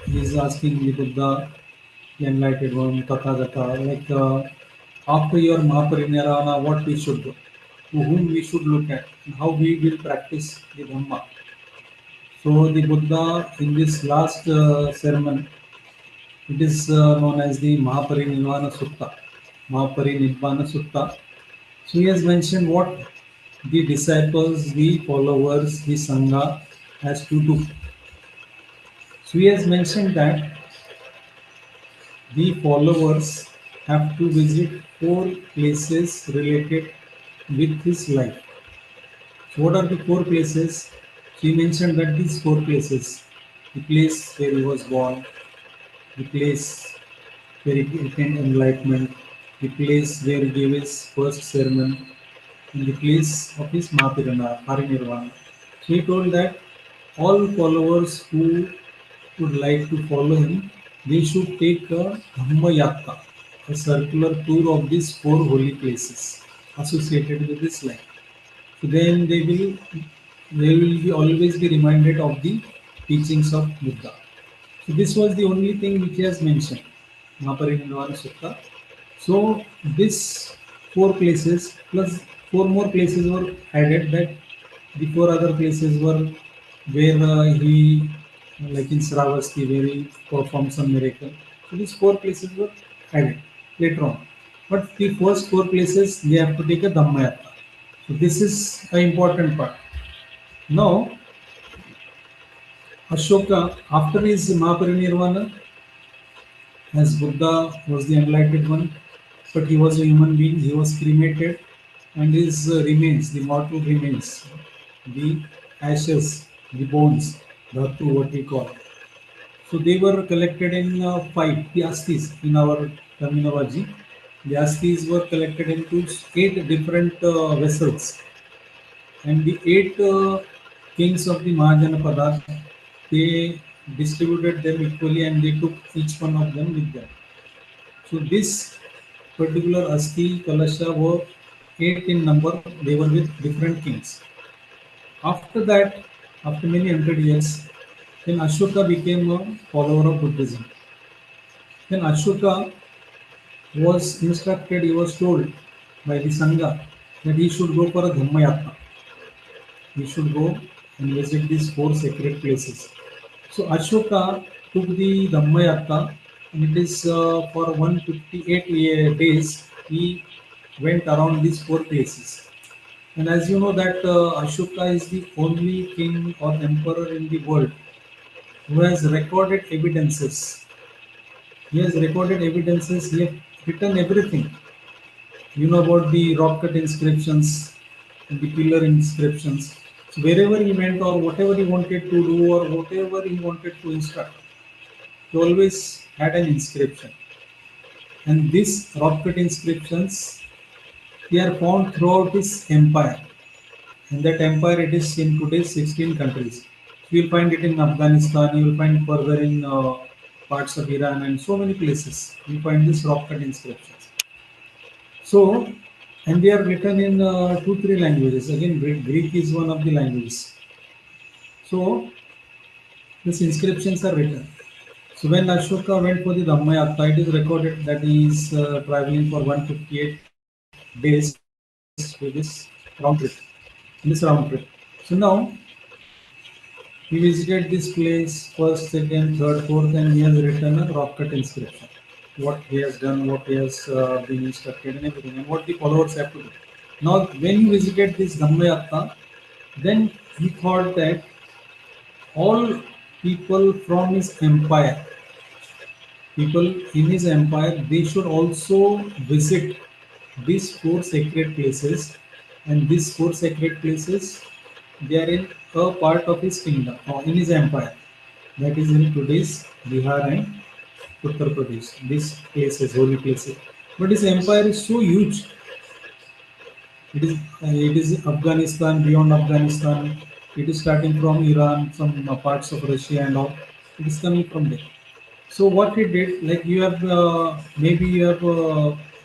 he is asking the Buddha, the enlightened one, Tathagata, like after your Mahaparinirvana, what we should do, to whom we should look at, and how we will practice the Dhamma. So the Buddha in this last sermon, it is known as the Mahaparinirvana Sutta. Mahaparinirvana Sutta. So he has mentioned what the disciples, the followers, the Sangha has to do. So he has mentioned that the followers have to visit four places related with his life. So what are the four places? So he mentioned that these four places, the place where he was born, the place where he attained enlightenment, the place where he gave his first sermon, and the place of his Mahaparinirvana. So he told that all followers who would like to follow him, they should take a Dhamma Yatta, a circular tour of these four holy places associated with this life. So then they will be always be reminded of the teachings of Buddha. So this was the only thing which he has mentioned, Mahaparinirvana Sutta. So this four places plus four more places were added that the four other places were where he like in Sravasti, where he performed some miracle. So these four places were added later on. But the first four places, they have to take a Dhammayatra. So this is the important part. Now, Ashoka, after his Mahaparinirvana, as Buddha was the enlightened one, but he was a human being, he was cremated, and his remains, the mortal remains, the ashes, the bones, dhatu, what we call. So they were collected in five, the asthis in our terminology. The asthis were collected into eight different vessels, and the eight kings of the Mahajanapada, they distributed them equally and they took each one of them with them. So this particular Asti Kalasha were eight in number, they were with different kings. After that, after many hundred years, then Ashoka became a follower of Buddhism. Then Ashoka was instructed, he was told by the Sangha that he should go for a Dhammayatra. He should go and visit these four sacred places. So Ashoka took the Dhammayatra, and it is for 158 days he went around these four places. And as you know that Ashoka is the only king or emperor in the world who has recorded evidences. He has recorded evidences, he has written everything. You know about the rock cut inscriptions and the pillar inscriptions. So wherever he went or whatever he wanted to do or whatever he wanted to instruct, he always had an inscription. And these rock cut inscriptions, they are found throughout his empire. And that empire, it is in today's 16 countries. You will find it in Afghanistan, you will find further in parts of Iran and so many places. You find these rock cut inscriptions. So, and they are written in two, three languages. Again, Greek is one of the languages. So, these inscriptions are written. So, when Ashoka went for the Dhammayatra, it is recorded that he is traveling for 158 days with this round trip. So, now he visited this place first, second, third, fourth, and he has written a rock cut inscription. What he has done, what he has been instructed, and everything, and what the followers have to do. Now, when he visited this Dhammayatra, then he thought that all people from his empire, people in his empire, they should also visit these four sacred places, and these four sacred places, they are in a part of his kingdom or in his empire, that is in today's Bihar and Uttar Pradesh. These places, holy places, but his empire is so huge. It is Afghanistan, beyond Afghanistan. It is starting from Iran, some parts of Russia and all. It is coming from there. So what he did, like you have maybe you have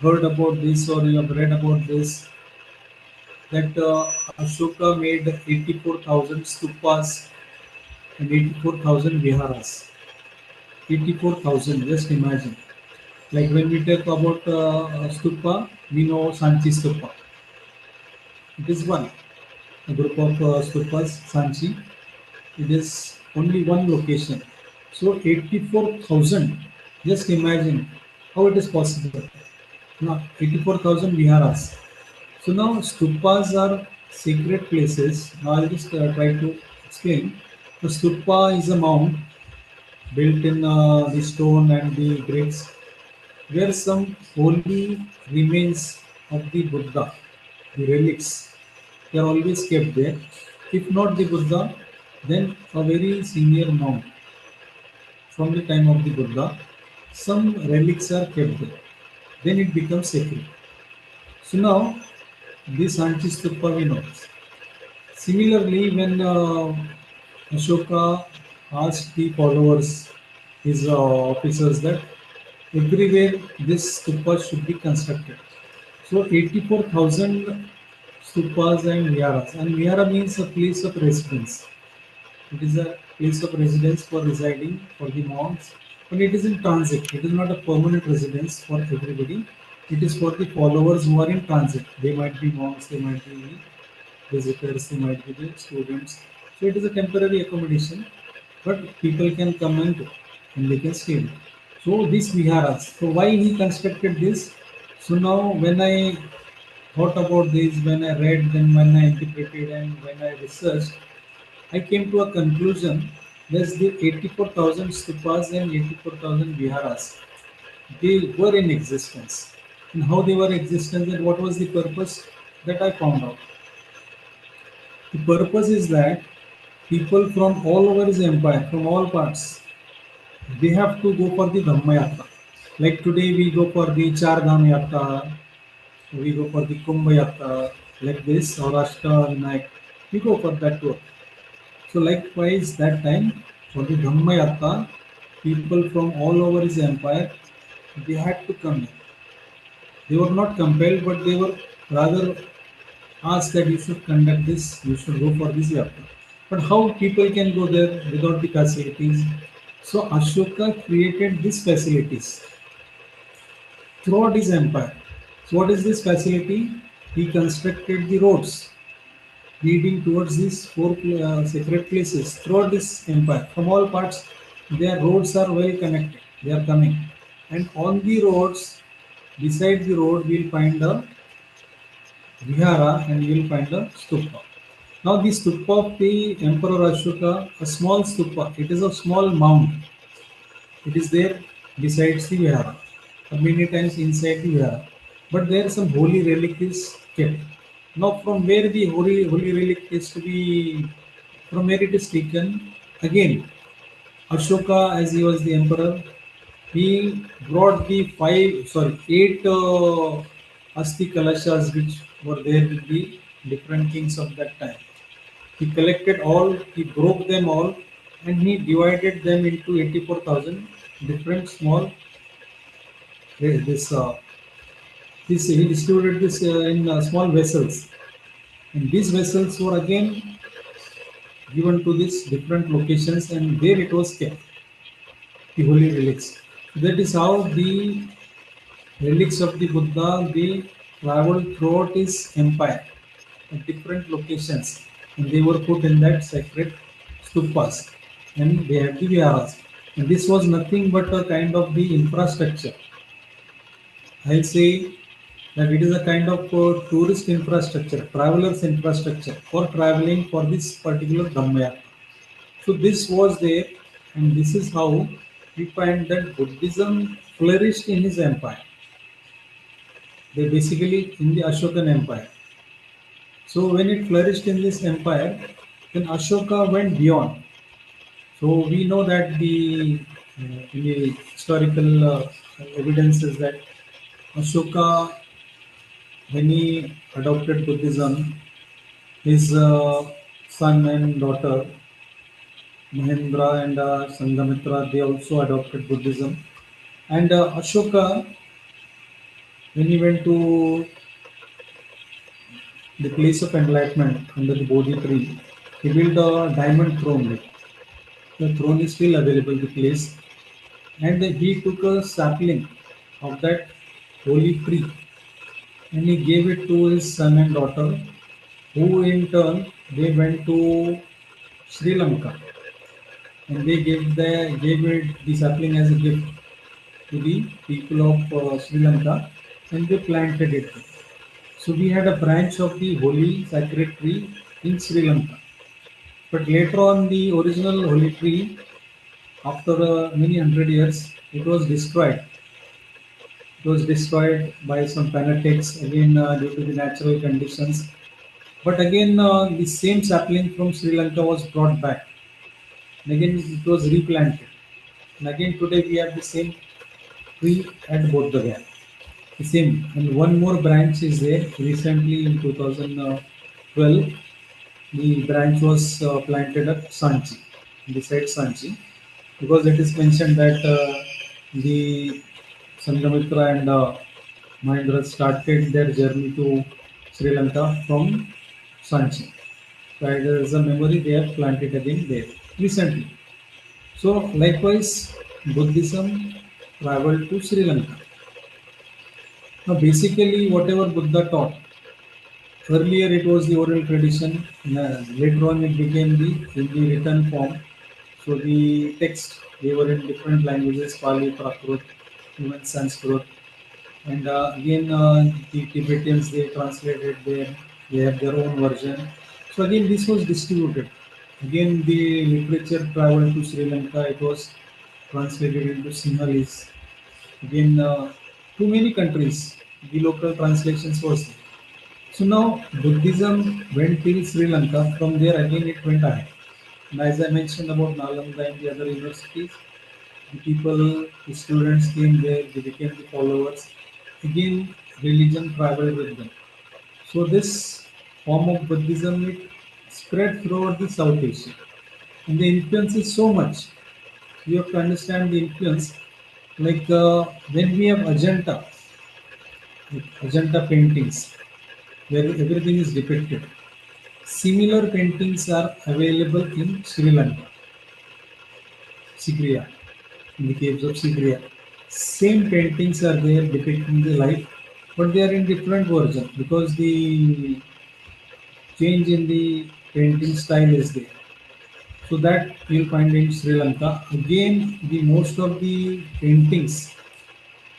heard about this or you have read about this, that Ashoka made 84,000 stupas and 84,000 viharas. 84,000, just imagine. Like when we talk about stupa, we know Sanchi stupa. It is one, a group of stupas, Sanchi. It is only one location. So 84,000, just imagine how it is possible. Now 84,000 viharas. So now stupas are sacred places. Now I'll just try to explain. The stupa is a mound built in the stone and the bricks where some holy remains of the Buddha, the relics, they are always kept there. If not the Buddha, then a very senior monk from the time of the Buddha, some relics are kept there. Then it becomes sacred. So now this Anchistupa we know. Similarly, when Ashoka asked the followers, his officers, that everywhere this stupa should be constructed. So 84,000 stupas and viharas. And vihara means a place of residence. It is a place of residence for residing for the monks, but it is in transit. It is not a permanent residence for everybody. It is for the followers who are in transit. They might be monks, they might be visitors, they might be the students. So it is a temporary accommodation but people can come and go and they can stay there. So this viharas. So why he constructed this? So now when I thought about this, when I read, then when I interpreted and when I researched, I came to a conclusion. There's the 84,000 stupas and 84,000 viharas. They were in existence. And how they were in existence and what was the purpose, that I found out. The purpose is that people from all over his empire, from all parts, they have to go for the Dhamma Yatra. Like today we go for the Char Dham Yatra, we go for the Kumbh Yatra, like this, or Vinayak, we go for that tour. So likewise that time, for the Dhamma Yatra, people from all over his empire, they had to come here. They were not compelled, but they were rather asked that you should conduct this, you should go for this yatra. But how people can go there without the facilities? So Ashoka created these facilities throughout his empire. So what is this facility? He constructed the roads leading towards these four sacred places throughout this empire. From all parts, their roads are well connected. They are coming. And on the roads, beside the road, we'll find a vihara and you will find a stupa. Now the stupa of the Emperor Ashoka, a small stupa, it is a small mound. It is there besides the vihara, or many times inside the vihara. But there some holy relic is kept. Now from where the holy relic is to be, from where it is taken, again, Ashoka, as he was the emperor, he brought the eight Asti Kalashas which were there with the different kings of that time. He collected all, he broke them all, and he divided them into 84,000 different small. This he distributed this in small vessels, and these vessels were again given to these different locations, and there it was kept, the holy relics. That is how the relics of the Buddha, they traveled throughout his empire at different locations, and they were put in that sacred stupas, and they had the viharas. And this was nothing but a kind of the infrastructure. I'll say that it is a kind of tourist infrastructure, travelers infrastructure for traveling for this particular Dhamma. So this was there, and this is how we find that Buddhism flourished in his empire. They basically in the Ashokan Empire. So when it flourished in this empire, then Ashoka went beyond. So we know that in the historical evidences that Ashoka, when he adopted Buddhism, his son and daughter Mahendra and Sanghamitra, they also adopted Buddhism. And Ashoka, when he went to the place of enlightenment under the Bodhi tree, he built a diamond throne. Like, the throne is still available, the place. And he took a sapling of that holy tree and he gave it to his son and daughter, who in turn they went to Sri Lanka and they gave it the sapling as a gift to the people of Sri Lanka and they planted it. So we had a branch of the holy sacred tree in Sri Lanka. But later on, the original holy tree, after many hundred years, it was destroyed. It was destroyed by some fanatics again due to the natural conditions. But again, the same sapling from Sri Lanka was brought back. And again, it was replanted. And again, today we have the same tree at Bodh Gaya. The same. And one more branch is there. Recently in 2012, the branch was planted at Sanchi, beside Sanchi, because it is mentioned that the Sanghamitra and Mahendra started their journey to Sri Lanka from Sanchi. So as a memory, they have planted again there recently. So likewise, Buddhism traveled to Sri Lanka. Now basically, whatever Buddha taught, earlier it was the oral tradition, later on it became in the written form. So the text, they were in different languages, Pali, Prakrit, even Sanskrit. And again, the Tibetans, they translated they have their own version. So again, this was distributed. Again, the literature traveled to Sri Lanka. It was translated into Sinhalese. Again, too many countries, the local translations was there. So now Buddhism went till Sri Lanka. From there again it went ahead. And as I mentioned about Nalanda and the other universities, the people, the students came there, they became the followers. Again, religion traveled with them. So this form of Buddhism, it spread throughout the South Asia. And the influence is so much. You have to understand the influence. Like when we have Ajanta paintings, where everything is depicted. Similar paintings are available in Sri Lanka, Sigiriya, in the caves of Sigiriya. Same paintings are there depicting the life, but they are in different version because the change in the painting style is there. So that you'll find in Sri Lanka. Again, the most of the paintings,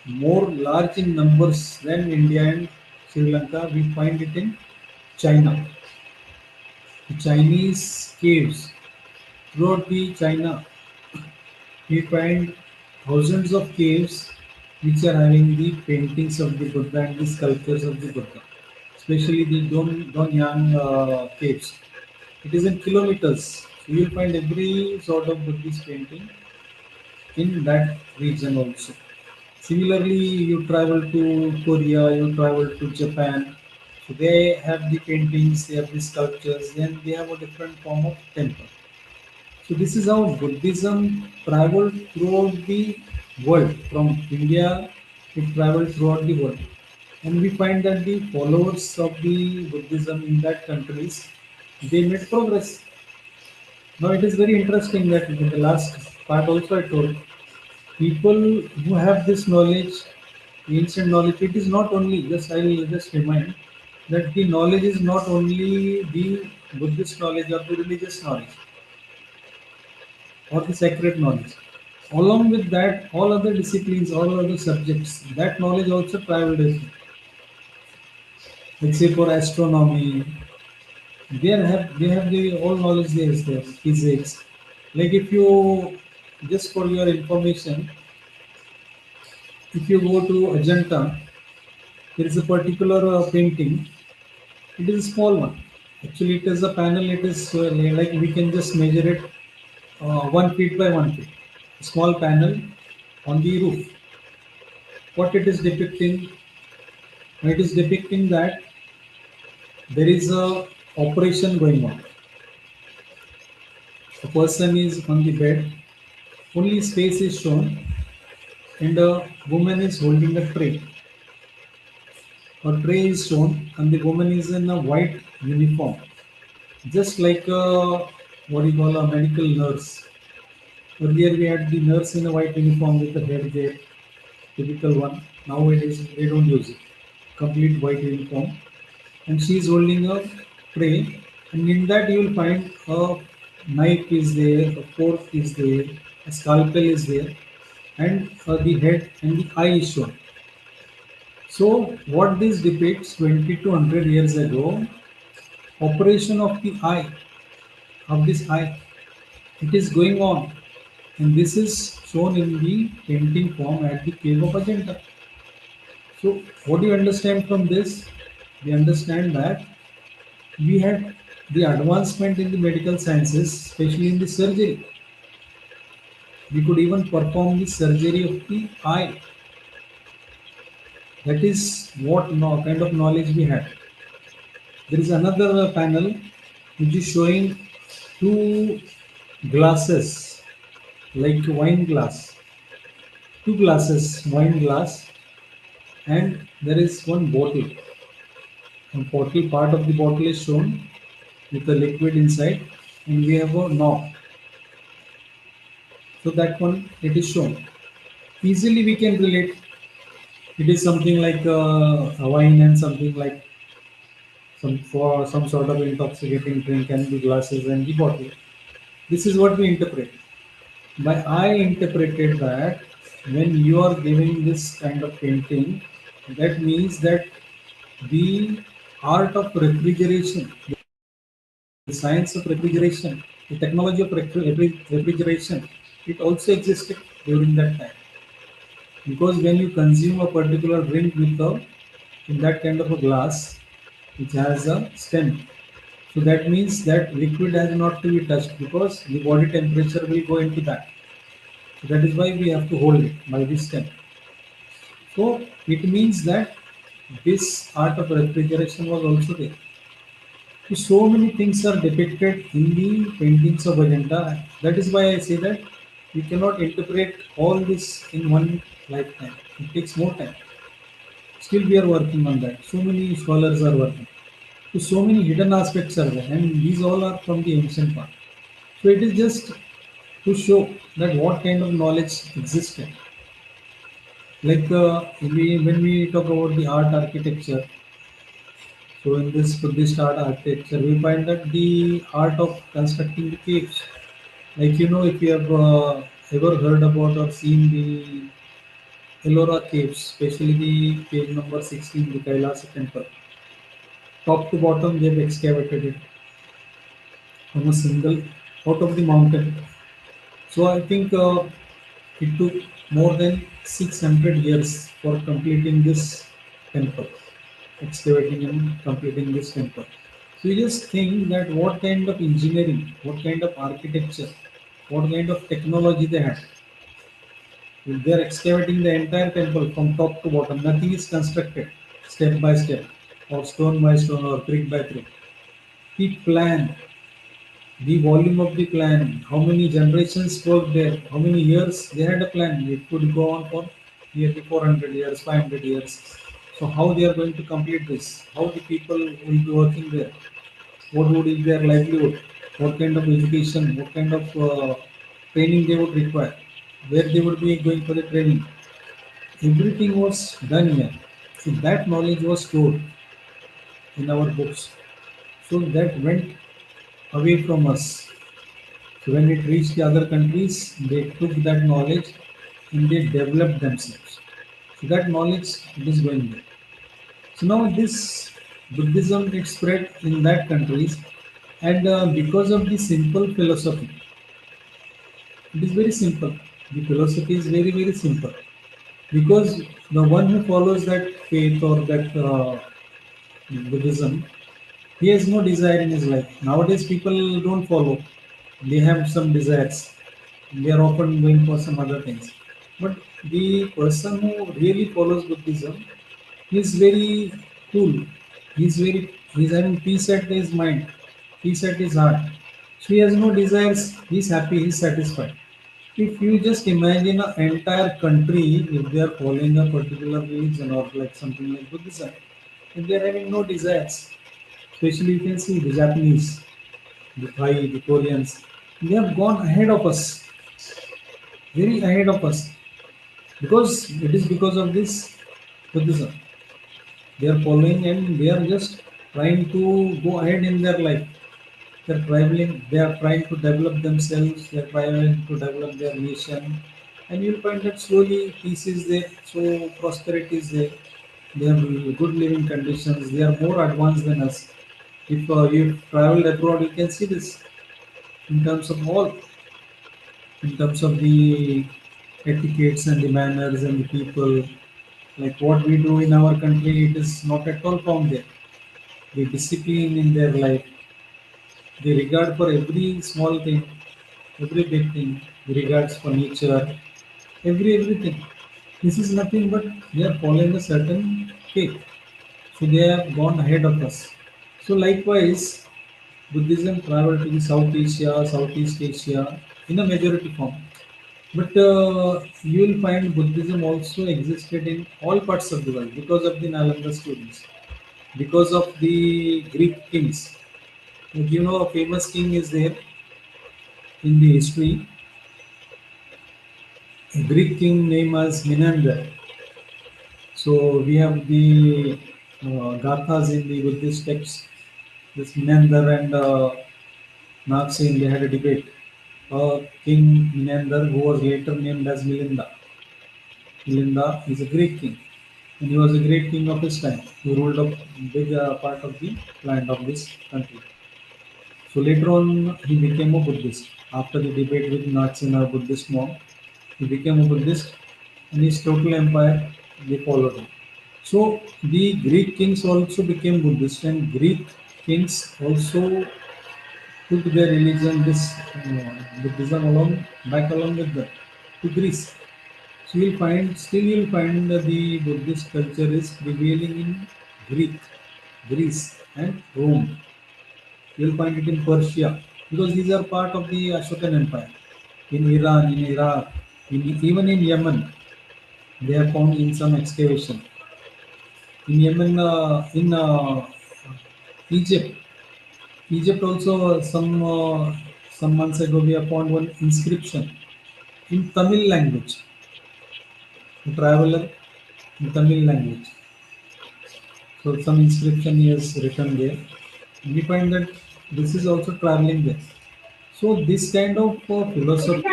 more large in numbers than India and Sri Lanka, we find it in China. The Chinese caves throughout the China, we find thousands of caves which are having the paintings of the Buddha and the sculptures of the Buddha, especially the Donyang caves. It is in kilometers. So you'll find every sort of Buddhist painting in that region also. Similarly, you travel to Korea, you travel to Japan. So they have the paintings, they have the sculptures, then they have a different form of temple. So this is how Buddhism traveled throughout the world. From India, it traveled throughout the world. And we find that the followers of the Buddhism in that countries, they made progress. Now it is very interesting that in the last part also I told, people who have this knowledge, ancient knowledge, it is not only, just I will just remind, that the knowledge is not only the Buddhist knowledge or the religious knowledge or the sacred knowledge. Along with that, all other disciplines, all other subjects, that knowledge also traveled as well. Let's say for astronomy, they have the all knowledge there is there, physics. Like if you, just for your information, if you go to Ajanta, there is a particular painting. It is a small one. Actually, it is a panel. It is like we can just measure it 1 feet by 1 feet. A small panel on the roof. What it is depicting? It is depicting that there is a operation going on. A person is on the bed. Only space is shown, and a woman is holding a tray. A tray is shown, and the woman is in a white uniform, just like a, what you call a medical nurse. Earlier we had the nurse in a white uniform with a headgear, typical one. Nowadays they don't use it. Complete white uniform, and she is holding a tray, and in that you will find a knife is there, a fork is there, a scalpel is there, and the head and the eye is shown. So what this depicts 20 to 100 years ago, operation of the eye, of this eye, it is going on, and this is shown in the painting form at the cave of Ajanta. So what do you understand from this? We understand that we had the advancement in the medical sciences, especially in the surgery. We could even perform the surgery of the eye. That is what kind of knowledge we had. There is another panel which is showing two glasses, like wine glass. Two glasses, wine glass, and there is one bottle. One bottle, part of the bottle is shown with the liquid inside, and we have a knob. So that one it is shown. Easily we can relate. It is something like a wine and something like some sort of intoxicating drink and the glasses and the bottle. This is what we interpret. But I interpreted that when you are giving this kind of painting, that means that the art of refrigeration, the science of refrigeration, the technology of refrigeration, it also existed during that time. Because when you consume a particular drink with a in that kind of a glass which has a stem, so that means that liquid has not to be touched because the body temperature will go into that. So that is why we have to hold it by this stem. So it means that this art of refrigeration was also there. So many things are depicted in the paintings of Ajanta. That is why I say that you cannot interpret all this in one lifetime. It takes more time. Still, we are working on that. So many scholars are working. So many hidden aspects are there, and these all are from the ancient part. So it is just to show that what kind of knowledge existed. Like when we talk about the art architecture, so in this Buddhist art architecture, we find that the art of constructing the caves. Like if you have ever heard about or seen the Ellora caves, especially the cave number 16, the Kailasa temple. Top to bottom, they have excavated it from a single out of the mountain. So I think it took more than 600 years for completing this temple, excavating and completing this temple. So you just think that what kind of engineering, what kind of architecture, what kind of technology they had. If they are excavating the entire temple from top to bottom, nothing is constructed step by step, or stone by stone, or brick by brick. The plan, the volume of the plan, how many generations worked there, how many years they had a plan. It could go on for nearly 400 years, 500 years. So how they are going to complete this? How the people will be working there? What would be their livelihood? What kind of education? What kind of training they would require? Where they would be going for the training? Everything was done here. So that knowledge was stored in our books. So that went away from us. So when it reached the other countries, they took that knowledge and they developed themselves. So that knowledge it is going there. So now this Buddhism it spread in that countries, and because of the simple philosophy, it is very simple. The philosophy is very simple because the one who follows that faith or that Buddhism, he has no desire in his life. Nowadays, people don't follow. They have some desires. They are often going for some other things. But the person who really follows Buddhism, he is very cool. He's having peace at his mind, peace at his heart. So he has no desires. He's happy. He's satisfied. If you just imagine an entire country, if they are following a particular religion or like something like Buddhism, if they are having no desires, especially you can see the Japanese, the Thai, the Koreans, they have gone ahead of us, very ahead of us, because it is because of this Buddhism. They are following and they are just trying to go ahead in their life. They're traveling, they are trying to develop themselves, they're trying to develop their nation, and you'll find that slowly peace is there, so prosperity is there. They have good living conditions, they are more advanced than us. If you've traveled abroad, you can see this in terms of all, in terms of the etiquettes and the manners and the people. Like what we do in our country, it is not at all found there. The discipline in their life, the regard for every small thing, every big thing, the regards for nature, everything. This is nothing but they are following a certain faith. So they have gone ahead of us. So likewise, Buddhism traveled to the South Asia, Southeast Asia in a majority form. But you will find Buddhism also existed in all parts of the world because of the Nalanda students, because of the Greek kings. Like, a famous king is there in the history, a Greek king named as Menander. So we have the Gathas in the Buddhist texts. This Menander and Naksen, they had a debate. King Menander, who was later named as Milinda. Milinda is a Greek king, and he was a great king of his time. He ruled a big part of the land of this country. So later on, he became a Buddhist. After the debate with Natsin, a Buddhist monk, he became a Buddhist, and his total empire they followed him. So the Greek kings also became Buddhist, and Greek kings also took their religion, this Buddhism along back along with them to Greece. So you'll find that the Buddhist culture is prevailing in Greece, and Rome. You'll find it in Persia because these are part of the Ashokan Empire. In Iran, in Iraq, even in Yemen, they are found in some excavation. In Yemen, in Egypt, Egypt also some months ago we have found one inscription in Tamil language. A traveler in Tamil language. So some inscription is written there. And we find that this is also traveling there. So this kind of philosophy,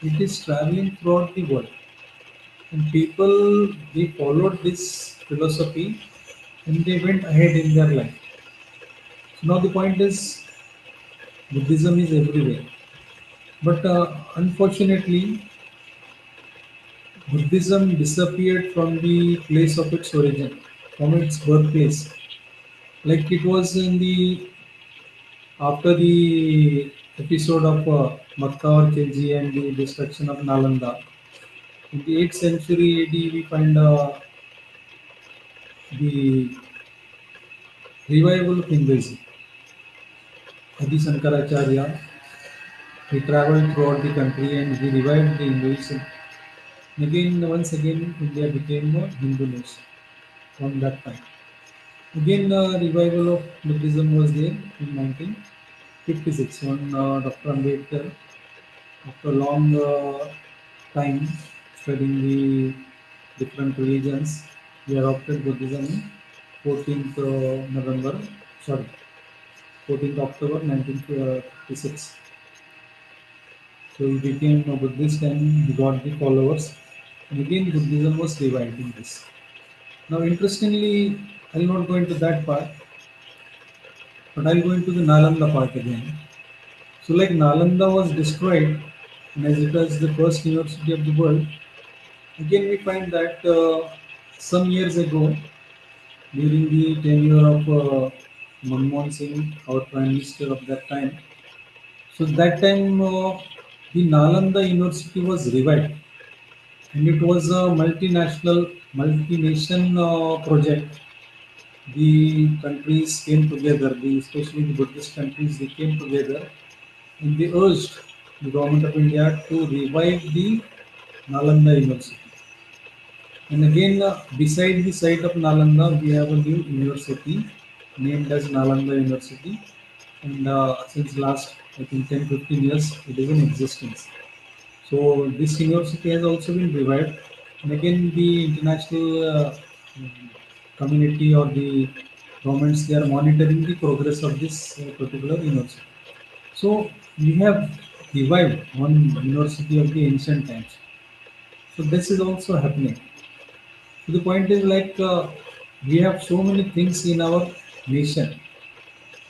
it is traveling throughout the world, and people they followed this philosophy and they went ahead in their life. So now the point is, Buddhism is everywhere, but unfortunately, Buddhism disappeared from the place of its origin, from its birthplace. Like it was in the after the episode of Makkah or Khilji and the destruction of Nalanda. In the 8th century AD, we find the revival of Hinduism. Adi Shankaracharya, he traveled throughout the country and he revived the Hinduism. And again, once again, India became a Hindu nation from that time. Again, revival of Buddhism was there in 1956 when Dr. Ambedkar, after a long time studying the different religions, he adopted Buddhism in 14th November, sorry, 14th October 1956. So he became a Buddhist and he got the followers. And again, Buddhism was revived in this. Now, interestingly, I'll not go into that part, but I'll go into the Nalanda part again. So, like Nalanda was destroyed, and as it was the first university of the world, again we find that some years ago, during the tenure of Manmohan Singh, our Prime Minister of that time, so that time the Nalanda University was revived, and it was a multi-nation project. The countries came together, especially the Buddhist countries, they came together and they urged the government of India to revive the Nalanda University. And again, beside the site of Nalanda, we have a new university named as Nalanda University. And since last, I think, 10-15 years, it is in existence. So this university has also been revived. And again, the international community or the governments, they are monitoring the progress of this particular university. So we have revived one university of the ancient times. So this is also happening. So the point is like we have so many things in our nation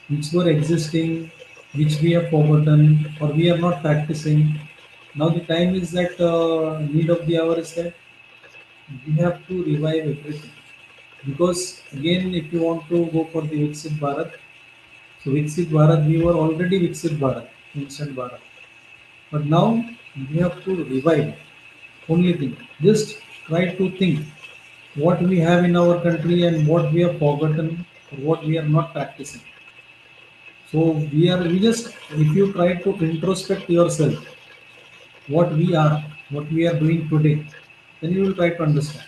which were existing, which we have forgotten or we are not practicing. Now the time is that need of the hour is that we have to revive everything. Because again, if you want to go for the Viksit Bharat, so Viksit Bharat, we were already Viksit Bharat, ancient Bharat. But now we have to revive. Only thing, just try to think what we have in our country and what we have forgotten or what we are not practicing. So we just if you try to introspect yourself, what we are doing today, then you will try to understand.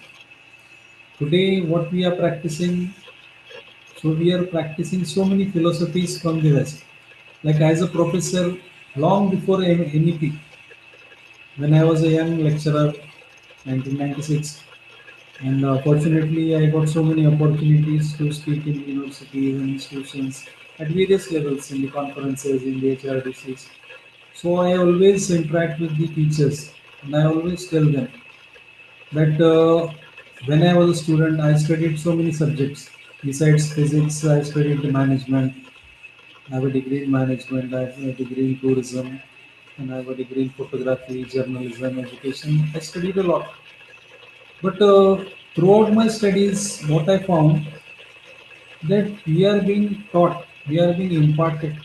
Today, what we are practicing, so we are practicing so many philosophies from the West. Like as a professor, long before NEP, when I was a young lecturer, 1996, and fortunately, I got so many opportunities to speak in universities and institutions. at various levels in the conferences, in the HRDCs. So I always interact with the teachers, and I always tell them that when I was a student, I studied so many subjects. Besides physics, I studied the management. I have a degree in management, I have a degree in tourism, and I have a degree in photography, journalism, education. I studied a lot. But throughout my studies, what I found that we are being taught, we are being imparted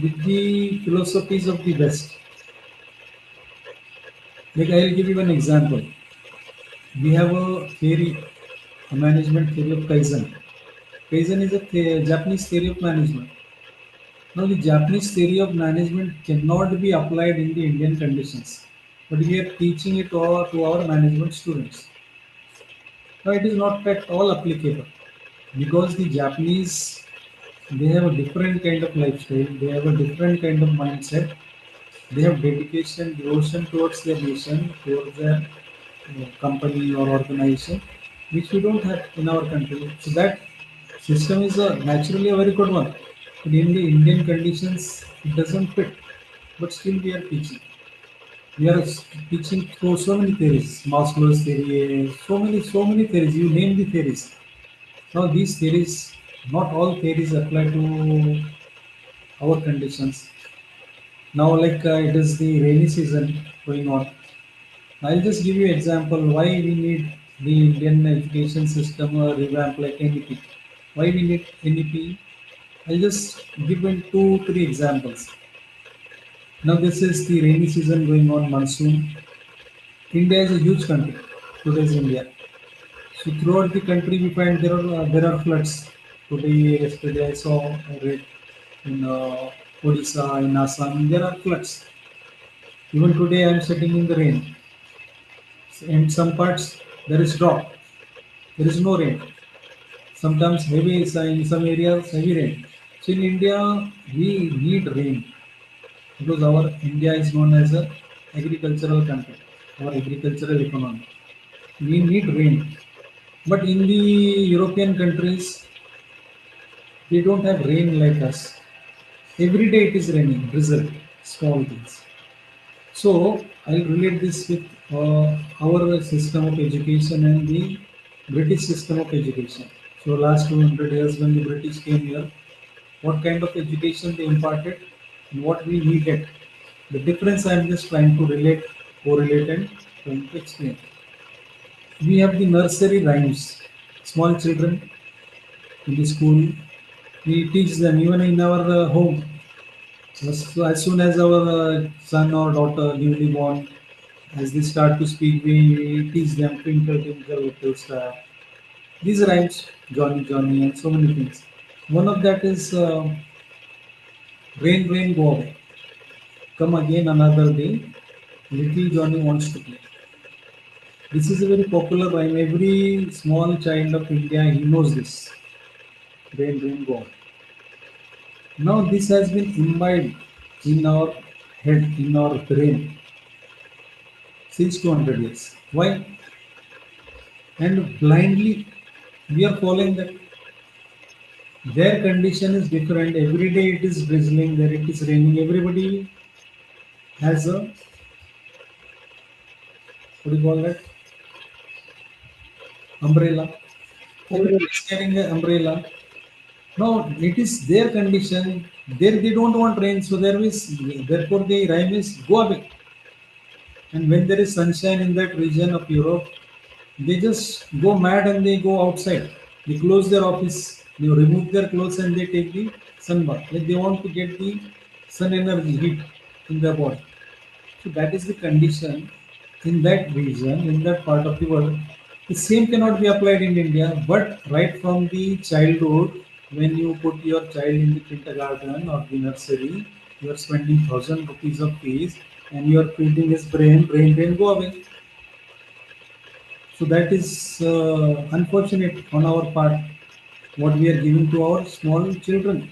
with the philosophies of the West. Like I'll give you an example. We have a theory, a management theory of Kaizen. Kaizen is a Japanese theory of management. Now, the Japanese theory of management cannot be applied in the Indian conditions, but we are teaching it all to our management students. Now, it is not at all applicable because the Japanese, they have a different kind of lifestyle, they have a different kind of mindset, they have dedication, devotion towards their nation, towards their company or organization, which we don't have in our country. So that system is naturally a very good one. But in the Indian conditions, it doesn't fit. But still, we are teaching. We are teaching through so many theories, Maslow's theory, so many theories. You name the theories. Now, these theories, not all theories apply to our conditions. Now, like it is the rainy season going on. I'll just give you example why we need the Indian education system or revamp like NEP. Why we need NEP? I'll just give in two, three examples. Now this is the rainy season going on, monsoon. India is a huge country. Today's India. So throughout the country we find there are floods. Today, yesterday I saw I read in Odisha, in Assam, there are floods. Even today I am sitting in the rain. In some parts there is drought. There is no rain. Sometimes heavy, in some areas heavy rain. So in India we need rain because our India is known as a agricultural country, our agricultural economy. We need rain. But in the European countries, they don't have rain like us. Every day it is raining, drizzle, small things. So I'll relate this with our system of education and the British system of education. So last 200 years when the British came here, what kind of education they imparted and what we needed. The difference I am just trying to relate, correlate and trying to explain. We have the nursery rhymes. Small children in the school, we teach them even in our home. As soon as our son or daughter newly born, as they start to speak, we teach them twinkle twinkle little star. These rhymes, Johnny Johnny, and so many things. One of that is rain rain go away. Come again another day. Little Johnny wants to play. This is a very popular rhyme. Every small child of India he knows this. Rain rain go away. Now this has been imbibed in our head, in our brain since 200 years. Why? And blindly we are following that. Their condition is different. Every day it is drizzling, there it is raining. Everybody has a, what do you call that? Umbrella. Everybody is carrying an umbrella. No, it is their condition. There they don't want rain, so therefore the rhyme is go away. And when there is sunshine in that region of Europe, they just go mad and they go outside. They close their office, they remove their clothes and they take the sun bath. Like they want to get the sun energy, heat in their body. So that is the condition in that region, in that part of the world. The same cannot be applied in India, but right from the childhood, when you put your child in the kindergarten or the nursery, you are spending 1,000 rupees of fees and you are feeding his brain, go away. So that is unfortunate on our part, what we are giving to our small children.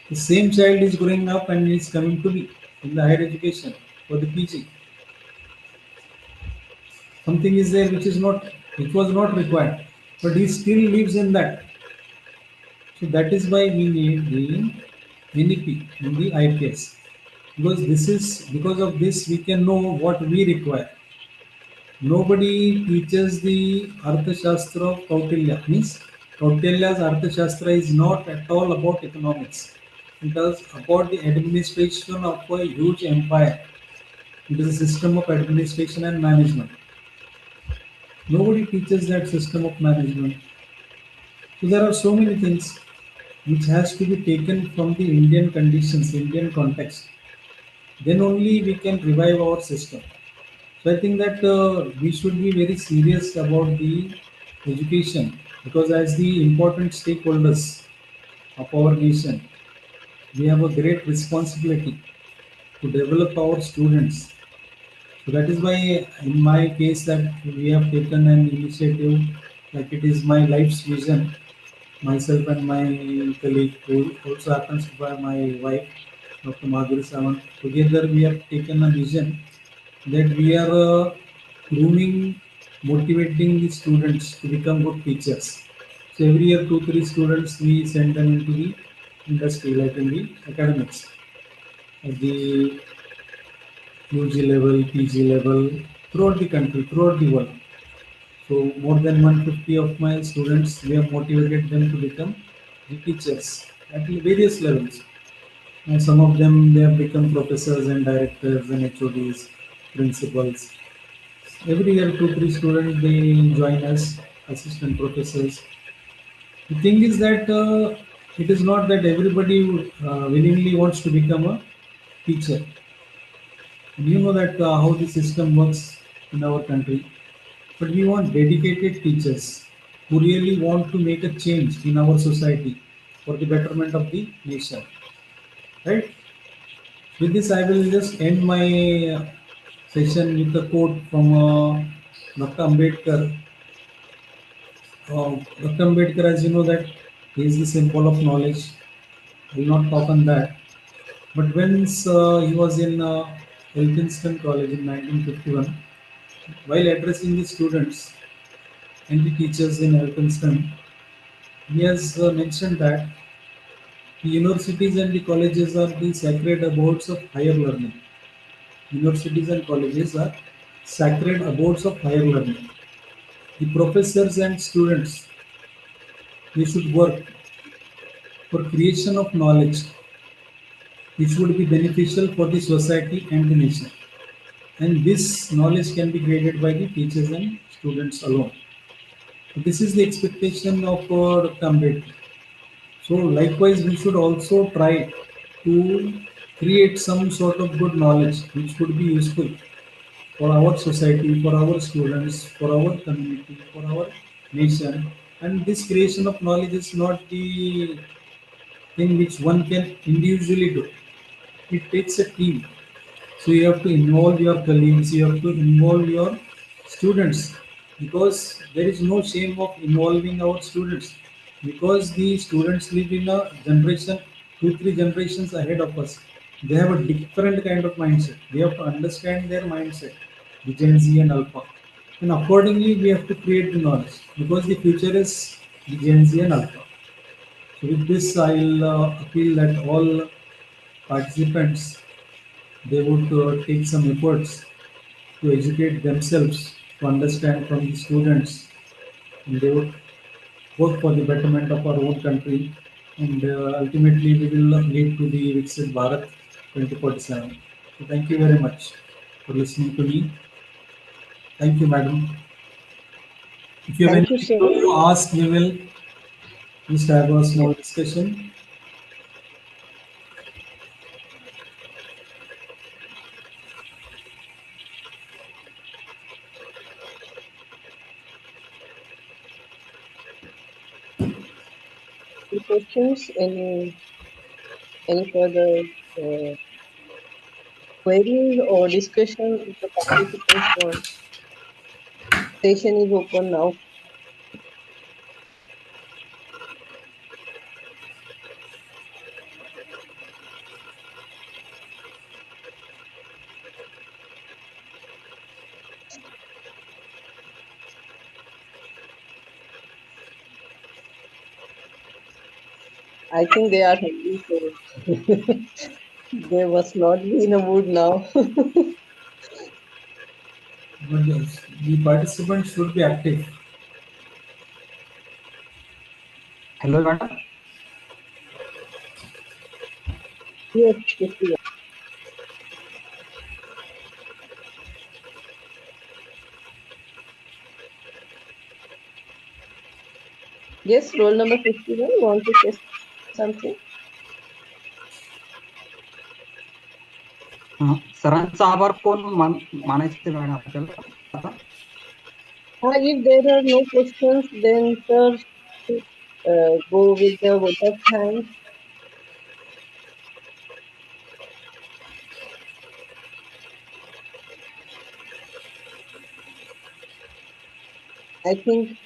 The same child is growing up and is coming to me in the higher education for the PG. Something is there which was not required, but he still lives in that. So that is why we need the NEP in the IPS, because this is because of this we can know what we require. Nobody teaches the Arthashastra of Kautilya. Means Kautilya's Arthashastra is not at all about economics. It is about the administration of a huge empire. It is a system of administration and management. Nobody teaches that system of management. So there are so many things which has to be taken from the Indian conditions, Indian context. Then only we can revive our system. So I think that we should be very serious about the education, because as the important stakeholders of our nation, we have a great responsibility to develop our students. So that is why in my case that we have taken an initiative, like it is my life's vision, myself and my colleague who also happens to be my wife, Dr. Madhuri Sawan. Together we have taken a vision that we are grooming, motivating the students to become good teachers. So every year, 2, 3 students we send them into the industry, like in the academics, at the UG level, PG level, throughout the country, throughout the world. So more than 150 of my students, we have motivated them to become the teachers at various levels. And some of them they have become professors and directors and HODs, principals. Every year, 2, 3 students they join us, assistant professors. The thing is that it is not that everybody willingly wants to become a teacher. And you know that how the system works in our country. But we want dedicated teachers who really want to make a change in our society for the betterment of the nation. Right? With this, I will just end my session with a quote from Dr. Ambedkar. Dr. Ambedkar, as you know, that he is the symbol of knowledge. I will not talk on that. But when he was in Elphinstone College in 1951, while addressing the students and the teachers in Elphinstone, he has mentioned that the universities and the colleges are the sacred abodes of higher learning. Universities and colleges are sacred abodes of higher learning. The professors and students, they should work for creation of knowledge which would be beneficial for the society and the nation. And this knowledge can be created by the teachers and students alone. So this is the expectation of Dr. Ambedkar. So likewise, we should also try to create some sort of good knowledge which would be useful for our society, for our students, for our community, for our nation. And this creation of knowledge is not the thing which one can individually do. It takes a team. So you have to involve your colleagues, you have to involve your students, because there is no shame of involving our students, because the students live in a generation, 2, 3 generations ahead of us. They have a different kind of mindset. We have to understand their mindset, the Gen Z and Alpha. And accordingly, we have to create the knowledge, because the future is the Gen Z and Alpha. So with this, I'll appeal that all participants they would take some efforts to educate themselves, to understand from the students, and they would work for the betterment of our own country, and ultimately we will lead to the Viksit Bharat 2047. So thank you very much for listening to me. Thank you, madam. If you have Thank you, anything sir. to ask, we will just have a small discussion. Any questions? Any further uh, queries or discussion if the participants want? Session is open now. I think they are hungry, so they must not be in a mood now. But the participants should be active. Hello, madam. Yes, yes, yes. Yes, roll number 51. Want to say something? सरांचा आभार कोण मानायचे madam आपल्याला आता? If there are no questions, then sir, go with the vote of thanks. I think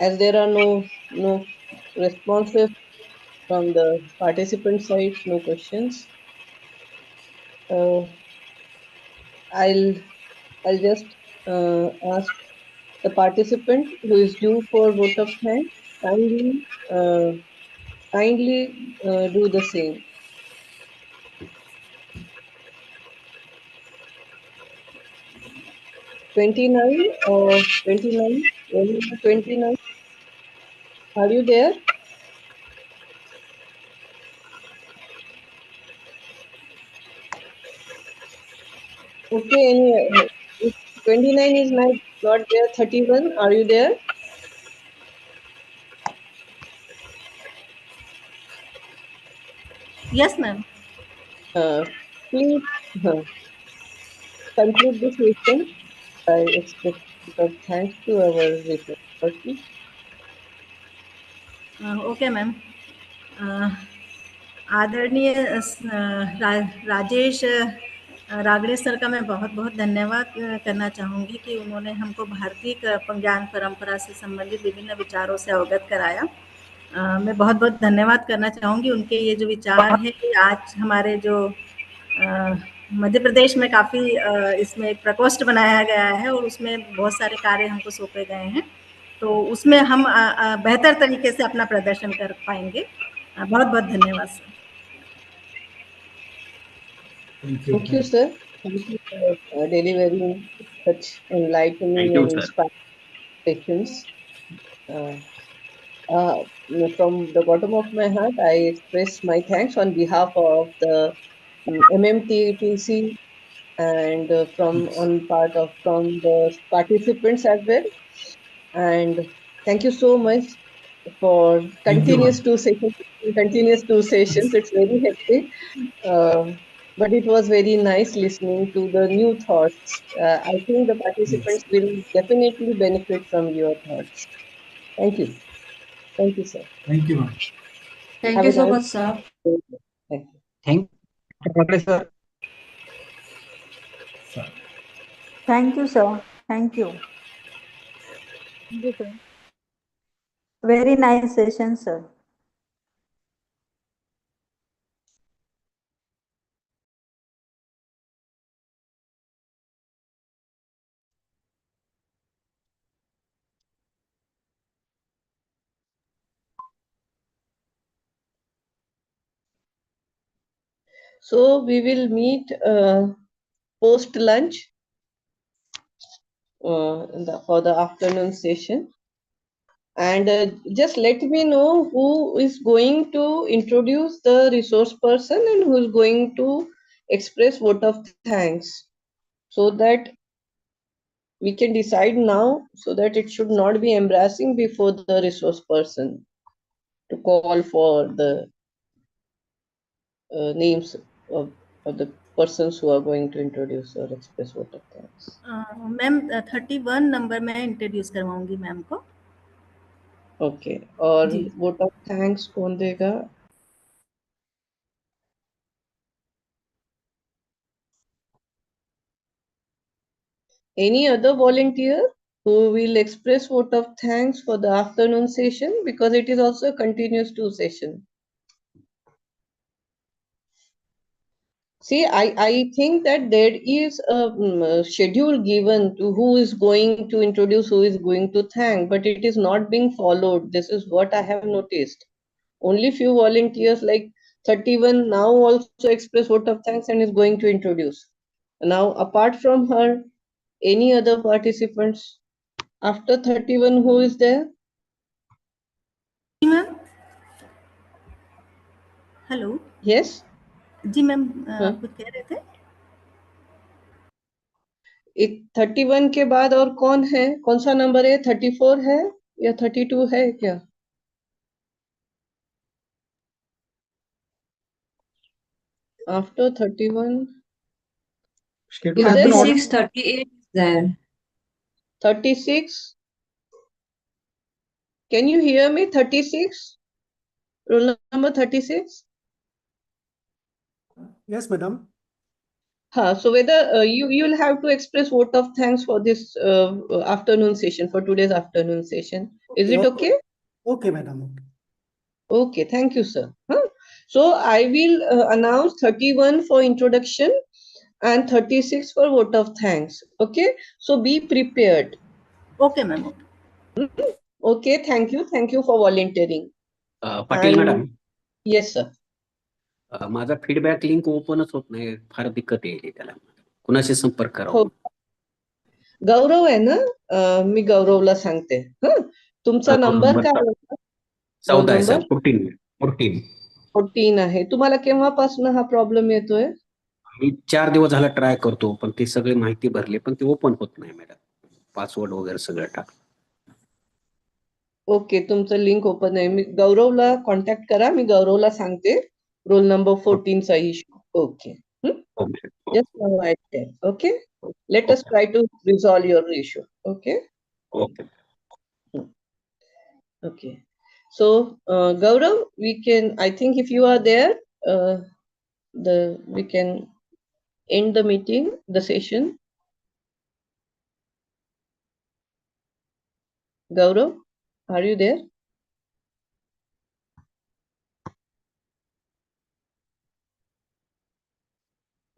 as there are no responses from the participant side, no questions. I'll I'll just ask the participant who is due for vote of thanks uh, kindly do the same. 29 or 29? 29? Are you there? Okay, if 29 is not there, 31, are you there? Yes, ma'am. Please conclude the session by expressing thanks to our research person. Okay, ma'am. आदरणीय Rajesh रागड़े sir का मैं बहुत बहुत धन्यवाद करना चाहूँगी कि उन्होंने हमको भारतीय ज्ञान परंपरा से संबंधित विभिन्न विचारों से अवगत कराया। मैं बहुत बहुत धन्यवाद करना चाहूँगी उनके ये जो विचार है कि आज हमारे जो मध्य प्रदेश में काफ़ी इसमें एक प्रकोष्ठ बनाया गया है और उसमें बहुत सारे कार्य हमको सौंपे गए हैं, तो उसमें हम बेहतर तरीके से अपना प्रदर्शन कर पाएंगे। बहुत बहुत धन्यवाद sir. Thank you, sir. Thank you for delivering such enlightening Thank you, and sir. inspiring sessions. Uh, from the bottom of my heart, I express my thanks on behalf of the MMTTC and from the participants as well. And thank you so much for Thank you, ma'am. continuous two sessions. It's very hectic, but it was very nice listening to the new thoughts. I think the Yes. participants will definitely benefit from your thoughts. Thank you. Thank you, sir. Thank you, ma'am. Thank Have you a so nice much, sir. day. Thank you. Thank you, sir. Sir. Thank you, sir. Thank you. Thank you, sir. Very nice session, sir. So we will meet post lunch for the afternoon session. And just let me know who is going to introduce the resource person and who is going to express vote of thanks, so that we can decide now, so that it should not be embarrassing before the resource person to call for the names of the persons who are going to introduce or express vote of thanks. Ma'am 31 number मैं introduce करवाऊंगी ma'am को। Okay, और जी। Vote of thanks कौन देगा? Any other volunteer who will express vote of thanks for the afternoon session, because it is also a continuous two session. See, I think that there is a schedule given to who is going to introduce, who is going to thank, but it is not being followed. This is what I have noticed. Only few volunteers like 31 now also express vote of thanks and is going to introduce. Now, apart from her, any other participants? After 31, who is there? जी ma'am, hello Yes. जी ma'am, हाँ. आप कुछ कह रहे थे? 31 के बाद और कौन है? कौन सा नंबर है? 34 है या 32 है क्या? After 31, Schedule is has there been ordered. 36, 38 is there. 36? Can you hear me? 36? Roll number 36? Yes, madam. So whether you'll have to express vote of thanks for this afternoon session, for today's afternoon session. Is it okay? Okay, madam. Okay, thank you, sir. So I will announce 31 for introduction and 36 for vote of thanks. Okay, so be prepared. Okay, ma'am. Okay, thank you. Thank you for volunteering. Patil And madam, yes, sir. माझा feedback link ओपनच होत नाही, फार दिक्कत येईल त्याला. कुणाशी संपर्क हो. करावा? गौरव आहे ना? मी गौरवला सांगते. तुमचा नंबर काय होता? 14 आहे सर, 14. 14 आहे. तुम्हाला केव्हापासून हा प्रॉब्लेम येतोय? मी 4 दिवस झाला ट्राय करतो, पण ती सगळी माहिती भरली, पण ती ओपन होत नाही मॅडम. पासवर्ड वगैरे सगळं टाक. ओके, तुमचं लिंक ओपन आहे. मी गौरवला कॉन्टॅक्ट करा. मी गौरवला सांगते. रोल नंबर 14 चा issue. Okay. Just now I tell. Okay. Let us try to resolve your issue. Okay. Okay. Okay. So, Gaurav, we can. I think if you are there, we can end the meeting, the session. Gaurav, are you there?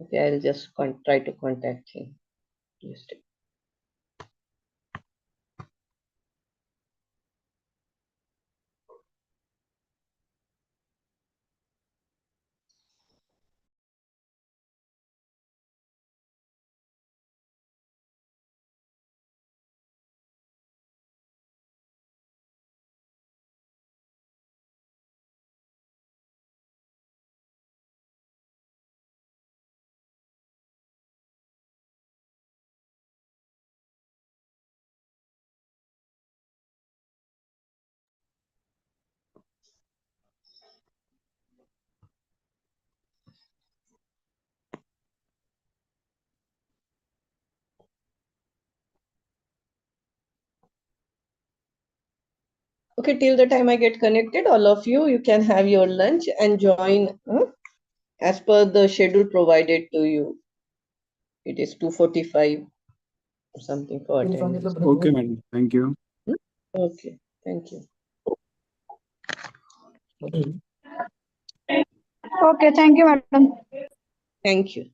Okay, I'll just try to contact him. Just okay, till the time I get connected, all of you, you can have your lunch and join as per the schedule provided to you. It is 2:45 or something for attendance. Okay, madam. Thank you. Okay, thank you. Okay, thank you, madam. Thank you.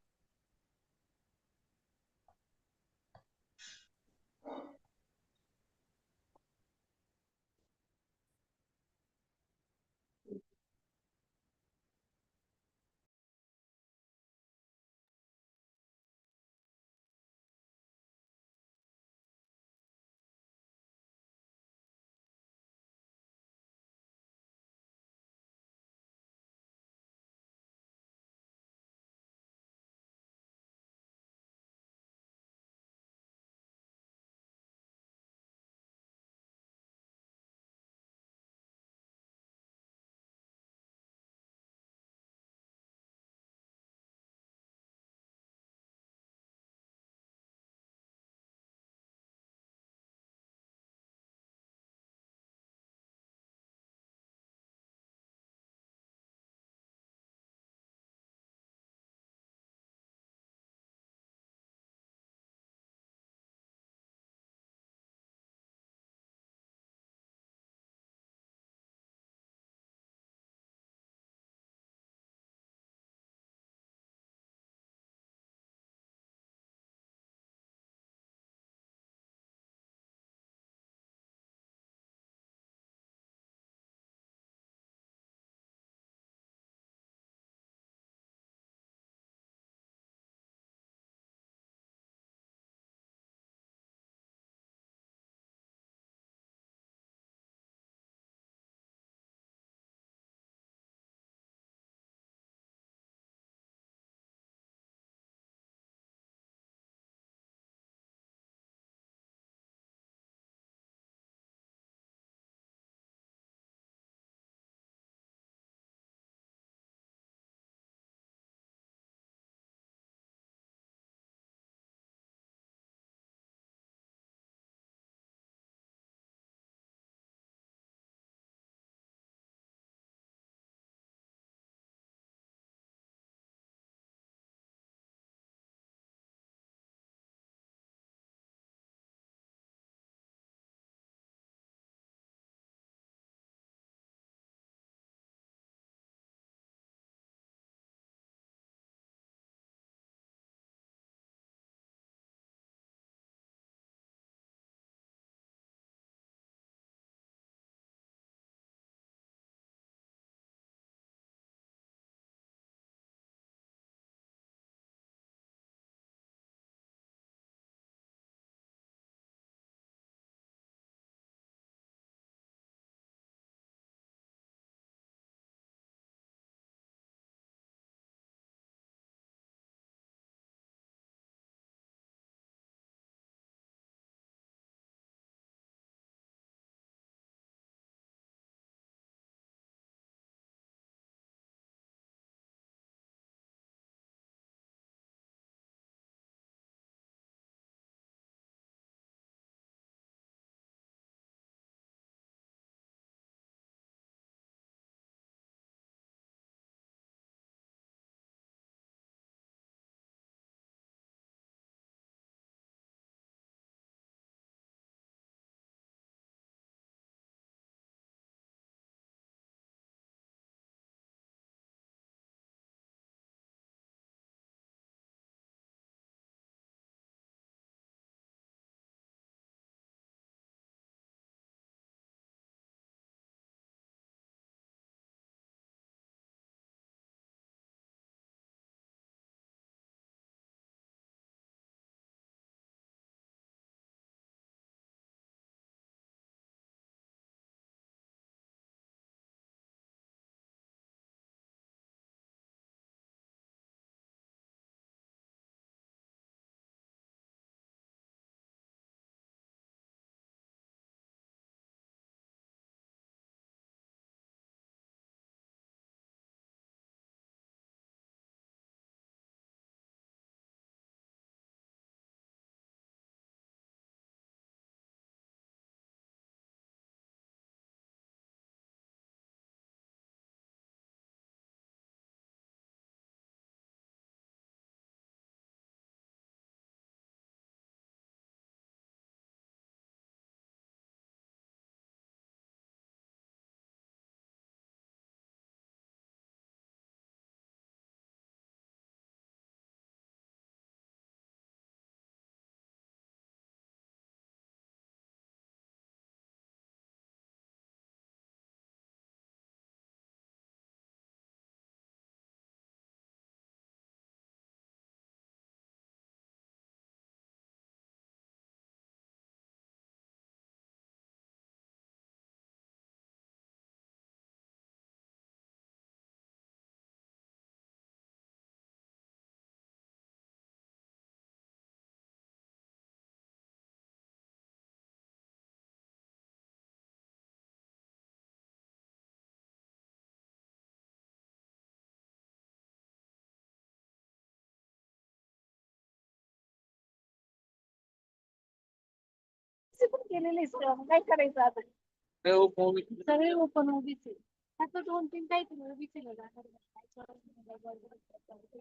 केलेले काय करायचं आता सगळे open OBC आता 2-3 काय OBC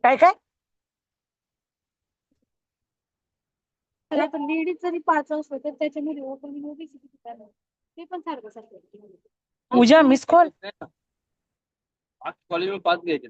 काय काय तर आता लेडीज जरी 5 असलं तर त्याच्यामध्ये ओपन ओबीसी किती करणार ते पण सारखं सारखं पूजा मिस कॉल कॉलेज में 5 घ्यायचे